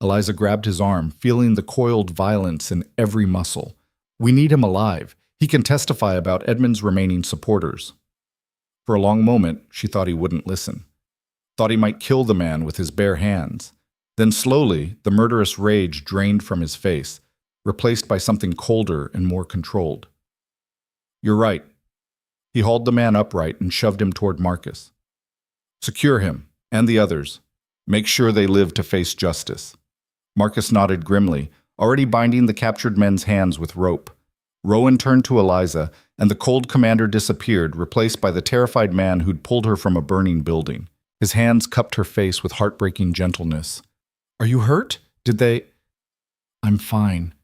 Eliza grabbed his arm, feeling the coiled violence in every muscle. "We need him alive. He can testify about Edmund's remaining supporters." For a long moment, she thought he wouldn't listen. Thought he might kill the man with his bare hands. Then slowly, the murderous rage drained from his face, replaced by something colder and more controlled. "You're right." He hauled the man upright and shoved him toward Marcus. "Secure him, and the others. Make sure they live to face justice." Marcus nodded grimly, already binding the captured men's hands with rope. Rowan turned to Eliza, and the cold commander disappeared, replaced by the terrified man who'd pulled her from a burning building. His hands cupped her face with heartbreaking gentleness. "Are you hurt? Did they—" "I'm fine.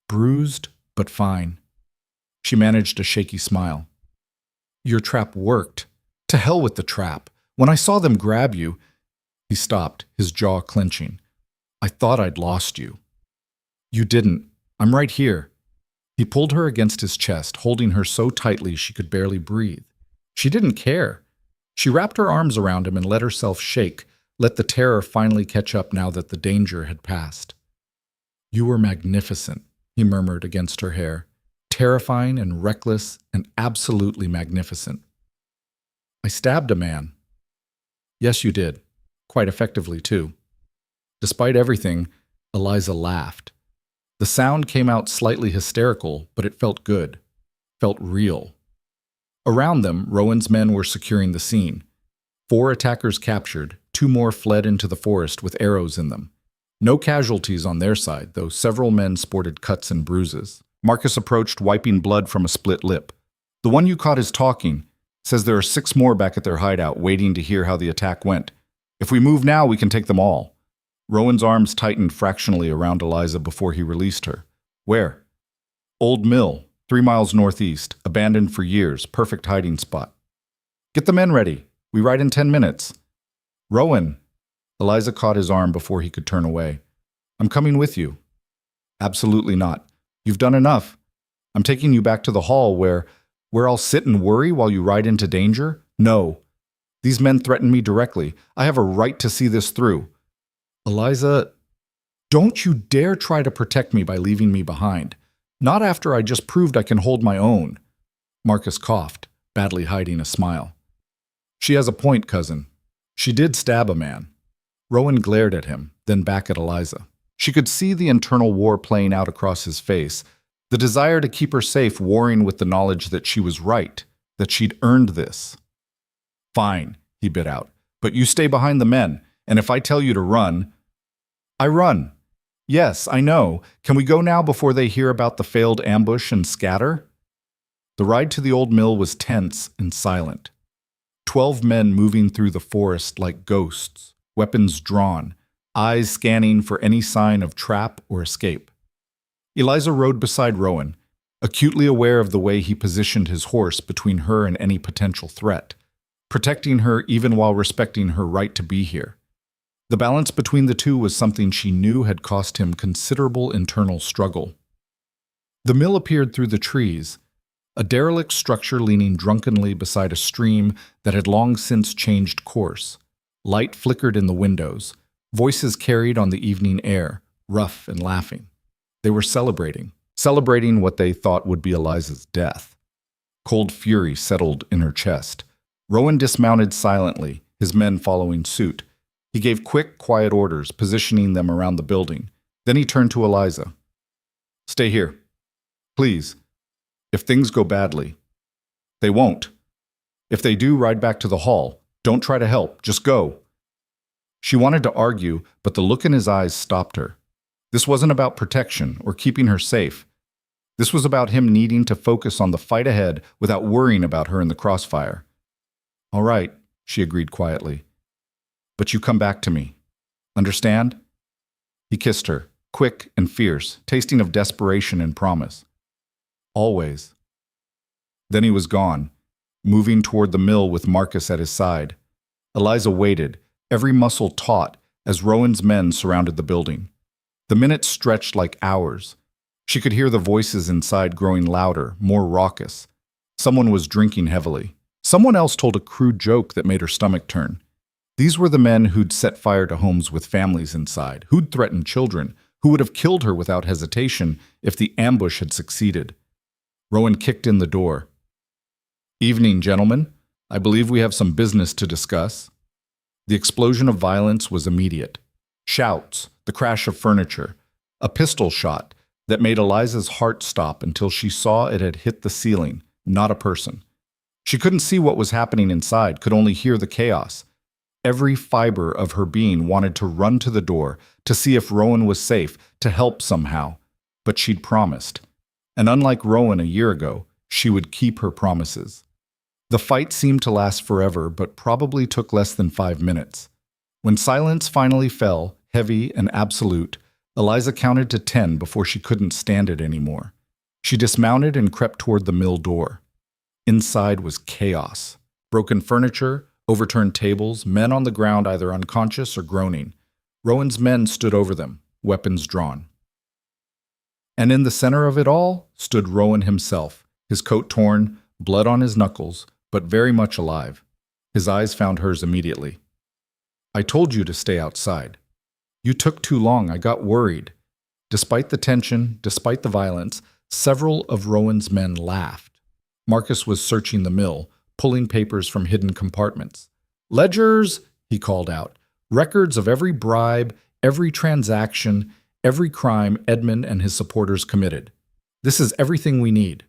Bruised, but fine." She managed a shaky smile. "Your trap worked. To hell with the trap. When I saw them grab you—" He stopped, his jaw clenching. "I thought I'd lost you." "You didn't. I'm right here." He pulled her against his chest, holding her so tightly she could barely breathe. She didn't care. She wrapped her arms around him and let herself shake, let the terror finally catch up now that the danger had passed. "You were magnificent," he murmured against her hair. "Terrifying and reckless and absolutely magnificent." "I stabbed a man." "Yes, you did. Quite effectively, too." Despite everything, Eliza laughed. The sound came out slightly hysterical, but it felt good, felt real. Around them, Rowan's men were securing the scene. 4 attackers captured, 2 more fled into the forest with arrows in them. No casualties on their side, though several men sported cuts and bruises. Marcus approached, wiping blood from a split lip. "The one you caught is talking. Says there are 6 more back at their hideout, waiting to hear how the attack went. If we move now, we can take them all." Rowan's arms tightened fractionally around Eliza before he released her. "Where?" "Old Mill, 3 miles northeast, abandoned for years, perfect hiding spot." "Get the men ready. We ride in 10 minutes. "Rowan." Eliza caught his arm before he could turn away. "I'm coming with you." "Absolutely not. You've done enough. I'm taking you back to the hall where I'll sit and worry while you ride into danger? No. These men threaten me directly. I have a right to see this through." "Eliza, don't you dare try to protect me by leaving me behind. Not after I just proved I can hold my own." Marcus coughed, badly hiding a smile. "She has a point, cousin. She did stab a man." Rowan glared at him, then back at Eliza. She could see the internal war playing out across his face, the desire to keep her safe warring with the knowledge that she was right, that she'd earned this. "Fine," he bit out, "but you stay behind the men, and if I tell you to run—" "I run. Yes, I know. Can we go now before they hear about the failed ambush and scatter?" The ride to the old mill was tense and silent. 12 men moving through the forest like ghosts, weapons drawn, eyes scanning for any sign of trap or escape. Eliza rode beside Rowan, acutely aware of the way he positioned his horse between her and any potential threat, protecting her even while respecting her right to be here. The balance between the two was something she knew had cost him considerable internal struggle. The mill appeared through the trees, a derelict structure leaning drunkenly beside a stream that had long since changed course. Light flickered in the windows, voices carried on the evening air, rough and laughing. They were celebrating what they thought would be Eliza's death. Cold fury settled in her chest. Rowan dismounted silently, his men following suit. He gave quick, quiet orders, positioning them around the building. Then he turned to Eliza. "Stay here. Please. If things go badly." "They won't. If they do, ride back to the hall. Don't try to help. Just go." She wanted to argue, but the look in his eyes stopped her. This wasn't about protection or keeping her safe. This was about him needing to focus on the fight ahead without worrying about her in the crossfire. "All right," she agreed quietly. "But you come back to me. Understand?" He kissed her, quick and fierce, tasting of desperation and promise. "Always." Then he was gone, moving toward the mill with Marcus at his side. Eliza waited, every muscle taut, as Rowan's men surrounded the building. The minutes stretched like hours. She could hear the voices inside growing louder, more raucous. Someone was drinking heavily. Someone else told a crude joke that made her stomach turn. These were the men who'd set fire to homes with families inside, who'd threatened children, who would have killed her without hesitation if the ambush had succeeded. Rowan kicked in the door. "Evening, gentlemen. I believe we have some business to discuss." The explosion of violence was immediate. Shouts, the crash of furniture, a pistol shot that made Eliza's heart stop until she saw it had hit the ceiling, not a person. She couldn't see what was happening inside, could only hear the chaos. Every fiber of her being wanted to run to the door, to see if Rowan was safe, to help somehow. But she'd promised. And unlike Rowan a year ago, she would keep her promises. The fight seemed to last forever, but probably took less than 5 minutes. When silence finally fell, heavy and absolute, Eliza counted to 10 before she couldn't stand it anymore. She dismounted and crept toward the mill door. Inside was chaos. Broken furniture, overturned tables, men on the ground either unconscious or groaning. Rowan's men stood over them, weapons drawn. And in the center of it all stood Rowan himself, his coat torn, blood on his knuckles, but very much alive. His eyes found hers immediately. "I told you to stay outside. You took too long. I got worried." Despite the tension, despite the violence, several of Rowan's men laughed. Marcus was searching the mill, pulling papers from hidden compartments. "Ledgers," he called out. "Records of every bribe, every transaction, every crime Edmund and his supporters committed. This is everything we need."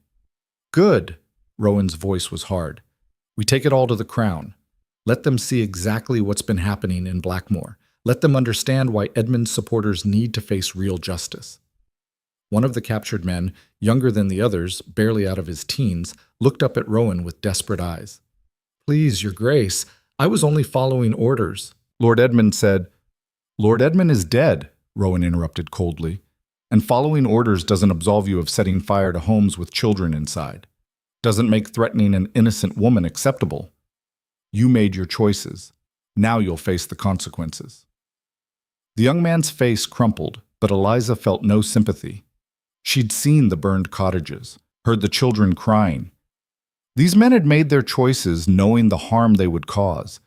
"Good." Rowan's voice was hard. "We take it all to the Crown. Let them see exactly what's been happening in Blackmore. Let them understand why Edmund's supporters need to face real justice." One of the captured men, younger than the others, barely out of his teens, looked up at Rowan with desperate eyes. "Please, Your Grace, I was only following orders." Lord Edmund said. "Lord Edmund is dead," Rowan interrupted coldly. "And following orders doesn't absolve you of setting fire to homes with children inside. Doesn't make threatening an innocent woman acceptable. You made your choices. Now you'll face the consequences." The young man's face crumpled, but Eliza felt no sympathy. She'd seen the burned cottages, heard the children crying. These men had made their choices knowing the harm they would cause.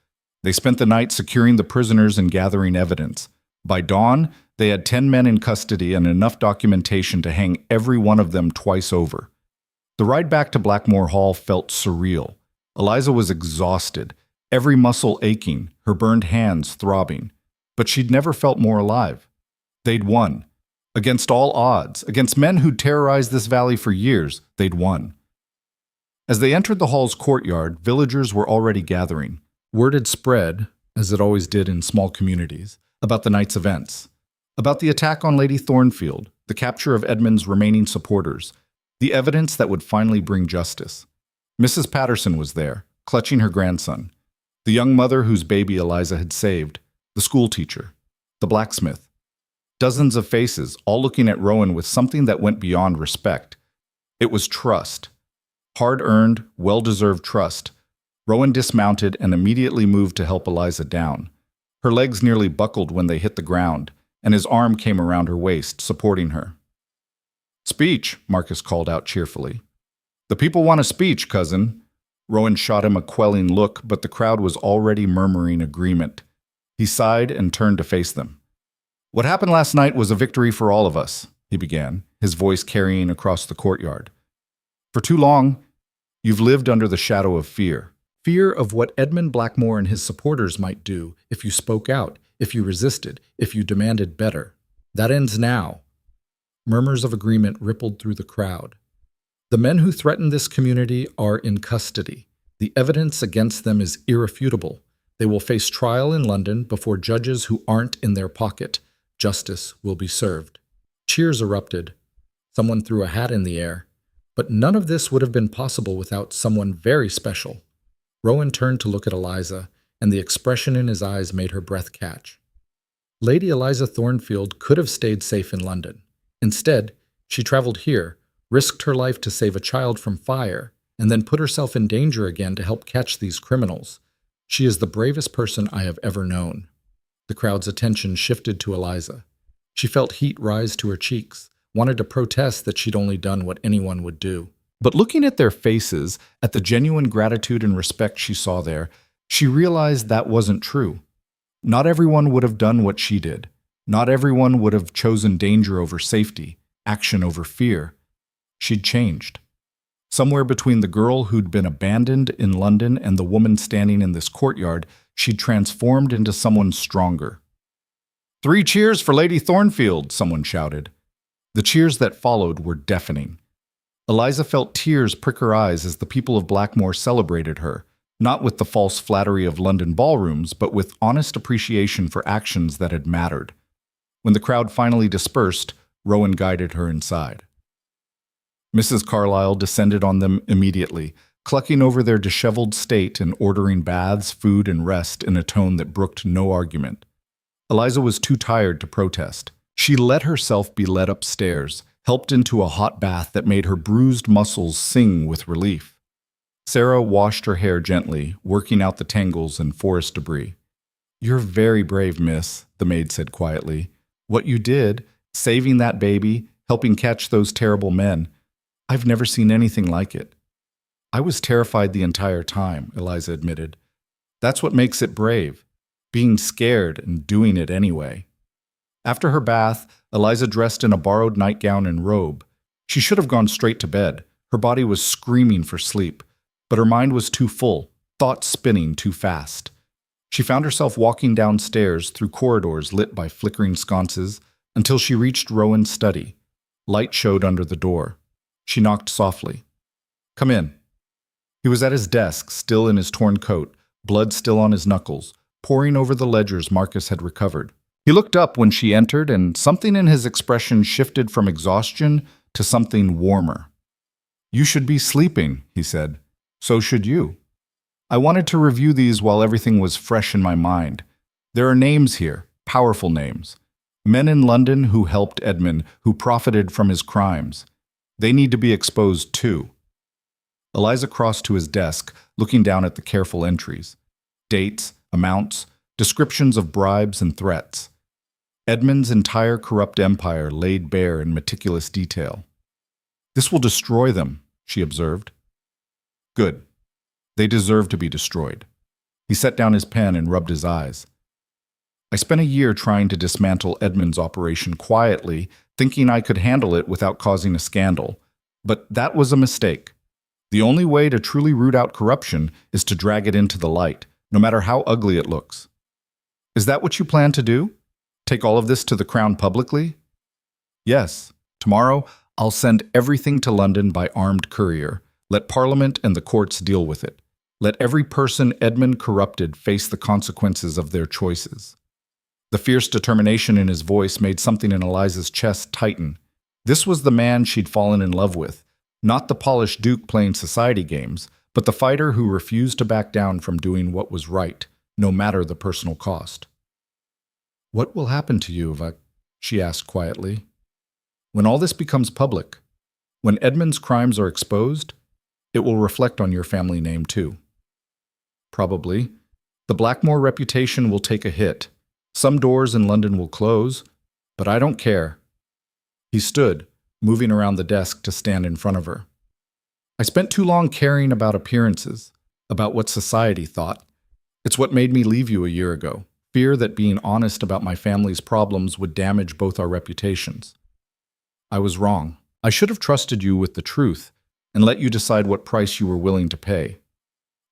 They spent the night securing the prisoners and gathering evidence. By dawn, they had 10 men in custody and enough documentation to hang every one of them twice over. The ride back to Blackmore Hall felt surreal. Eliza was exhausted, every muscle aching, her burned hands throbbing. But she'd never felt more alive. They'd won. Against all odds, against men who'd terrorized this valley for years, they'd won. As they entered the hall's courtyard, villagers were already gathering. Word had spread, as it always did in small communities, about the night's events. About the attack on Lady Thornfield, the capture of Edmund's remaining supporters, the evidence that would finally bring justice. Mrs. Patterson was there, clutching her grandson. The young mother whose baby Eliza had saved. The schoolteacher. The blacksmith. Dozens of faces, all looking at Rowan with something that went beyond respect. It was trust. Hard-earned, well-deserved trust. Rowan dismounted and immediately moved to help Eliza down. Her legs nearly buckled when they hit the ground, and his arm came around her waist, supporting her. "Speech," Marcus called out cheerfully. "The people want a speech, cousin." Rowan shot him a quelling look, but the crowd was already murmuring agreement. He sighed and turned to face them. "What happened last night was a victory for all of us," he began, his voice carrying across the courtyard. "For too long, you've lived under the shadow of fear. Fear of what Edmund Blackmore and his supporters might do if you spoke out, if you resisted, if you demanded better. That ends now. Murmurs of agreement rippled through the crowd. The men who threaten this community are in custody. The evidence against them is irrefutable. They will face trial in London before judges who aren't in their pocket. Justice will be served. Cheers erupted. Someone threw a hat in the air. But none of this would have been possible without someone very special. Rowan turned to look at Eliza, and the expression in his eyes made her breath catch. Lady Eliza Thornfield could have stayed safe in London. Instead, she traveled here, risked her life to save a child from fire, and then put herself in danger again to help catch these criminals. She is the bravest person I have ever known. The crowd's attention shifted to Eliza. She felt heat rise to her cheeks, wanted to protest that she'd only done what anyone would do. But looking at their faces, at the genuine gratitude and respect she saw there, she realized that wasn't true. Not everyone would have done what she did. Not everyone would have chosen danger over safety, action over fear. She'd changed. Somewhere between the girl who'd been abandoned in London and the woman standing in this courtyard, she'd transformed into someone stronger. "3 cheers for Lady Thornfield," someone shouted. The cheers that followed were deafening. Eliza felt tears prick her eyes as the people of Blackmore celebrated her, not with the false flattery of London ballrooms, but with honest appreciation for actions that had mattered. When the crowd finally dispersed, Rowan guided her inside. Mrs. Carlyle descended on them immediately, clucking over their disheveled state and ordering baths, food, and rest in a tone that brooked no argument. Eliza was too tired to protest. She let herself be led upstairs, helped into a hot bath that made her bruised muscles sing with relief. Sarah washed her hair gently, working out the tangles and forest debris. "You're very brave, miss," the maid said quietly. "What you did, saving that baby, helping catch those terrible men, I've never seen anything like it." "I was terrified the entire time," Eliza admitted. "That's what makes it brave, being scared and doing it anyway." After her bath, Eliza dressed in a borrowed nightgown and robe. She should have gone straight to bed. Her body was screaming for sleep, but her mind was too full, thoughts spinning too fast. She found herself walking downstairs through corridors lit by flickering sconces until she reached Rowan's study. Light showed under the door. She knocked softly. "Come in." He was at his desk, still in his torn coat, blood still on his knuckles, poring over the ledgers Marcus had recovered. He looked up when she entered, and something in his expression shifted from exhaustion to something warmer. "You should be sleeping," he said. "So should you. I wanted to review these while everything was fresh in my mind. There are names here, powerful names. Men in London who helped Edmund, who profited from his crimes. They need to be exposed too." Eliza crossed to his desk, looking down at the careful entries. Dates, amounts, descriptions of bribes and threats. Edmund's entire corrupt empire laid bare in meticulous detail. "This will destroy them," she observed. "Good. They deserve to be destroyed." He set down his pen and rubbed his eyes. "I spent a year trying to dismantle Edmund's operation quietly, thinking I could handle it without causing a scandal. But that was a mistake. The only way to truly root out corruption is to drag it into the light, no matter how ugly it looks. Is that what you plan to do? Take all of this to the Crown publicly?" "Yes. Tomorrow, I'll send everything to London by armed courier. Let Parliament and the courts deal with it. Let every person Edmund corrupted face the consequences of their choices." The fierce determination in his voice made something in Eliza's chest tighten. This was the man she'd fallen in love with, not the polished duke playing society games, but the fighter who refused to back down from doing what was right, no matter the personal cost. "What will happen to you, she asked quietly. "When all this becomes public, when Edmund's crimes are exposed, it will reflect on your family name too." "Probably. The Blackmore reputation will take a hit. Some doors in London will close, but I don't care." He stood, moving around the desk to stand in front of her. "I spent too long caring about appearances, about what society thought. It's what made me leave you a year ago. Fear that being honest about my family's problems would damage both our reputations. I was wrong. I should have trusted you with the truth and let you decide what price you were willing to pay.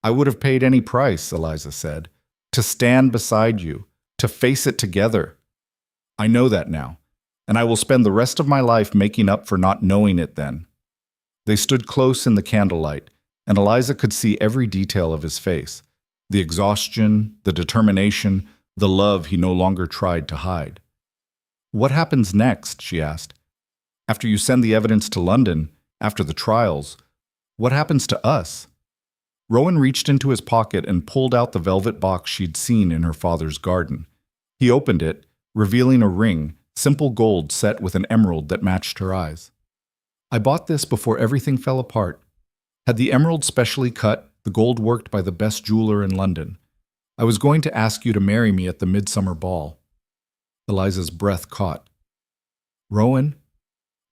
I would have paid any price, Eliza said, to stand beside you, to face it together. I know that now, and I will spend the rest of my life making up for not knowing it then. They stood close in the candlelight, and Eliza could see every detail of his face, the exhaustion, the determination, the love he no longer tried to hide. What happens next? She asked. After you send the evidence to London, after the trials, what happens to us? Rowan reached into his pocket and pulled out the velvet box she'd seen in her father's garden. He opened it, revealing a ring, simple gold set with an emerald that matched her eyes. I bought this before everything fell apart. Had the emerald specially cut, the gold worked by the best jeweler in London. I was going to ask you to marry me at the midsummer ball. Eliza's breath caught. Rowan,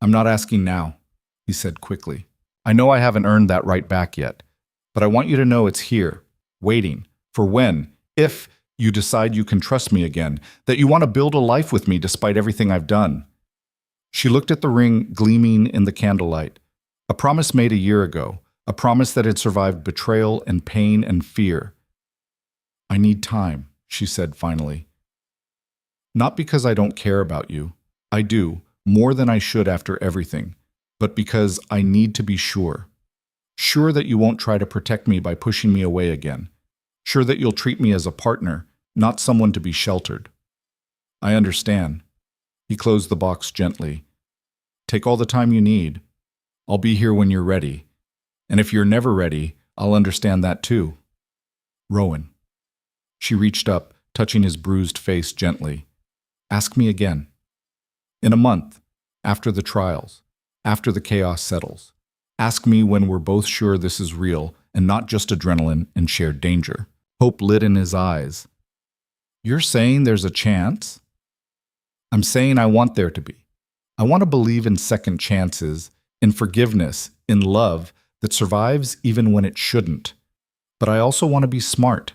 I'm not asking now, he said quickly. I know I haven't earned that right back yet, but I want you to know it's here, waiting, for when, if you decide you can trust me again, that you want to build a life with me despite everything I've done. She looked at the ring gleaming in the candlelight. A promise made a year ago, a promise that had survived betrayal and pain and fear. I need time, she said finally. Not because I don't care about you. I do, more than I should after everything, but because I need to be sure. Sure that you won't try to protect me by pushing me away again. Sure that you'll treat me as a partner, not someone to be sheltered. I understand. He closed the box gently. Take all the time you need. I'll be here when you're ready. And if you're never ready, I'll understand that too. Rowan. She reached up, touching his bruised face gently. Ask me again. In a month, after the trials, after the chaos settles. Ask me when we're both sure this is real and not just adrenaline and shared danger. Hope lit in his eyes. You're saying there's a chance? I'm saying I want there to be. I want to believe in second chances, in forgiveness, in love that survives even when it shouldn't. But I also want to be smart.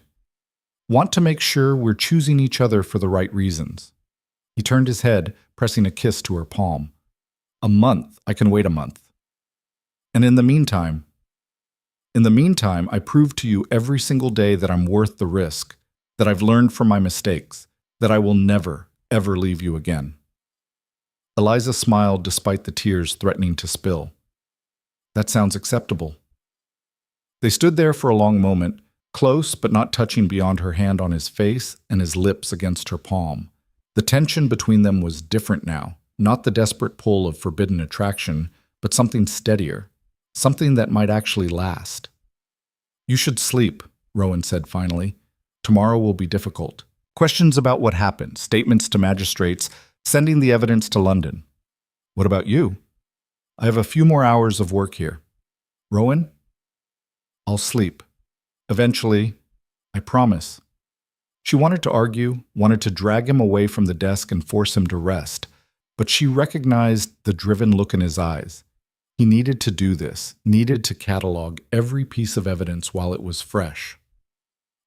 Want to make sure we're choosing each other for the right reasons. He turned his head, pressing a kiss to her palm. A month. I can wait a month. And in the meantime, I prove to you every single day that I'm worth the risk, that I've learned from my mistakes, that I will never, ever leave you again. Eliza smiled despite the tears threatening to spill. That sounds acceptable. They stood there for a long moment, close but not touching beyond her hand on his face and his lips against her palm. The tension between them was different now, not the desperate pull of forbidden attraction, but something steadier. Something that might actually last. You should sleep, Rowan said finally. Tomorrow will be difficult. Questions about what happened, statements to magistrates, sending the evidence to London. What about you? I have a few more hours of work here. Rowan? I'll sleep. Eventually, I promise. She wanted to argue, wanted to drag him away from the desk and force him to rest, but she recognized the driven look in his eyes. He needed to do this, needed to catalog every piece of evidence while it was fresh.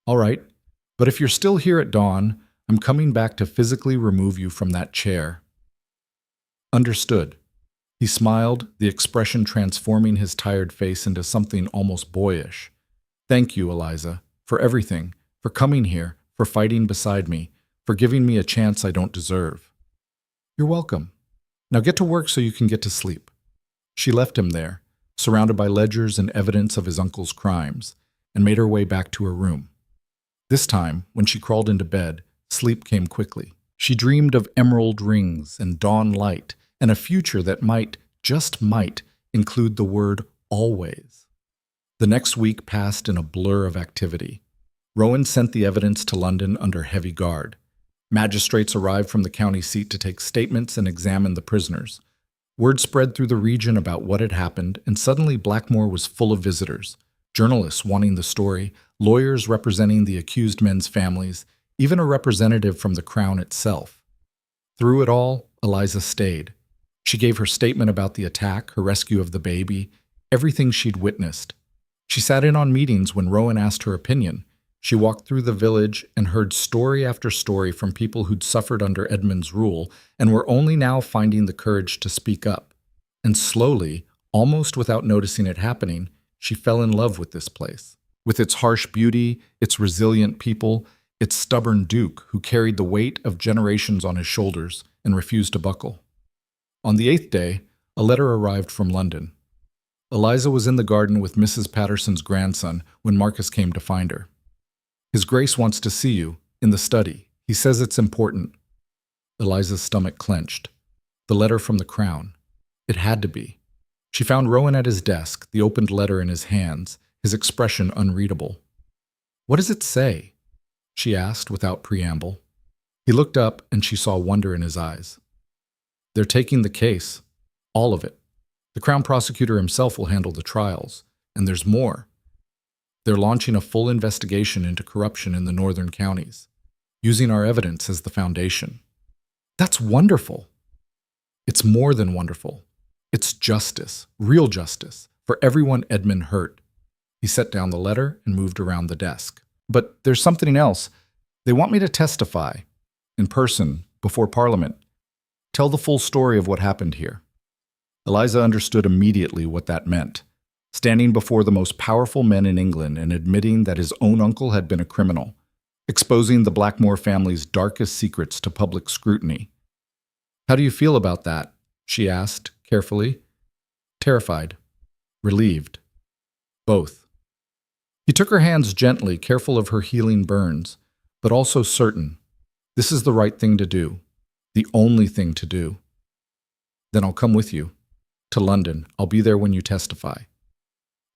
All right, but if you're still here at dawn, I'm coming back to physically remove you from that chair. Understood. He smiled, the expression transforming his tired face into something almost boyish. Thank you, Eliza, for everything, for coming here, for fighting beside me, for giving me a chance I don't deserve. You're welcome. Now get to work so you can get to sleep. She left him there, surrounded by ledgers and evidence of his uncle's crimes, and made her way back to her room. This time, when she crawled into bed, sleep came quickly. She dreamed of emerald rings and dawn light, and a future that might, just might, include the word always. The next week passed in a blur of activity. Rowan sent the evidence to London under heavy guard. Magistrates arrived from the county seat to take statements and examine the prisoners. Word spread through the region about what had happened, and suddenly Blackmore was full of visitors. Journalists wanting the story, lawyers representing the accused men's families, even a representative from the Crown itself. Through it all, Eliza stayed. She gave her statement about the attack, her rescue of the baby, everything she'd witnessed. She sat in on meetings when Rowan asked her opinion. She walked through the village and heard story after story from people who'd suffered under Edmund's rule and were only now finding the courage to speak up. And slowly, almost without noticing it happening, she fell in love with this place. with its harsh beauty, its resilient people, its stubborn duke who carried the weight of generations on his shoulders and refused to buckle. On the 8th day, a letter arrived from London. Eliza was in the garden with Mrs. Patterson's grandson when Marcus came to find her. "His Grace wants to see you, in the study. He says it's important." Eliza's stomach clenched. The letter from the Crown. It had to be. She found Rowan at his desk, the opened letter in his hands, his expression unreadable. "What does it say?" she asked without preamble. He looked up and she saw wonder in his eyes. "They're taking the case. All of it. The Crown prosecutor himself will handle the trials. And there's more. They're launching a full investigation into corruption in the northern counties, using our evidence as the foundation." "That's wonderful." "It's more than wonderful. It's justice, real justice, for everyone Edmund hurt." He set down the letter and moved around the desk. "But there's something else. They want me to testify, in person, before Parliament. Tell the full story of what happened here." Eliza understood immediately what that meant. Standing before the most powerful men in England and admitting that his own uncle had been a criminal, exposing the Blackmore family's darkest secrets to public scrutiny. "How do you feel about that?" she asked, carefully. "Terrified. Relieved. Both." He took her hands gently, careful of her healing burns, but also certain. This is the right thing to do. The only thing to do. "Then I'll come with you. To London. I'll be there when you testify."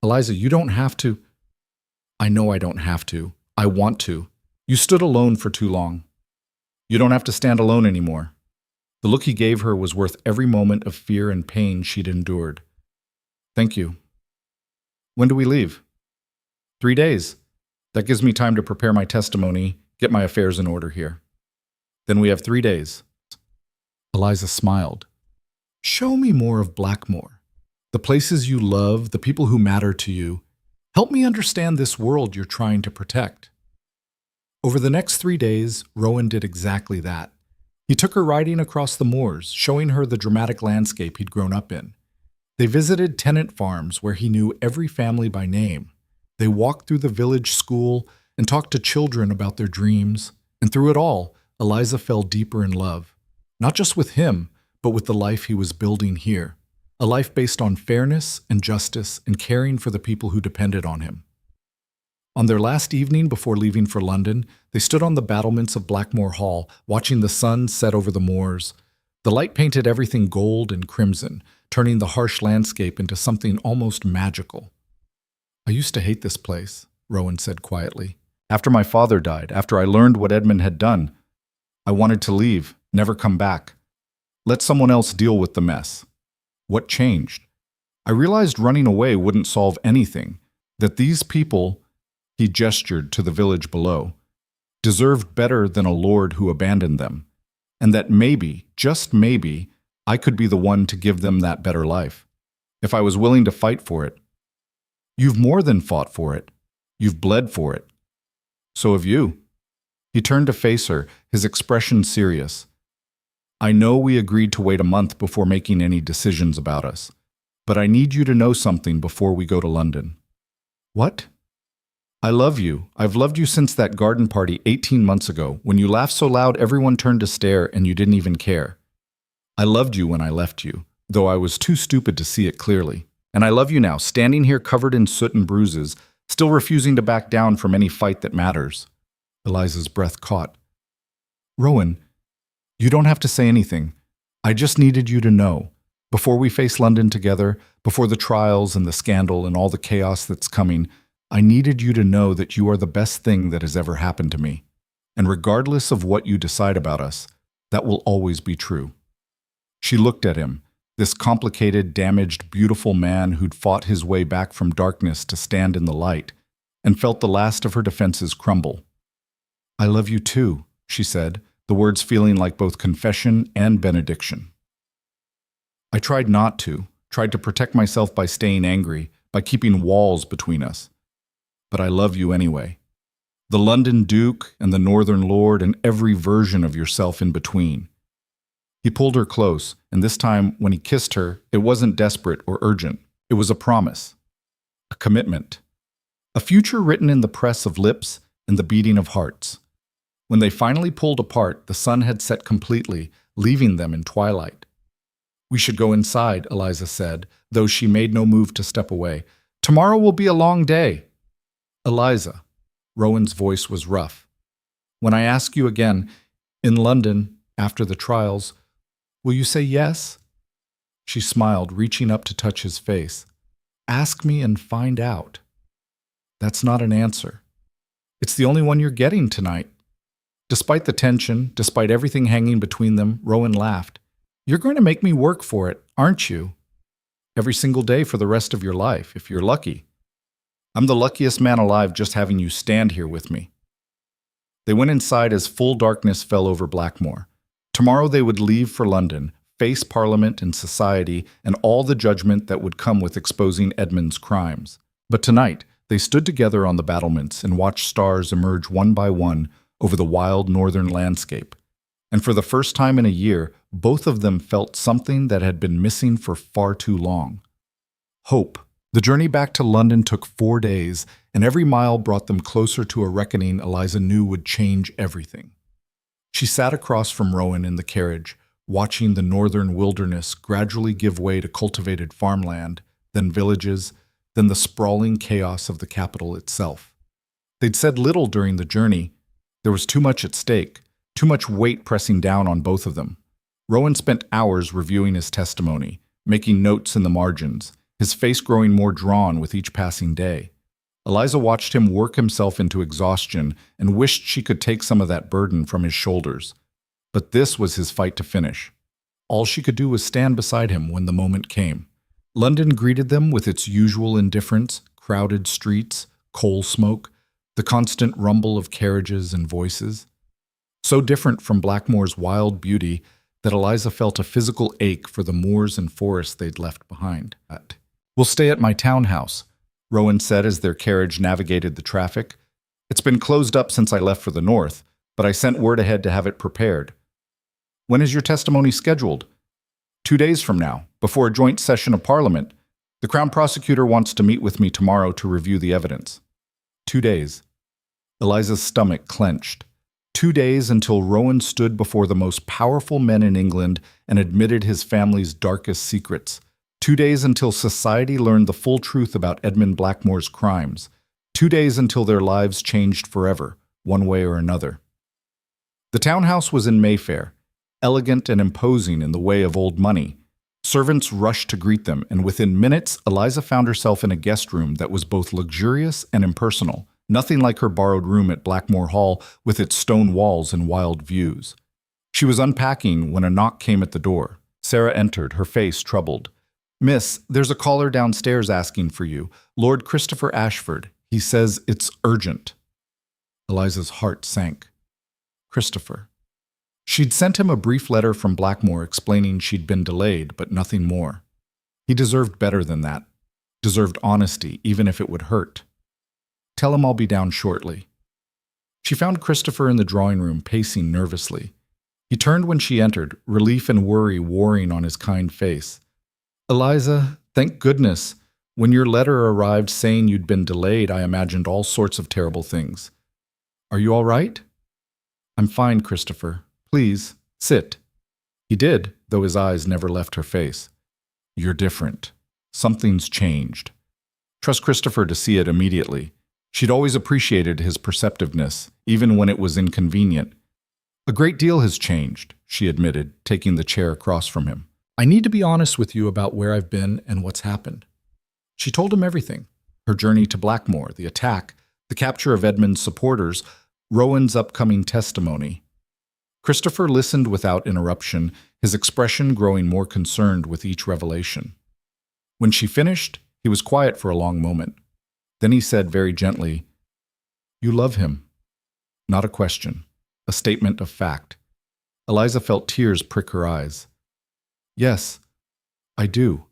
"Eliza, you don't have to." "I know I don't have to. I want to. You stood alone for too long. You don't have to stand alone anymore." The look he gave her was worth every moment of fear and pain she'd endured. "Thank you. When do we leave?" 3 days. That gives me time to prepare my testimony, get my affairs in order here." "Then we have 3 days. Eliza smiled. "Show me more of Blackmore. The places you love, the people who matter to you. Help me understand this world you're trying to protect." Over the next 3 days, Rowan did exactly that. He took her riding across the moors, showing her the dramatic landscape he'd grown up in. They visited tenant farms where he knew every family by name. They walked through the village school and talked to children about their dreams. And through it all, Eliza fell deeper in love. Not just with him, but with the life he was building here. A life based on fairness and justice and caring for the people who depended on him. On their last evening before leaving for London, they stood on the battlements of Blackmore Hall, watching the sun set over the moors. The light painted everything gold and crimson, turning the harsh landscape into something almost magical. "I used to hate this place," Rowan said quietly. "After my father died, after I learned what Edmund had done, I wanted to leave, never come back. Let someone else deal with the mess." What changed? I realized running away wouldn't solve anything, that these people, he gestured to the village below, deserved better than a lord who abandoned them, and that maybe, just maybe, I could be the one to give them that better life, if I was willing to fight for it. "You've more than fought for it. You've bled for it. So have you." He turned to face her, his expression serious. "I know we agreed to wait a month before making any decisions about us, but I need you to know something before we go to London." "What?" "I love you. I've loved you since that garden party 18 months ago, when you laughed so loud everyone turned to stare and you didn't even care. I loved you when I left you, though I was too stupid to see it clearly. And I love you now, standing here covered in soot and bruises, still refusing to back down from any fight that matters." Eliza's breath caught. "Rowan, you don't have to say anything. I just needed you to know. Before we face London together, before the trials and the scandal and all the chaos that's coming, I needed you to know that you are the best thing that has ever happened to me. And regardless of what you decide about us, that will always be true." She looked at him, this complicated, damaged, beautiful man who'd fought his way back from darkness to stand in the light, and felt the last of her defenses crumble. "I love you too," she said, the words feeling like both confession and benediction. "I tried not to, tried to protect myself by staying angry, by keeping walls between us. But I love you anyway. The London Duke and the Northern Lord and every version of yourself in between." He pulled her close, and this time, when he kissed her, it wasn't desperate or urgent. It was a promise, a commitment, A future written in the press of lips and the beating of hearts. When they finally pulled apart, the sun had set completely, leaving them in twilight. "We should go inside," Eliza said, though she made no move to step away. "Tomorrow will be a long day." "Eliza," Rowan's voice was rough. "When I ask you again, in London, after the trials, will you say yes?" She smiled, reaching up to touch his face. "Ask me and find out." "That's not an answer. It's the only one you're getting tonight." Despite the tension, despite everything hanging between them, Rowan laughed. "You're going to make me work for it, aren't you? Every single day for the rest of your life, if you're lucky. I'm the luckiest man alive just having you stand here with me." They went inside as full darkness fell over Blackmore. Tomorrow they would leave for London, face Parliament and society and all the judgment that would come with exposing Edmund's crimes. But tonight, they stood together on the battlements and watched stars emerge one by one over the wild northern landscape. And for the first time in a year, both of them felt something that had been missing for far too long. Hope. The journey back to London took 4 days, and every mile brought them closer to a reckoning Eliza knew would change everything. She sat across from Rowan in the carriage, watching the northern wilderness gradually give way to cultivated farmland, then villages, then the sprawling chaos of the capital itself. They'd said little during the journey. There was too much at stake, too much weight pressing down on both of them. Rowan spent hours reviewing his testimony, making notes in the margins, his face growing more drawn with each passing day. Eliza watched him work himself into exhaustion and wished she could take some of that burden from his shoulders. But this was his fight to finish. All she could do was stand beside him when the moment came. London greeted them with its usual indifference, crowded streets, coal smoke, the constant rumble of carriages and voices. So different from Blackmore's wild beauty that Eliza felt a physical ache for the moors and forests they'd left behind. "We'll stay at my townhouse," Rowan said as their carriage navigated the traffic. "It's been closed up since I left for the north, but I sent word ahead to have it prepared." "When is your testimony scheduled?" 2 days from now, before a joint session of Parliament. The Crown Prosecutor wants to meet with me tomorrow to review the evidence." 2 days. Eliza's stomach clenched. 2 days until Rowan stood before the most powerful men in England and admitted his family's darkest secrets. 2 days until society learned the full truth about Edmund Blackmore's crimes. 2 days until their lives changed forever, one way or another. The townhouse was in Mayfair, elegant and imposing in the way of old money. Servants rushed to greet them, and within minutes, Eliza found herself in a guest room that was both luxurious and impersonal, nothing like her borrowed room at Blackmore Hall with its stone walls and wild views. She was unpacking when a knock came at the door. Sarah entered, her face troubled. "Miss, there's a caller downstairs asking for you. Lord Christopher Ashford. He says it's urgent." Eliza's heart sank. Christopher. She'd sent him a brief letter from Blackmore explaining she'd been delayed, but nothing more. He deserved better than that. Deserved honesty, even if it would hurt. "Tell him I'll be down shortly." She found Christopher in the drawing room, pacing nervously. He turned when she entered, relief and worry warring on his kind face. "Eliza, thank goodness. When your letter arrived saying you'd been delayed, I imagined all sorts of terrible things. Are you all right?" "I'm fine, Christopher. Please, sit." He did, though his eyes never left her face. "You're different. Something's changed." Trust Christopher to see it immediately. She'd always appreciated his perceptiveness, even when it was inconvenient. "A great deal has changed," she admitted, taking the chair across from him. "I need to be honest with you about where I've been and what's happened." She told him everything. Her journey to Blackmore, the attack, the capture of Edmund's supporters, Rowan's upcoming testimony. Christopher listened without interruption, his expression growing more concerned with each revelation. When she finished, he was quiet for a long moment. Then he said very gently, "You love him." Not a question, a statement of fact. Eliza felt tears prick her eyes. "Yes, I do.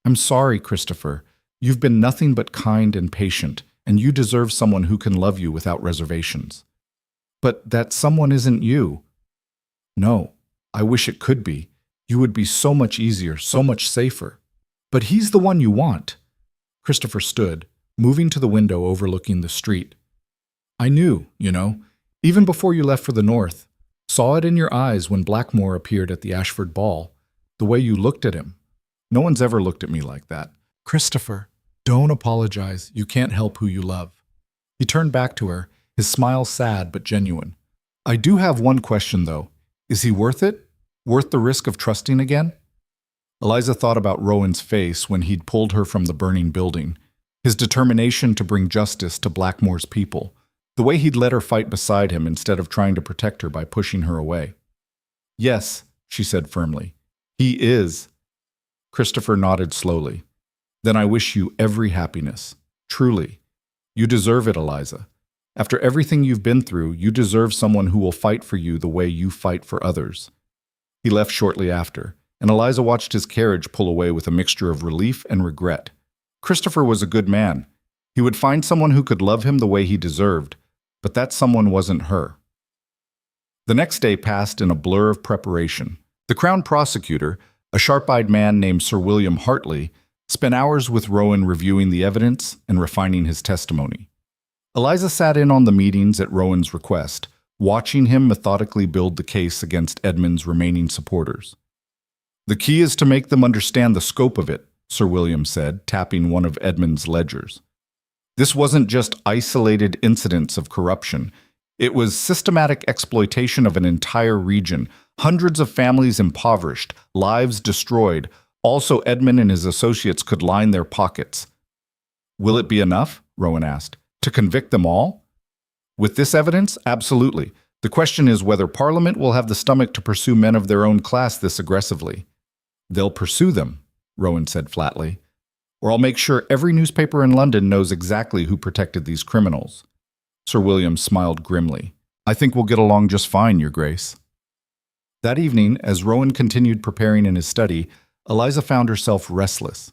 I'm sorry, Christopher. You've been nothing but kind and patient, and you deserve someone who can love you without reservations. But that someone isn't you." "No, I wish it could be. You would be so much easier, so much safer. But he's the one you want." Christopher stood, moving to the window overlooking the street. I knew, even before you left for the north. Saw it in your eyes when Blackmore appeared at the Ashford ball. The way you looked at him. No one's ever looked at me like that. Christopher, don't apologize. You can't help who you love. He turned back to her, his smile sad but genuine. I do have one question, though. Is he worth it? Worth the risk of trusting again? Eliza thought about Rowan's face when he'd pulled her from the burning building, his determination to bring justice to Blackmore's people, the way he'd let her fight beside him instead of trying to protect her by pushing her away. Yes, she said firmly. He is. Christopher nodded slowly. Then I wish you every happiness. Truly. You deserve it, Eliza. After everything you've been through, you deserve someone who will fight for you the way you fight for others. He left shortly after, and Eliza watched his carriage pull away with a mixture of relief and regret. Christopher was a good man. He would find someone who could love him the way he deserved, but that someone wasn't her. The next day passed in a blur of preparation. The Crown Prosecutor, a sharp-eyed man named Sir William Hartley, spent hours with Rowan reviewing the evidence and refining his testimony. Eliza sat in on the meetings at Rowan's request, watching him methodically build the case against Edmund's remaining supporters. The key is to make them understand the scope of it, Sir William said, tapping one of Edmund's ledgers. This wasn't just isolated incidents of corruption. It was systematic exploitation of an entire region, hundreds of families impoverished, lives destroyed. Also, Edmund and his associates could line their pockets. Will it be enough? Rowan asked. To convict them all? With this evidence, absolutely. The question is whether Parliament will have the stomach to pursue men of their own class this aggressively. They'll pursue them, Rowan said flatly. Or I'll make sure every newspaper in London knows exactly who protected these criminals. Sir William smiled grimly. I think we'll get along just fine, Your Grace. That evening, as Rowan continued preparing in his study, Eliza found herself restless.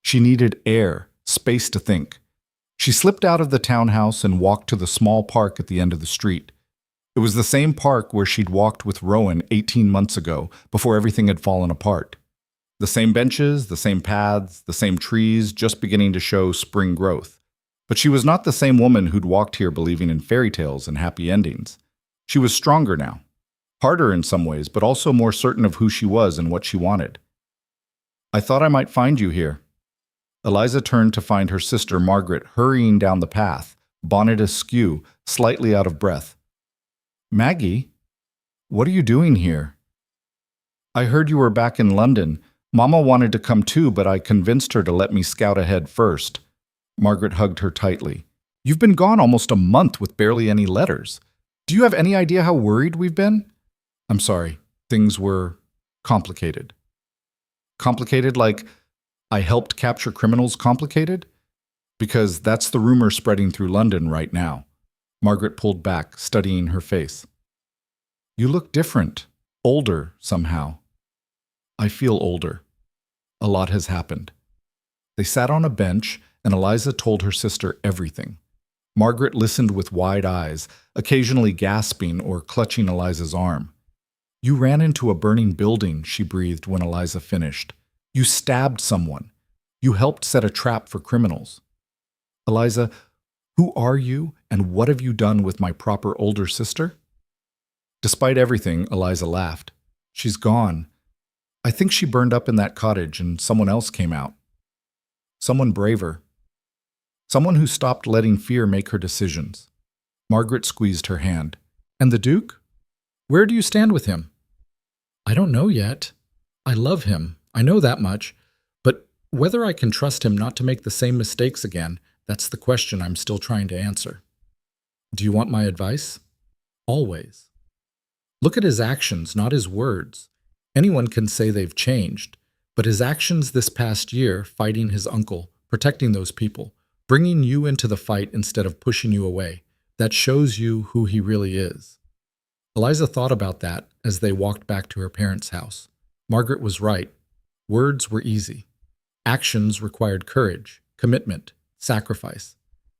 She needed air, space to think. She slipped out of the townhouse and walked to the small park at the end of the street. It was the same park where she'd walked with Rowan 18 months ago, before everything had fallen apart. The same benches, the same paths, the same trees, just beginning to show spring growth. But she was not the same woman who'd walked here believing in fairy tales and happy endings. She was stronger now. Harder in some ways, but also more certain of who she was and what she wanted. I thought I might find you here. Eliza turned to find her sister Margaret hurrying down the path, bonnet askew, slightly out of breath. Maggie, what are you doing here? I heard you were back in London. Mama wanted to come too, but I convinced her to let me scout ahead first. Margaret hugged her tightly. You've been gone almost a month with barely any letters. Do you have any idea how worried we've been? I'm sorry, things were complicated. Complicated like I helped capture criminals complicated? Because that's the rumor spreading through London right now. Margaret pulled back, studying her face. You look different, older somehow. I feel older. A lot has happened. They sat on a bench, and Eliza told her sister everything. Margaret listened with wide eyes, occasionally gasping or clutching Eliza's arm. You ran into a burning building, she breathed when Eliza finished. You stabbed someone. You helped set a trap for criminals. Eliza, who are you and what have you done with my proper older sister? Despite everything, Eliza laughed. She's gone. I think she burned up in that cottage and someone else came out. Someone braver. Someone who stopped letting fear make her decisions. Margaret squeezed her hand. And the Duke? Where do you stand with him? I don't know yet. I love him. I know that much. But whether I can trust him not to make the same mistakes again, that's the question I'm still trying to answer. Do you want my advice? Always. Look at his actions, not his words. Anyone can say they've changed, but his actions this past year, fighting his uncle, protecting those people, bringing you into the fight instead of pushing you away, that shows you who he really is. Eliza thought about that as they walked back to her parents' house. Margaret was right. Words were easy. Actions required courage, commitment, sacrifice.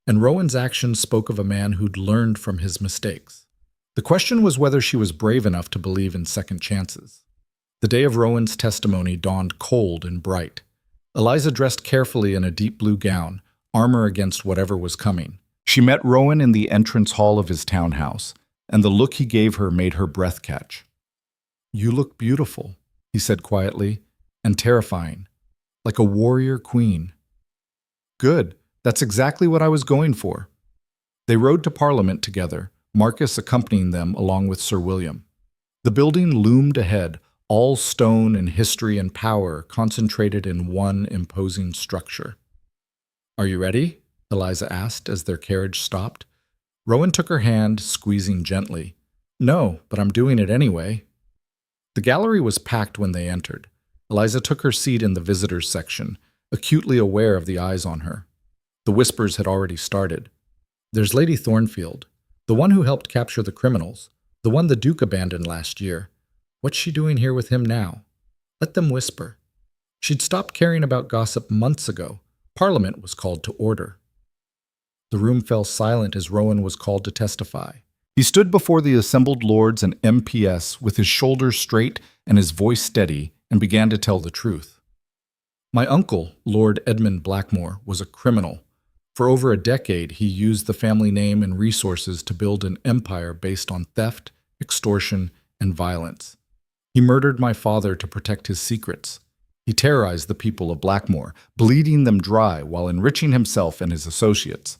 And Rowan's actions spoke of a man who'd learned from his mistakes. The question was whether she was brave enough to believe in second chances. The day of Rowan's testimony dawned cold and bright. Eliza dressed carefully in a deep blue gown, armor against whatever was coming. She met Rowan in the entrance hall of his townhouse, and the look he gave her made her breath catch. "You look beautiful," he said quietly, "and terrifying, like a warrior queen." "Good, that's exactly what I was going for." They rode to Parliament together, Marcus accompanying them along with Sir William. The building loomed ahead, all stone and history and power concentrated in one imposing structure. "Are you ready?" Eliza asked as their carriage stopped. Rowan took her hand, squeezing gently. "No, but I'm doing it anyway." The gallery was packed when they entered. Eliza took her seat in the visitors section, acutely aware of the eyes on her. The whispers had already started. "There's Lady Thornfield, the one who helped capture the criminals, the one the Duke abandoned last year. What's she doing here with him now? Let them whisper." She'd stopped caring about gossip months ago. Parliament was called to order. The room fell silent as Rowan was called to testify. He stood before the assembled lords and MPs with his shoulders straight and his voice steady and began to tell the truth. "My uncle, Lord Edmund Blackmore, was a criminal. For over a decade, he used the family name and resources to build an empire based on theft, extortion, and violence. He murdered my father to protect his secrets. He terrorized the people of Blackmore, bleeding them dry while enriching himself and his associates."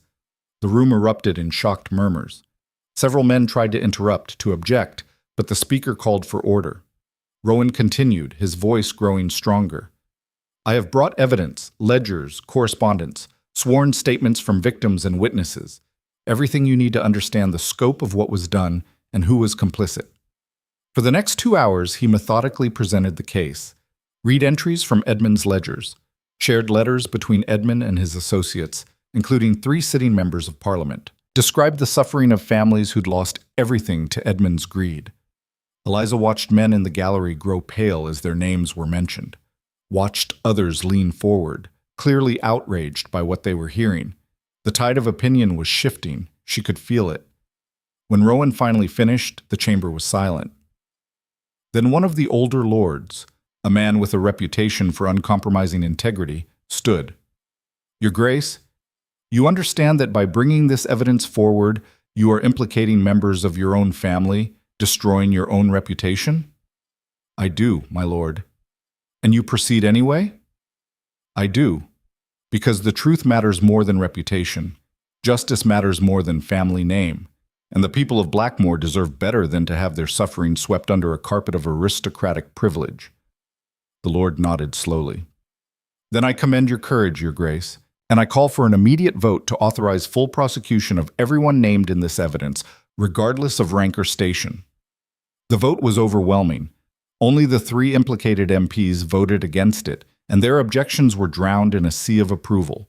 The room erupted in shocked murmurs. Several men tried to interrupt, to object, but the speaker called for order. Rowan continued, his voice growing stronger. "I have brought evidence, ledgers, correspondence, sworn statements from victims and witnesses, everything you need to understand the scope of what was done and who was complicit." For the next 2 hours, he methodically presented the case. Read entries from Edmund's ledgers, shared letters between Edmund and his associates, including 3 sitting members of Parliament, described the suffering of families who'd lost everything to Edmund's greed. Eliza watched men in the gallery grow pale as their names were mentioned, watched others lean forward, clearly outraged by what they were hearing. The tide of opinion was shifting. She could feel it. When Rowan finally finished, the chamber was silent. Then one of the older lords, a man with a reputation for uncompromising integrity, stood. "Your Grace, you understand that by bringing this evidence forward, you are implicating members of your own family, destroying your own reputation?" "I do, my lord." "And you proceed anyway?" "I do, because the truth matters more than reputation. Justice matters more than family name. And the people of Blackmore deserve better than to have their suffering swept under a carpet of aristocratic privilege." The Lord nodded slowly. "Then I commend your courage, your Grace, and I call for an immediate vote to authorize full prosecution of everyone named in this evidence, regardless of rank or station." The vote was overwhelming. Only the 3 implicated MPs voted against it, and their objections were drowned in a sea of approval.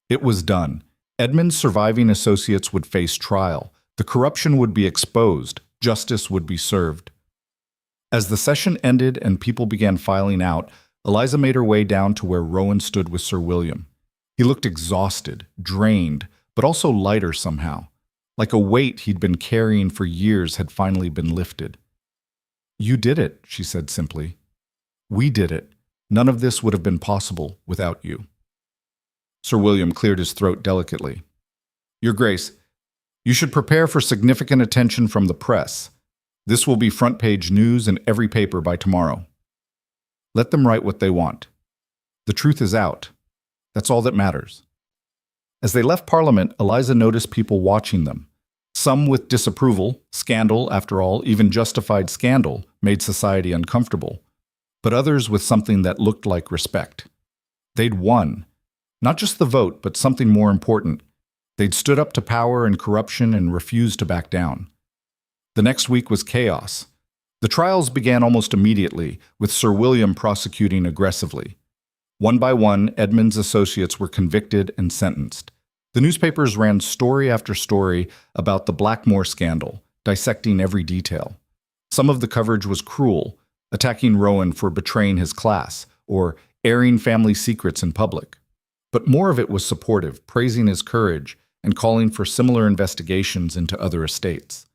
It was done. Edmund's surviving associates would face trial. The corruption would be exposed. Justice would be served. As the session ended and people began filing out, Eliza made her way down to where Rowan stood with Sir William. He looked exhausted, drained, but also lighter somehow. Like a weight he'd been carrying for years had finally been lifted. "You did it," she said simply. "We did it. None of this would have been possible without you." Sir William cleared his throat delicately. "Your Grace, you should prepare for significant attention from the press. This will be front-page news in every paper by tomorrow. Let them write what they want. The truth is out. That's all that matters." As they left Parliament, Eliza noticed people watching them. Some with disapproval. Scandal, after all, even justified scandal, made society uncomfortable. But others with something that looked like respect. They'd won. Not just the vote, but something more important. They'd stood up to power and corruption and refused to back down. The next week was chaos. The trials began almost immediately, with Sir William prosecuting aggressively. One by one, Edmund's associates were convicted and sentenced. The newspapers ran story after story about the Blackmore scandal, dissecting every detail. Some of the coverage was cruel, attacking Rowan for betraying his class, or airing family secrets in public. But more of it was supportive, praising his courage and calling for similar investigations into other estates.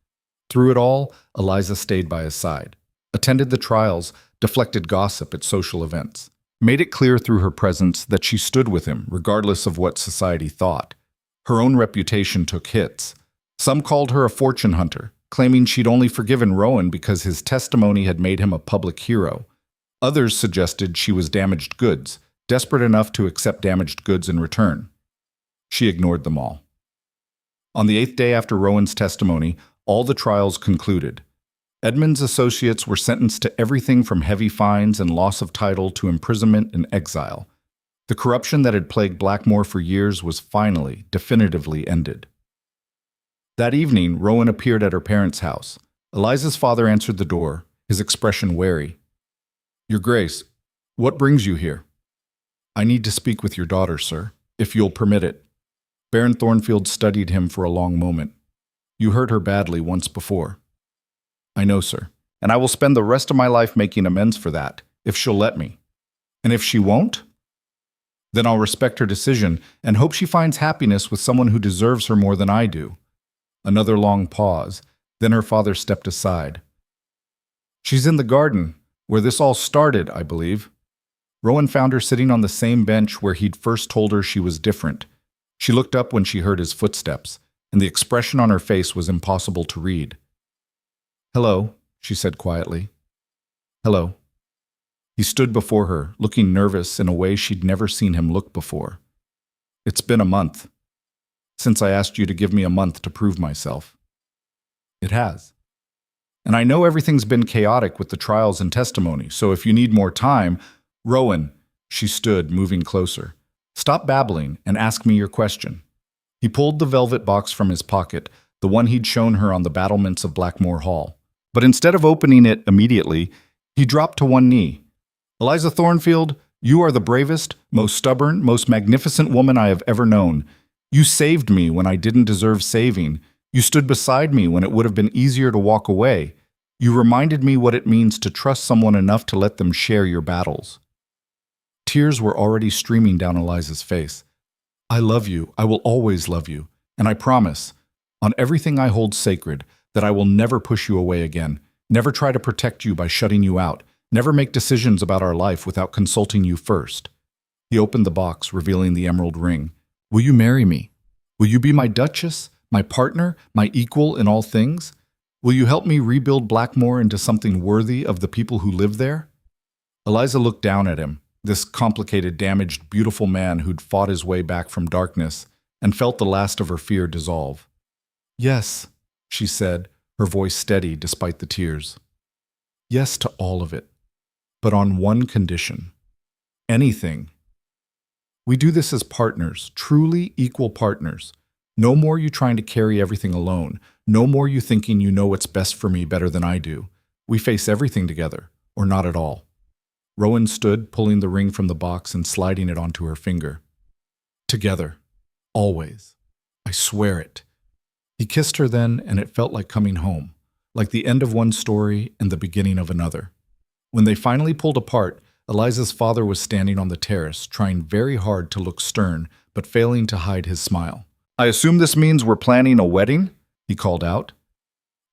Through it all, Eliza stayed by his side, attended the trials, deflected gossip at social events. made it clear through her presence that she stood with him, regardless of what society thought. Her own reputation took hits. Some called her a fortune hunter, claiming she'd only forgiven Rowan because his testimony had made him a public hero. Others suggested she was damaged goods, desperate enough to accept damaged goods in return. She ignored them all. On the 8th day after Rowan's testimony, all the trials concluded. Edmund's associates were sentenced to everything from heavy fines and loss of title to imprisonment and exile. The corruption that had plagued Blackmore for years was finally, definitively ended. That evening, Rowan appeared at her parents' house. Eliza's father answered the door, his expression wary. "Your Grace, what brings you here?" "I need to speak with your daughter, sir, if you'll permit it." Baron Thornfield studied him for a long moment. "You hurt her badly once before." "I know, sir, and I will spend the rest of my life making amends for that, if she'll let me." "And if she won't?" "Then I'll respect her decision and hope she finds happiness with someone who deserves her more than I do." Another long pause, then her father stepped aside. "She's in the garden, where this all started, I believe." Rowan found her sitting on the same bench where he'd first told her she was different. She looked up when she heard his footsteps, and the expression on her face was impossible to read. "Hello," she said quietly. "Hello." He stood before her, looking nervous in a way she'd never seen him look before. "It's been a month since I asked you to give me a month to prove myself." "It has. And I know everything's been chaotic with the trials and testimony, so if you need more time—" "Rowan," she stood, moving closer. "Stop babbling and ask me your question." He pulled the velvet box from his pocket, the one he'd shown her on the battlements of Blackmore Hall. But instead of opening it immediately, he dropped to one knee. "Eliza Thornfield, you are the bravest, most stubborn, most magnificent woman I have ever known. You saved me when I didn't deserve saving. You stood beside me when it would have been easier to walk away. You reminded me what it means to trust someone enough to let them share your battles." Tears were already streaming down Eliza's face. "I love you, I will always love you, and I promise, on everything I hold sacred, that I will never push you away again, never try to protect you by shutting you out, never make decisions about our life without consulting you first." He opened the box, revealing the emerald ring. "Will you marry me? Will you be my duchess, my partner, my equal in all things? Will you help me rebuild Blackmore into something worthy of the people who live there?" Eliza looked down at him, this complicated, damaged, beautiful man who'd fought his way back from darkness, and felt the last of her fear dissolve. "Yes," she said, her voice steady despite the tears. "Yes to all of it, but on one condition. Anything. We do this as partners, truly equal partners. No more you trying to carry everything alone. No more you thinking you know what's best for me better than I do. We face everything together, or not at all." Rowan stood, pulling the ring from the box and sliding it onto her finger. "Together. Always. I swear it." He kissed her then, and it felt like coming home, like the end of one story and the beginning of another. When they finally pulled apart, Eliza's father was standing on the terrace, trying very hard to look stern, but failing to hide his smile. "I assume this means we're planning a wedding?" he called out.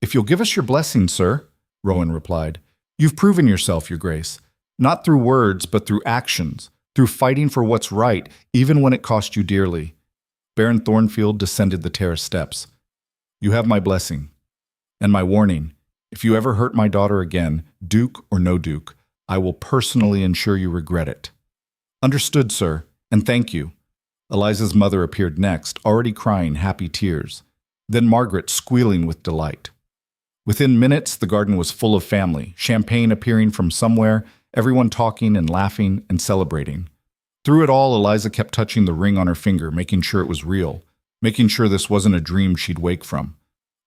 "If you'll give us your blessing, sir," Rowan replied. "You've proven yourself, Your Grace. Not through words, but through actions, through fighting for what's right, even when it cost you dearly." Baron Thornfield descended the terrace steps. "You have my blessing. And my warning, if you ever hurt my daughter again, Duke or no Duke, I will personally ensure you regret it." "Understood, sir, and thank you." Eliza's mother appeared next, already crying happy tears. Then Margaret squealing with delight. Within minutes, the garden was full of family, champagne appearing from somewhere, everyone talking and laughing and celebrating. Through it all, Eliza kept touching the ring on her finger, making sure it was real, making sure this wasn't a dream she'd wake from.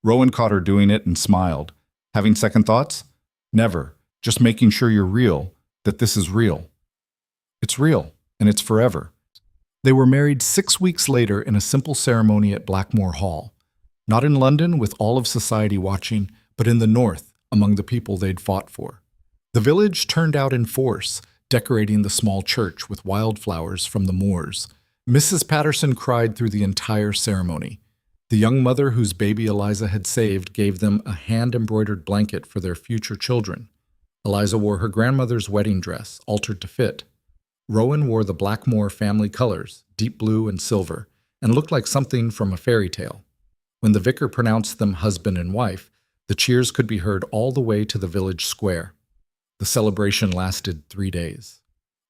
Rowan caught her doing it and smiled. "Having second thoughts?" "Never. Just making sure you're real, that this is real." "It's real, and it's forever." They were married 6 weeks later in a simple ceremony at Blackmore Hall. Not in London with all of society watching, but in the north, among the people they'd fought for. The village turned out in force, decorating the small church with wildflowers from the moors. Mrs. Patterson cried through the entire ceremony. The young mother whose baby Eliza had saved gave them a hand-embroidered blanket for their future children. Eliza wore her grandmother's wedding dress, altered to fit. Rowan wore the Blackmore family colors, deep blue and silver, and looked like something from a fairy tale. When the vicar pronounced them husband and wife, the cheers could be heard all the way to the village square. The celebration lasted 3 days.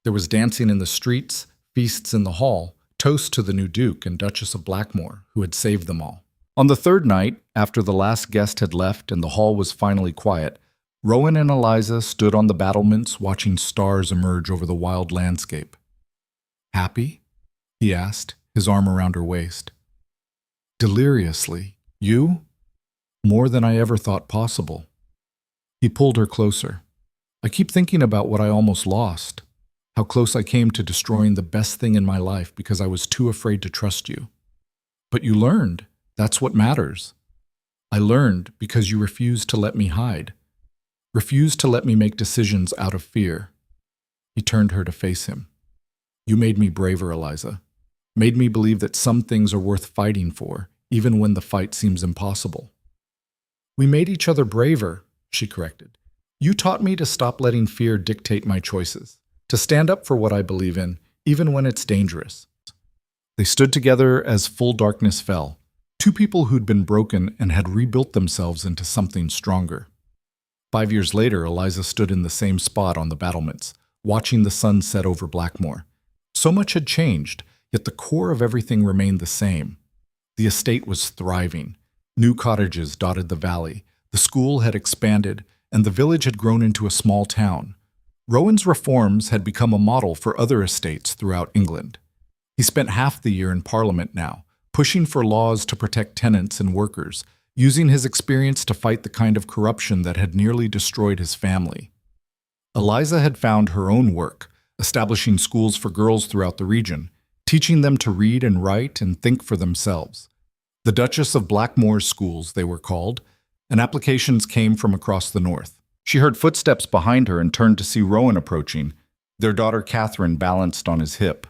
There was dancing in the streets, feasts in the hall, toasts to the new Duke and Duchess of Blackmore, who had saved them all. On the third night, after the last guest had left and the hall was finally quiet, Rowan and Eliza stood on the battlements watching stars emerge over the wild landscape. "Happy?" he asked, his arm around her waist. "Deliriously. You?" "More than I ever thought possible." He pulled her closer. "I keep thinking about what I almost lost, how close I came to destroying the best thing in my life because I was too afraid to trust you. But you learned. That's what matters. I learned because you refused to let me hide. Refused to let me make decisions out of fear." He turned her to face him. "You made me braver, Eliza. Made me believe that some things are worth fighting for, even when the fight seems impossible." "We made each other braver," she corrected. "You taught me to stop letting fear dictate my choices, to stand up for what I believe in, even when it's dangerous." They stood together as full darkness fell, two people who'd been broken and had rebuilt themselves into something stronger. 5 years later, Eliza stood in the same spot on the battlements, watching the sun set over Blackmore. So much had changed, yet the core of everything remained the same. The estate was thriving. New cottages dotted the valley. The school had expanded, and the village had grown into a small town. Rowan's reforms had become a model for other estates throughout England. He spent half the year in Parliament now, pushing for laws to protect tenants and workers, using his experience to fight the kind of corruption that had nearly destroyed his family. Eliza had found her own work, establishing schools for girls throughout the region, teaching them to read and write and think for themselves. The Duchess of Blackmore's schools, they were called, and applications came from across the north. She heard footsteps behind her and turned to see Rowan approaching, their daughter Catherine balanced on his hip.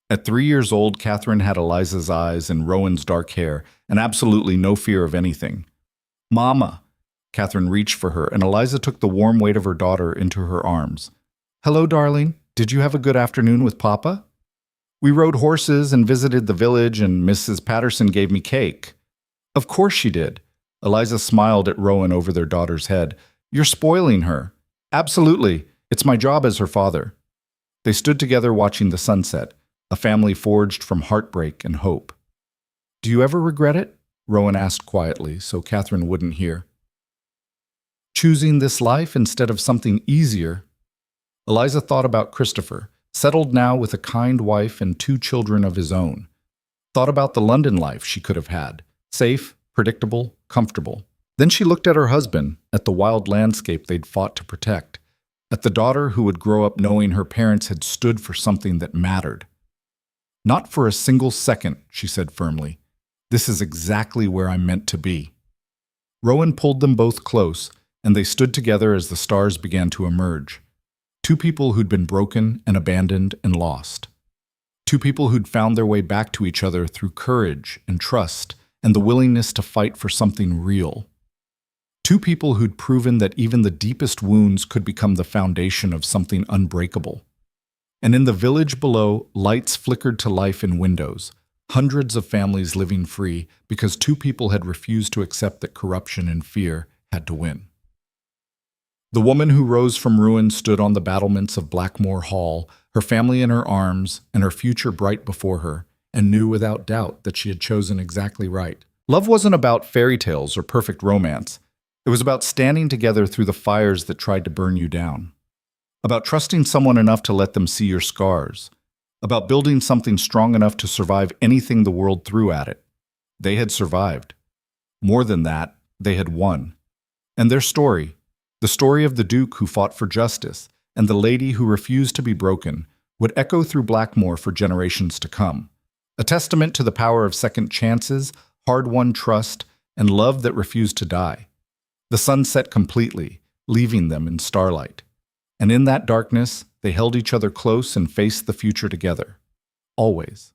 At 3 years old, Catherine had Eliza's eyes and Rowan's dark hair, and absolutely no fear of anything. "Mama!" Catherine reached for her, and Eliza took the warm weight of her daughter into her arms. "Hello, darling. Did you have a good afternoon with Papa?" "We rode horses and visited the village, and Mrs. Patterson gave me cake." "Of course she did." Eliza smiled at Rowan over their daughter's head. "You're spoiling her." "Absolutely. It's my job as her father." They stood together watching the sunset, a family forged from heartbreak and hope. "Do you ever regret it?" Rowan asked quietly, so Catherine wouldn't hear. "Choosing this life instead of something easier?" Eliza thought about Christopher, settled now with a kind wife and 2 children of his own. Thought about the London life she could have had, safe, predictable, comfortable. Then she looked at her husband, at the wild landscape they'd fought to protect, at the daughter who would grow up knowing her parents had stood for something that mattered. "Not for a single second," she said firmly. "This is exactly where I'm meant to be." Rowan pulled them both close, and they stood together as the stars began to emerge. 2 people who'd been broken and abandoned and lost. 2 people who'd found their way back to each other through courage and trust and the willingness to fight for something real. 2 people who'd proven that even the deepest wounds could become the foundation of something unbreakable. And in the village below, lights flickered to life in windows, hundreds of families living free because 2 people had refused to accept that corruption and fear had to win. The woman who rose from ruin stood on the battlements of Blackmore Hall, her family in her arms and her future bright before her, and knew without doubt that she had chosen exactly right. Love wasn't about fairy tales or perfect romance. It was about standing together through the fires that tried to burn you down. About trusting someone enough to let them see your scars. About building something strong enough to survive anything the world threw at it. They had survived. More than that, they had won. And their story, the story of the Duke who fought for justice and the lady who refused to be broken, would echo through Blackmore for generations to come. A testament to the power of second chances, hard-won trust, and love that refused to die. The sun set completely, leaving them in starlight. And in that darkness, they held each other close and faced the future together. Always.